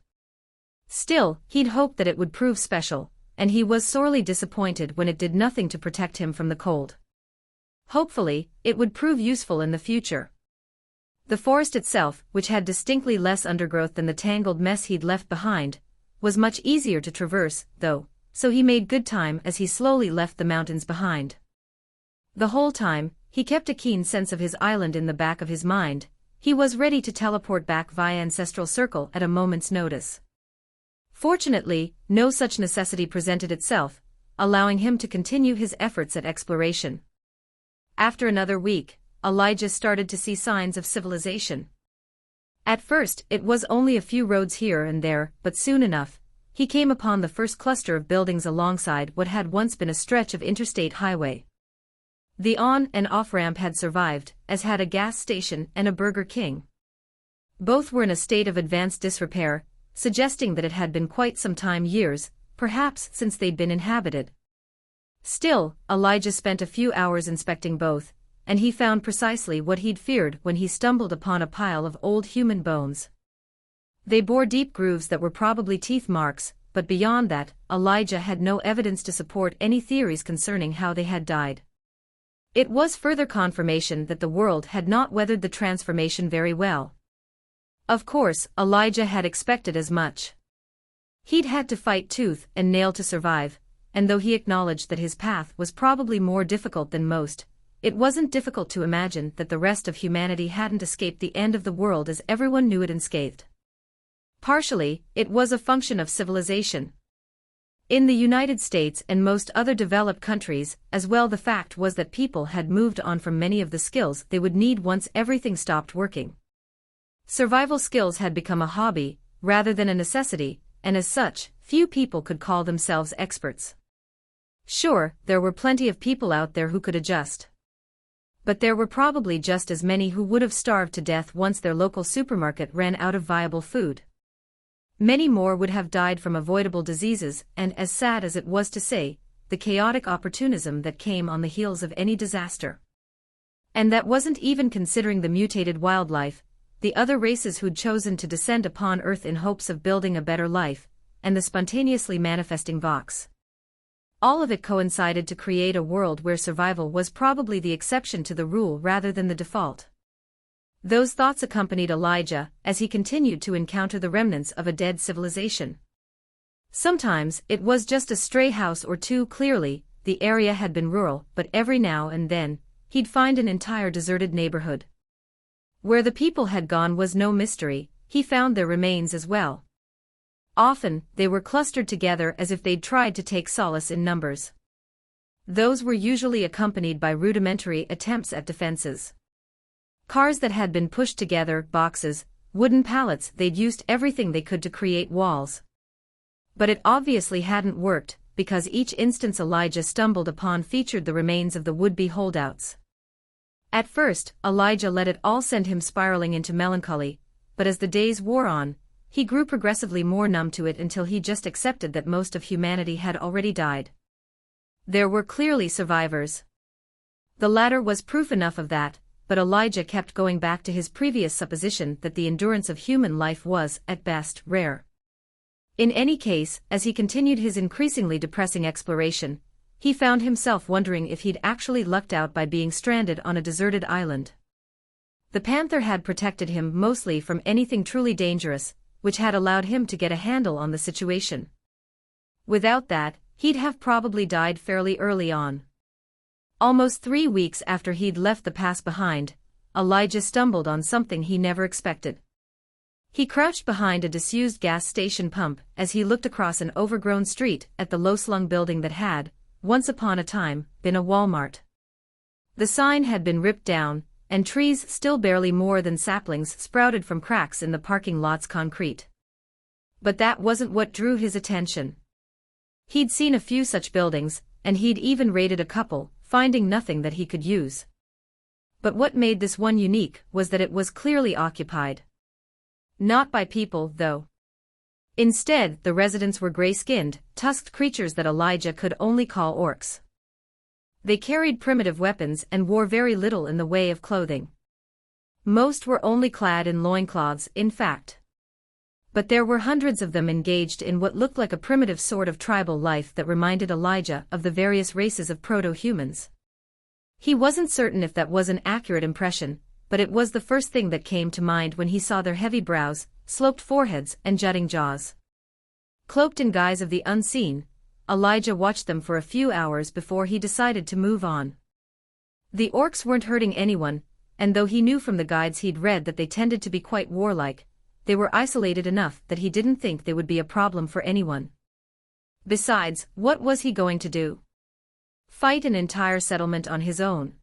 Still, he'd hoped that it would prove special, and he was sorely disappointed when it did nothing to protect him from the cold. Hopefully, it would prove useful in the future. The forest itself, which had distinctly less undergrowth than the tangled mess he'd left behind, was much easier to traverse, though, so he made good time as he slowly left the mountains behind. The whole time, he kept a keen sense of his island in the back of his mind. He was ready to teleport back via Ancestral Circle at a moment's notice. Fortunately, no such necessity presented itself, allowing him to continue his efforts at exploration. After another week, Elijah started to see signs of civilization. At first, it was only a few roads here and there, but soon enough, he came upon the first cluster of buildings alongside what had once been a stretch of interstate highway. The on- and off-ramp had survived, as had a gas station and a Burger King. Both were in a state of advanced disrepair, suggesting that it had been quite some time, years, perhaps since they'd been inhabited. Still, Elijah spent a few hours inspecting both, and he found precisely what he'd feared when he stumbled upon a pile of old human bones. They bore deep grooves that were probably teeth marks, but beyond that, Elijah had no evidence to support any theories concerning how they had died. It was further confirmation that the world had not weathered the transformation very well. Of course, Elijah had expected as much. He'd had to fight tooth and nail to survive, and though he acknowledged that his path was probably more difficult than most, it wasn't difficult to imagine that the rest of humanity hadn't escaped the end of the world as everyone knew it unscathed. Partially, it was a function of civilization. In the United States and most other developed countries, as well, the fact was that people had moved on from many of the skills they would need once everything stopped working. Survival skills had become a hobby, rather than a necessity, and as such, few people could call themselves experts. Sure, there were plenty of people out there who could adjust. But there were probably just as many who would have starved to death once their local supermarket ran out of viable food. Many more would have died from avoidable diseases, and as sad as it was to say, the chaotic opportunism that came on the heels of any disaster. And that wasn't even considering the mutated wildlife, the other races who'd chosen to descend upon Earth in hopes of building a better life, and the spontaneously manifesting Vox. All of it coincided to create a world where survival was probably the exception to the rule rather than the default. Those thoughts accompanied Elijah as he continued to encounter the remnants of a dead civilization. Sometimes it was just a stray house or two. Clearly, the area had been rural, but every now and then, he'd find an entire deserted neighborhood. Where the people had gone was no mystery, he found their remains as well. Often, they were clustered together as if they'd tried to take solace in numbers. Those were usually accompanied by rudimentary attempts at defenses. Cars that had been pushed together, boxes, wooden pallets, they'd used everything they could to create walls. But it obviously hadn't worked, because each instance Elijah stumbled upon featured the remains of the would-be holdouts. At first, Elijah let it all send him spiraling into melancholy, but as the days wore on, he grew progressively more numb to it until he just accepted that most of humanity had already died. There were clearly survivors. The latter was proof enough of that, but Elijah kept going back to his previous supposition that the endurance of human life was, at best, rare. In any case, as he continued his increasingly depressing exploration, he found himself wondering if he'd actually lucked out by being stranded on a deserted island. The panther had protected him mostly from anything truly dangerous, which had allowed him to get a handle on the situation. Without that, he'd have probably died fairly early on. Almost 3 weeks after he'd left the past behind, Elijah stumbled on something he never expected. He crouched behind a disused gas station pump as he looked across an overgrown street at the low-slung building that had, once upon a time, been a Walmart. The sign had been ripped down, and trees still barely more than saplings sprouted from cracks in the parking lot's concrete. But that wasn't what drew his attention. He'd seen a few such buildings, and he'd even raided a couple, finding nothing that he could use. But what made this one unique was that it was clearly occupied. Not by people, though. Instead, the residents were gray-skinned, tusked creatures that Elijah could only call orcs. They carried primitive weapons and wore very little in the way of clothing. Most were only clad in loincloths, in fact. But there were hundreds of them engaged in what looked like a primitive sort of tribal life that reminded Elijah of the various races of proto-humans. He wasn't certain if that was an accurate impression, but it was the first thing that came to mind when he saw their heavy brows, sloped foreheads, and jutting jaws. Cloaked in guise of the unseen, Elijah watched them for a few hours before he decided to move on. The orcs weren't hurting anyone, and though he knew from the guides he'd read that they tended to be quite warlike, they were isolated enough that he didn't think they would be a problem for anyone. Besides, what was he going to do? Fight an entire settlement on his own?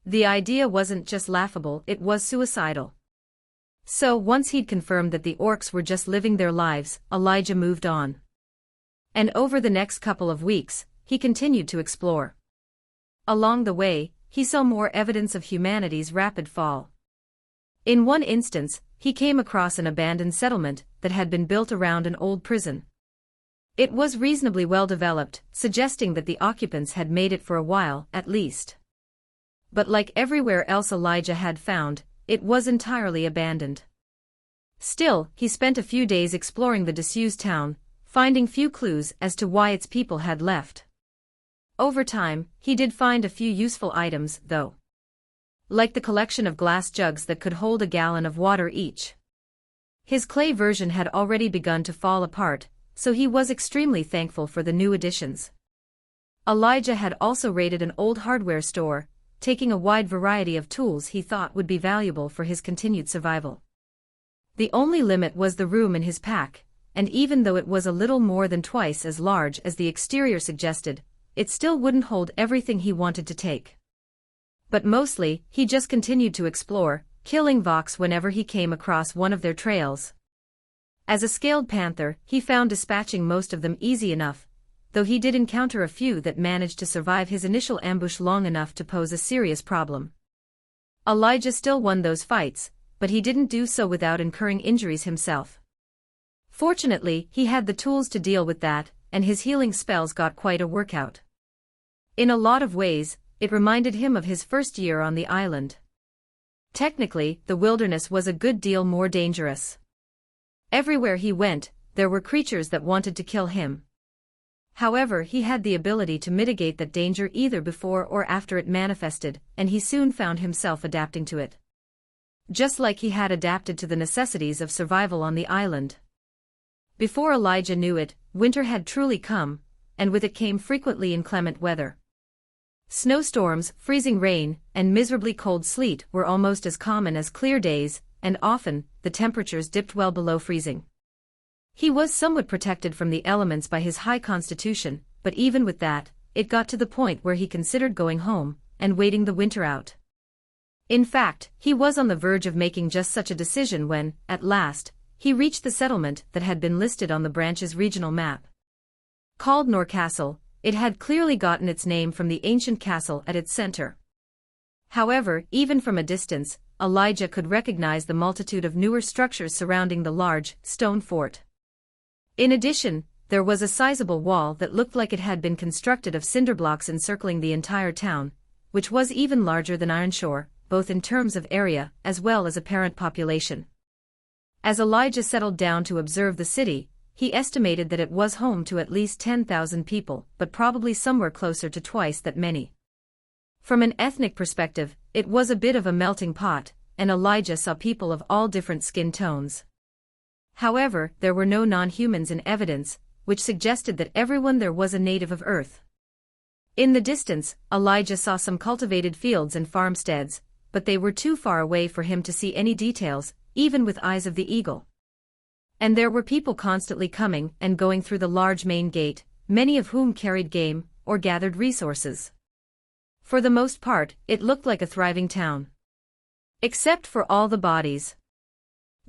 The idea wasn't just laughable, it was suicidal. So once he'd confirmed that the orcs were just living their lives, Elijah moved on. And over the next couple of weeks, he continued to explore. Along the way, he saw more evidence of humanity's rapid fall. In one instance, he came across an abandoned settlement that had been built around an old prison. It was reasonably well developed, suggesting that the occupants had made it for a while, at least. But like everywhere else Elijah had found, it was entirely abandoned. Still, he spent a few days exploring the disused town, finding few clues as to why its people had left. Over time, he did find a few useful items, though. Like the collection of glass jugs that could hold a gallon of water each. His clay version had already begun to fall apart, so he was extremely thankful for the new additions. Elijah had also raided an old hardware store, taking a wide variety of tools he thought would be valuable for his continued survival. The only limit was the room in his pack, and even though it was a little more than twice as large as the exterior suggested, it still wouldn't hold everything he wanted to take. But mostly, he just continued to explore, killing Vox whenever he came across one of their trails. As a scaled panther, he found dispatching most of them easy enough, though he did encounter a few that managed to survive his initial ambush long enough to pose a serious problem. Elijah still won those fights, but he didn't do so without incurring injuries himself. Fortunately, he had the tools to deal with that, and his healing spells got quite a workout. In a lot of ways, it reminded him of his first year on the island. Technically, the wilderness was a good deal more dangerous. Everywhere he went, there were creatures that wanted to kill him. However, he had the ability to mitigate that danger either before or after it manifested, and he soon found himself adapting to it. Just like he had adapted to the necessities of survival on the island. Before Elijah knew it, winter had truly come, and with it came frequently inclement weather. Snowstorms, freezing rain, and miserably cold sleet were almost as common as clear days, and often, the temperatures dipped well below freezing. He was somewhat protected from the elements by his high constitution, but even with that, it got to the point where he considered going home, and waiting the winter out. In fact, he was on the verge of making just such a decision when, at last, he reached the settlement that had been listed on the branch's regional map. Called Norcastle, it had clearly gotten its name from the ancient castle at its center. However, even from a distance, Elijah could recognize the multitude of newer structures surrounding the large, stone fort. In addition, there was a sizable wall that looked like it had been constructed of cinder blocks encircling the entire town, which was even larger than Ironshore, both in terms of area as well as apparent population. As Elijah settled down to observe the city, he estimated that it was home to at least 10,000 people, but probably somewhere closer to twice that many. From an ethnic perspective, it was a bit of a melting pot, and Elijah saw people of all different skin tones. However, there were no non-humans in evidence, which suggested that everyone there was a native of Earth. In the distance, Elijah saw some cultivated fields and farmsteads, but they were too far away for him to see any details, even with eyes of the eagle. And there were people constantly coming and going through the large main gate, many of whom carried game or gathered resources. For the most part, it looked like a thriving town. Except for all the bodies.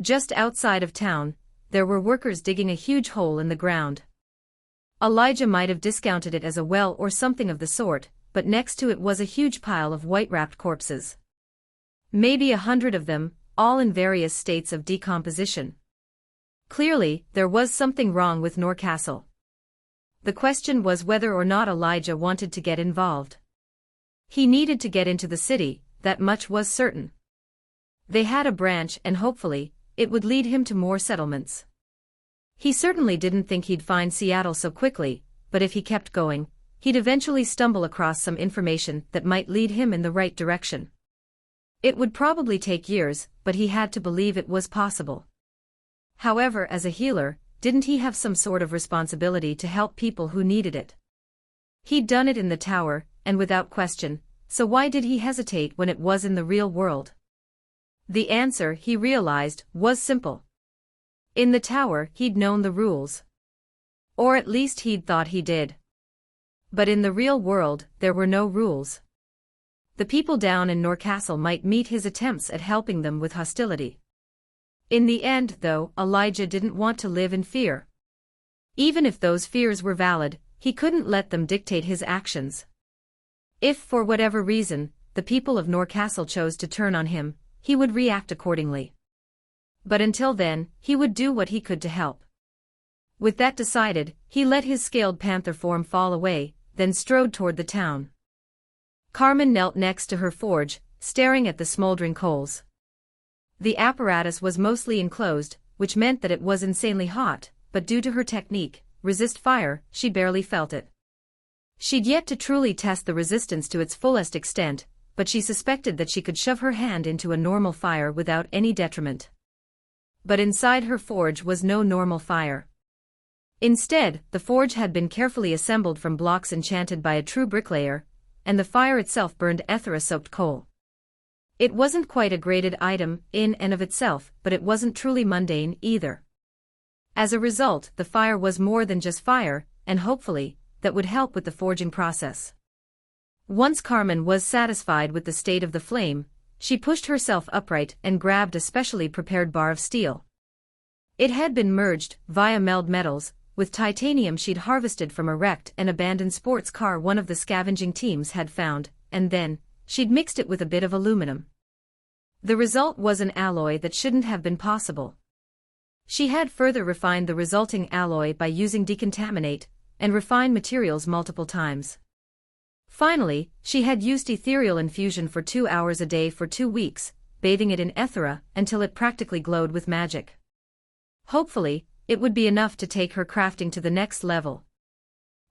Just outside of town, there were workers digging a huge hole in the ground. Elijah might have discounted it as a well or something of the sort, but next to it was a huge pile of white-wrapped corpses. Maybe 100 of them, all in various states of decomposition. Clearly, there was something wrong with Norcastle. The question was whether or not Elijah wanted to get involved. He needed to get into the city, that much was certain. They had a branch and hopefully, it would lead him to more settlements. He certainly didn't think he'd find Seattle so quickly, but if he kept going, he'd eventually stumble across some information that might lead him in the right direction. It would probably take years, but he had to believe it was possible. However, as a healer, didn't he have some sort of responsibility to help people who needed it? He'd done it in the tower, and without question, so why did he hesitate when it was in the real world? The answer, he realized, was simple. In the tower, he'd known the rules. Or at least he'd thought he did. But in the real world, there were no rules. The people down in Norcastle might meet his attempts at helping them with hostility. In the end, though, Elijah didn't want to live in fear. Even if those fears were valid, he couldn't let them dictate his actions. If, for whatever reason, the people of Norcastle chose to turn on him, he would react accordingly. But until then, he would do what he could to help. With that decided, he let his scaled panther form fall away, then strode toward the town. Carmen knelt next to her forge, staring at the smoldering coals. The apparatus was mostly enclosed, which meant that it was insanely hot, but due to her technique, resist fire, she barely felt it. She'd yet to truly test the resistance to its fullest extent, but she suspected that she could shove her hand into a normal fire without any detriment. But inside her forge was no normal fire. Instead, the forge had been carefully assembled from blocks enchanted by a true bricklayer, and the fire itself burned Ethera-soaked coal. It wasn't quite a graded item in and of itself, but it wasn't truly mundane either. As a result, the fire was more than just fire, and hopefully, that would help with the forging process. Once Carmen was satisfied with the state of the flame, she pushed herself upright and grabbed a specially prepared bar of steel. It had been merged, via meld metals, with titanium she'd harvested from a wrecked and abandoned sports car one of the scavenging teams had found, and then, she'd mixed it with a bit of aluminum. The result was an alloy that shouldn't have been possible. She had further refined the resulting alloy by using decontaminate and refined materials multiple times. Finally, she had used ethereal infusion for 2 hours a day for 2 weeks, bathing it in Ethera until it practically glowed with magic. Hopefully, it would be enough to take her crafting to the next level.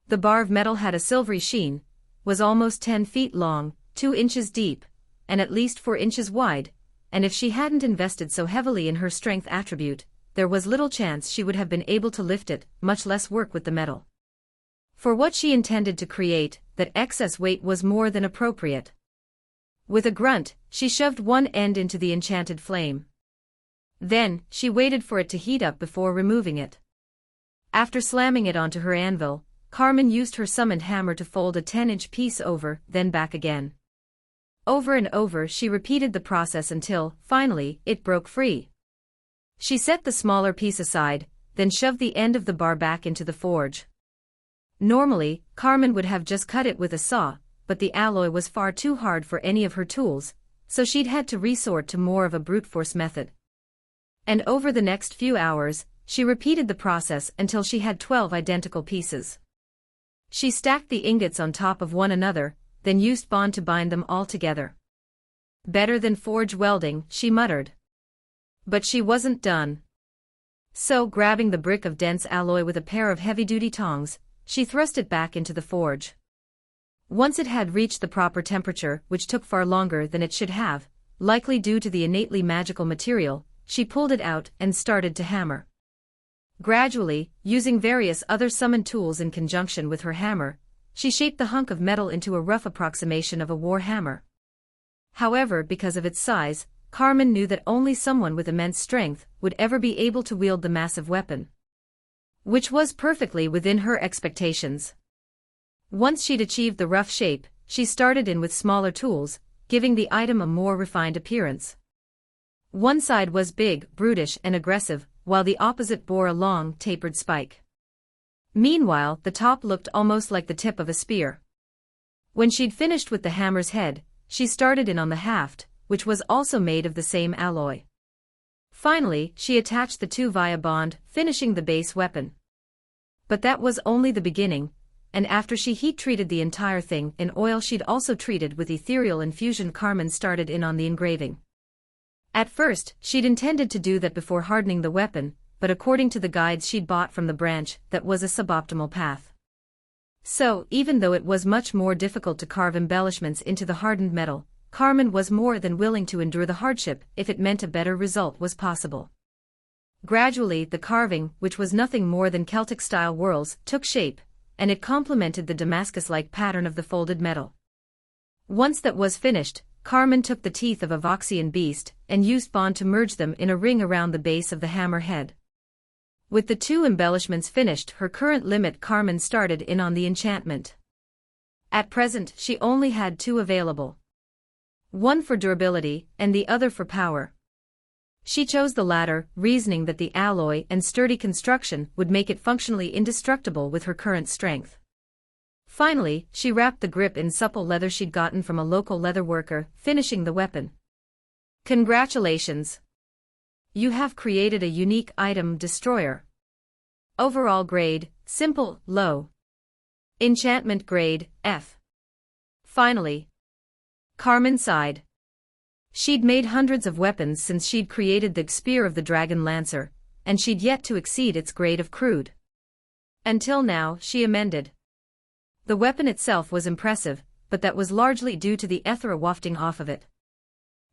The bar of metal had a silvery sheen, was almost 10 feet long, 2 inches deep, and at least 4 inches wide, and if she hadn't invested so heavily in her strength attribute, there was little chance she would have been able to lift it, much less work with the metal. For what she intended to create, that excess weight was more than appropriate. With a grunt, she shoved one end into the enchanted flame. Then, she waited for it to heat up before removing it. After slamming it onto her anvil, Carmen used her summoned hammer to fold a 10-inch piece over, then back again. Over and over she repeated the process until, finally, it broke free. She set the smaller piece aside, then shoved the end of the bar back into the forge. Normally, Carmen would have just cut it with a saw, but the alloy was far too hard for any of her tools, so she'd had to resort to more of a brute force method. And over the next few hours, she repeated the process until she had 12 identical pieces. She stacked the ingots on top of one another, then used bond to bind them all together. Better than forge welding, she muttered. But she wasn't done. So, grabbing the brick of dense alloy with a pair of heavy-duty tongs, she thrust it back into the forge. Once it had reached the proper temperature, which took far longer than it should have, likely due to the innately magical material, she pulled it out and started to hammer. Gradually, using various other summoned tools in conjunction with her hammer, she shaped the hunk of metal into a rough approximation of a war hammer. However, because of its size, Carmen knew that only someone with immense strength would ever be able to wield the massive weapon. Which was perfectly within her expectations. Once she'd achieved the rough shape, she started in with smaller tools, giving the item a more refined appearance. One side was big, brutish and aggressive, while the opposite bore a long, tapered spike. Meanwhile, the top looked almost like the tip of a spear. When she'd finished with the hammer's head, she started in on the haft, which was also made of the same alloy. Finally, she attached the two via bond, finishing the base weapon. But that was only the beginning, and after she heat-treated the entire thing in oil she'd also treated with ethereal infusion, Carmen started in on the engraving. At first, she'd intended to do that before hardening the weapon, but according to the guides she'd bought from the branch, that was a suboptimal path. So, even though it was much more difficult to carve embellishments into the hardened metal, Carmen was more than willing to endure the hardship if it meant a better result was possible. Gradually, the carving, which was nothing more than Celtic-style whorls, took shape, and it complemented the Damascus-like pattern of the folded metal. Once that was finished, Carmen took the teeth of a Voxian beast and used bond to merge them in a ring around the base of the hammer head. With the two embellishments finished, her current limit, Carmen started in on the enchantment. At present, she only had two available. One for durability, and the other for power. She chose the latter, reasoning that the alloy and sturdy construction would make it functionally indestructible with her current strength. Finally, she wrapped the grip in supple leather she'd gotten from a local leather worker, finishing the weapon. Congratulations! You have created a unique item destroyer. Overall grade, simple, low. Enchantment grade, F. Finally. Carmen sighed. She'd made hundreds of weapons since she'd created the spear of the Dragon Lancer, and she'd yet to exceed its grade of crude. Until now, she amended. The weapon itself was impressive, but that was largely due to the Ethera wafting off of it.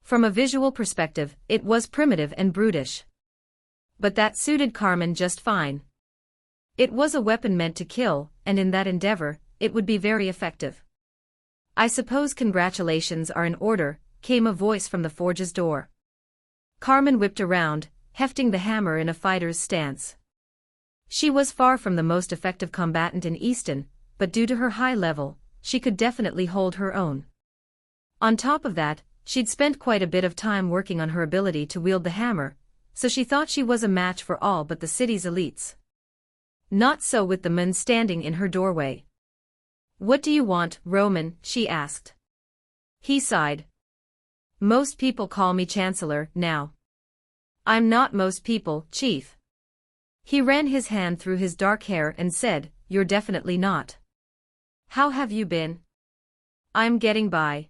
From a visual perspective, it was primitive and brutish. But that suited Carmen just fine. It was a weapon meant to kill, and in that endeavor, it would be very effective. I suppose congratulations are in order, came a voice from the forge's door. Carmen whipped around, hefting the hammer in a fighter's stance. She was far from the most effective combatant in Easton, but due to her high level, she could definitely hold her own. On top of that, she'd spent quite a bit of time working on her ability to wield the hammer, so she thought she was a match for all but the city's elites. Not so with the man standing in her doorway. "What do you want, Roman?" she asked. He sighed. "Most people call me Chancellor, now. I'm not most people, Chief." He ran his hand through his dark hair and said, "You're definitely not. How have you been?" "I'm getting by."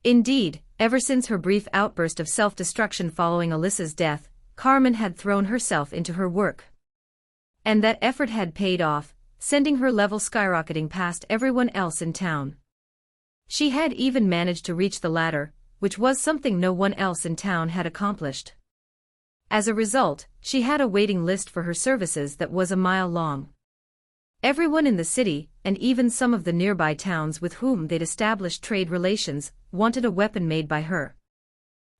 Indeed, ever since her brief outburst of self-destruction following Alyssa's death, Carmen had thrown herself into her work. And that effort had paid off, sending her level skyrocketing past everyone else in town. She had even managed to reach the ladder, which was something no one else in town had accomplished. As a result, she had a waiting list for her services that was a mile long. Everyone in the city, and even some of the nearby towns with whom they'd established trade relations, wanted a weapon made by her.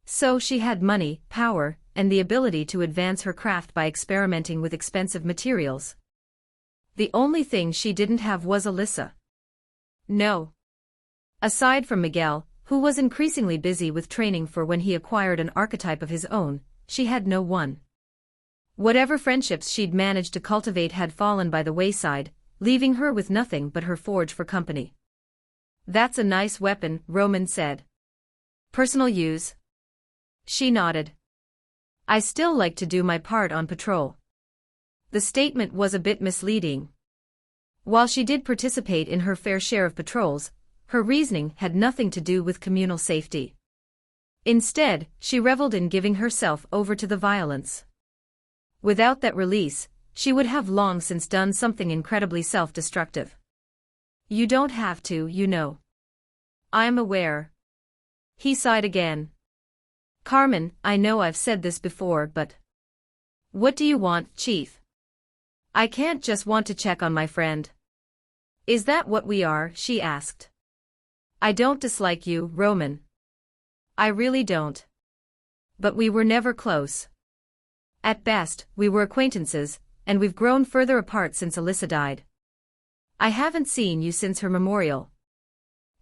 So she had money, power, and the ability to advance her craft by experimenting with expensive materials. The only thing she didn't have was Alyssa. No. Aside from Miguel, who was increasingly busy with training for when he acquired an archetype of his own, she had no one. Whatever friendships she'd managed to cultivate had fallen by the wayside, leaving her with nothing but her forge for company. "That's a nice weapon," Roman said. "Personal use?" She nodded. "I still like to do my part on patrol." The statement was a bit misleading. While she did participate in her fair share of patrols, her reasoning had nothing to do with communal safety. Instead, she reveled in giving herself over to the violence. Without that release, she would have long since done something incredibly self-destructive. "You don't have to, you know." "I'm aware." He sighed again. "Carmen, I know I've said this before, but what do you want, Chief? I can't just want to check on my friend." "Is that what we are?" she asked. "I don't dislike you, Roman. I really don't. But we were never close. At best, we were acquaintances, and we've grown further apart since Alyssa died. I haven't seen you since her memorial.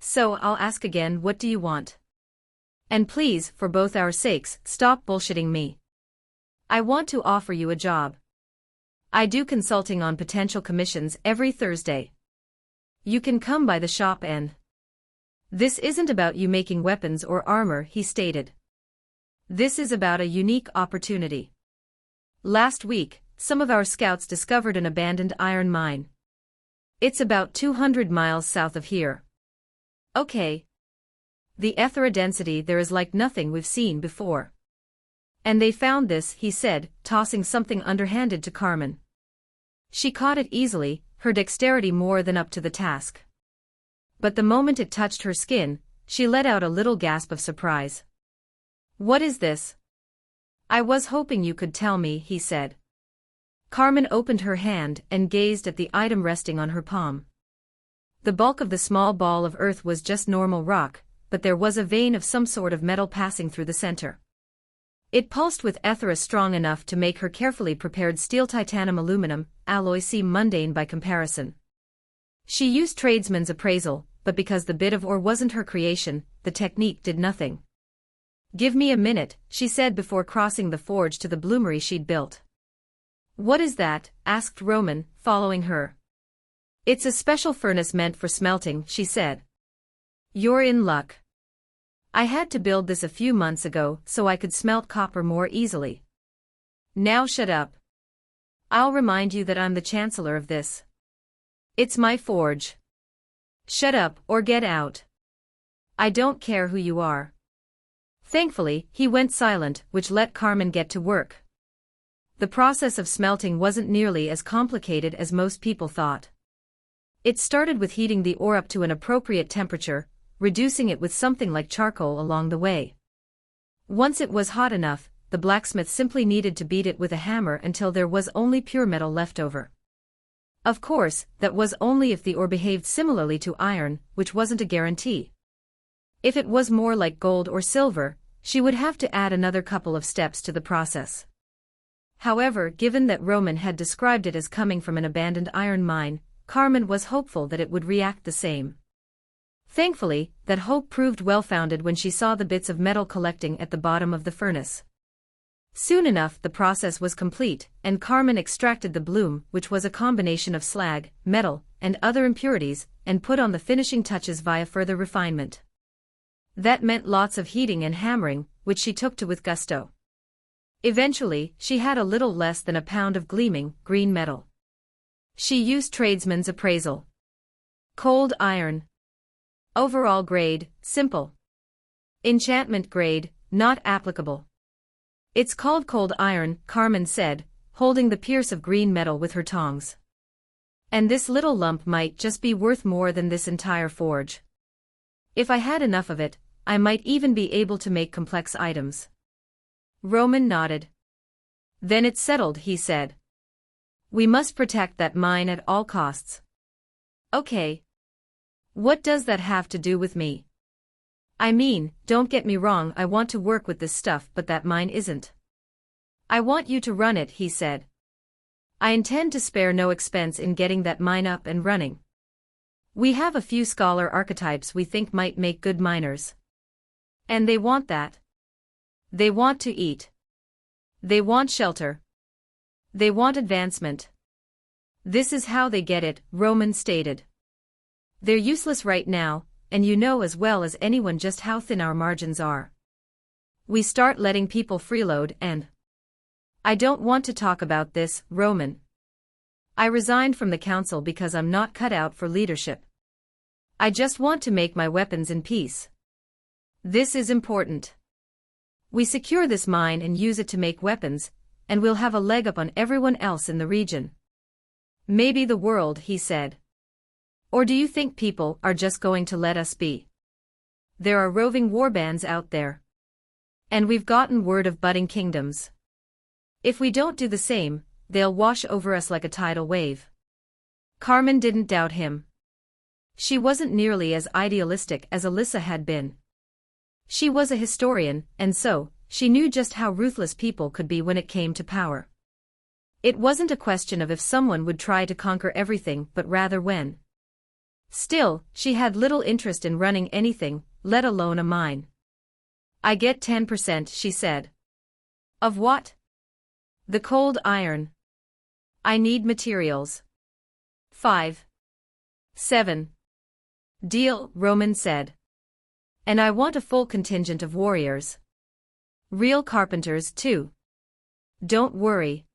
So I'll ask again, what do you want? And please, for both our sakes, stop bullshitting me. I want to offer you a job. I do consulting on potential commissions every Thursday. You can come by the shop and This isn't about you making weapons or armor, he stated. This is about a unique opportunity. Last week, some of our scouts discovered an abandoned iron mine. It's about 200 miles south of here. Okay. The Ethera density there is like nothing we've seen before. And they found this, he said, tossing something underhanded to Carmen. She caught it easily, her dexterity more than up to the task. But the moment it touched her skin, she let out a little gasp of surprise. What is this? I was hoping you could tell me, he said. Carmen opened her hand and gazed at the item resting on her palm. The bulk of the small ball of earth was just normal rock, but there was a vein of some sort of metal passing through the center. It pulsed with Ethera strong enough to make her carefully prepared steel titanium aluminum alloy seem mundane by comparison. She used tradesman's appraisal, but because the bit of ore wasn't her creation, the technique did nothing. Give me a minute, she said before crossing the forge to the bloomery she'd built. What is that? Asked Roman, following her. It's a special furnace meant for smelting, she said. You're in luck. I had to build this a few months ago so I could smelt copper more easily. Now shut up. I'll remind you that I'm the chancellor of this. It's my forge. Shut up or get out. I don't care who you are. Thankfully, he went silent, which let Carmen get to work. The process of smelting wasn't nearly as complicated as most people thought. It started with heating the ore up to an appropriate temperature, reducing it with something like charcoal along the way. Once it was hot enough, the blacksmith simply needed to beat it with a hammer until there was only pure metal left over. Of course, that was only if the ore behaved similarly to iron, which wasn't a guarantee. If it was more like gold or silver, she would have to add another couple of steps to the process. However, given that Roman had described it as coming from an abandoned iron mine, Carmen was hopeful that it would react the same. Thankfully, that hope proved well-founded when she saw the bits of metal collecting at the bottom of the furnace. Soon enough the process was complete, and Carmen extracted the bloom, which was a combination of slag, metal, and other impurities, and put on the finishing touches via further refinement. That meant lots of heating and hammering, which she took to with gusto. Eventually, she had a little less than a pound of gleaming, green metal. She used tradesman's appraisal. Cold iron. Overall grade, simple. Enchantment grade, not applicable. It's called cold iron, Carmen said, holding the pierce of green metal with her tongs. And this little lump might just be worth more than this entire forge. If I had enough of it, I might even be able to make complex items. Roman nodded. Then it's settled, he said. We must protect that mine at all costs. Okay. What does that have to do with me? I mean, don't get me wrong, I want to work with this stuff, but that mine isn't. I want you to run it, he said. I intend to spare no expense in getting that mine up and running. We have a few scholar archetypes we think might make good miners. And they want that. They want to eat. They want shelter. They want advancement. This is how they get it, Roman stated. They're useless right now, and you know as well as anyone just how thin our margins are. We start letting people freeload and... I don't want to talk about this, Roman. I resigned from the council because I'm not cut out for leadership. I just want to make my weapons in peace. This is important. We secure this mine and use it to make weapons, and we'll have a leg up on everyone else in the region. Maybe the world, he said. Or do you think people are just going to let us be? There are roving warbands out there. And we've gotten word of budding kingdoms. If we don't do the same, they'll wash over us like a tidal wave. Carmen didn't doubt him. She wasn't nearly as idealistic as Alyssa had been. She was a historian, and so, she knew just how ruthless people could be when it came to power. It wasn't a question of if someone would try to conquer everything, but rather when. Still, she had little interest in running anything, let alone a mine. I get 10%, she said. Of what? The cold iron. I need materials. 5. 7. Deal, Roman said. And I want a full contingent of warriors. Real carpenters, too. Don't worry.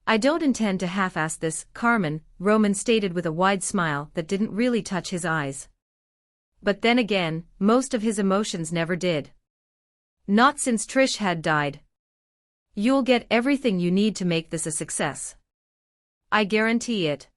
I don't intend to half-ass this, Carmen, Roman stated with a wide smile that didn't really touch his eyes. But then again, most of his emotions never did. Not since Trish had died. You'll get everything you need to make this a success. I guarantee it.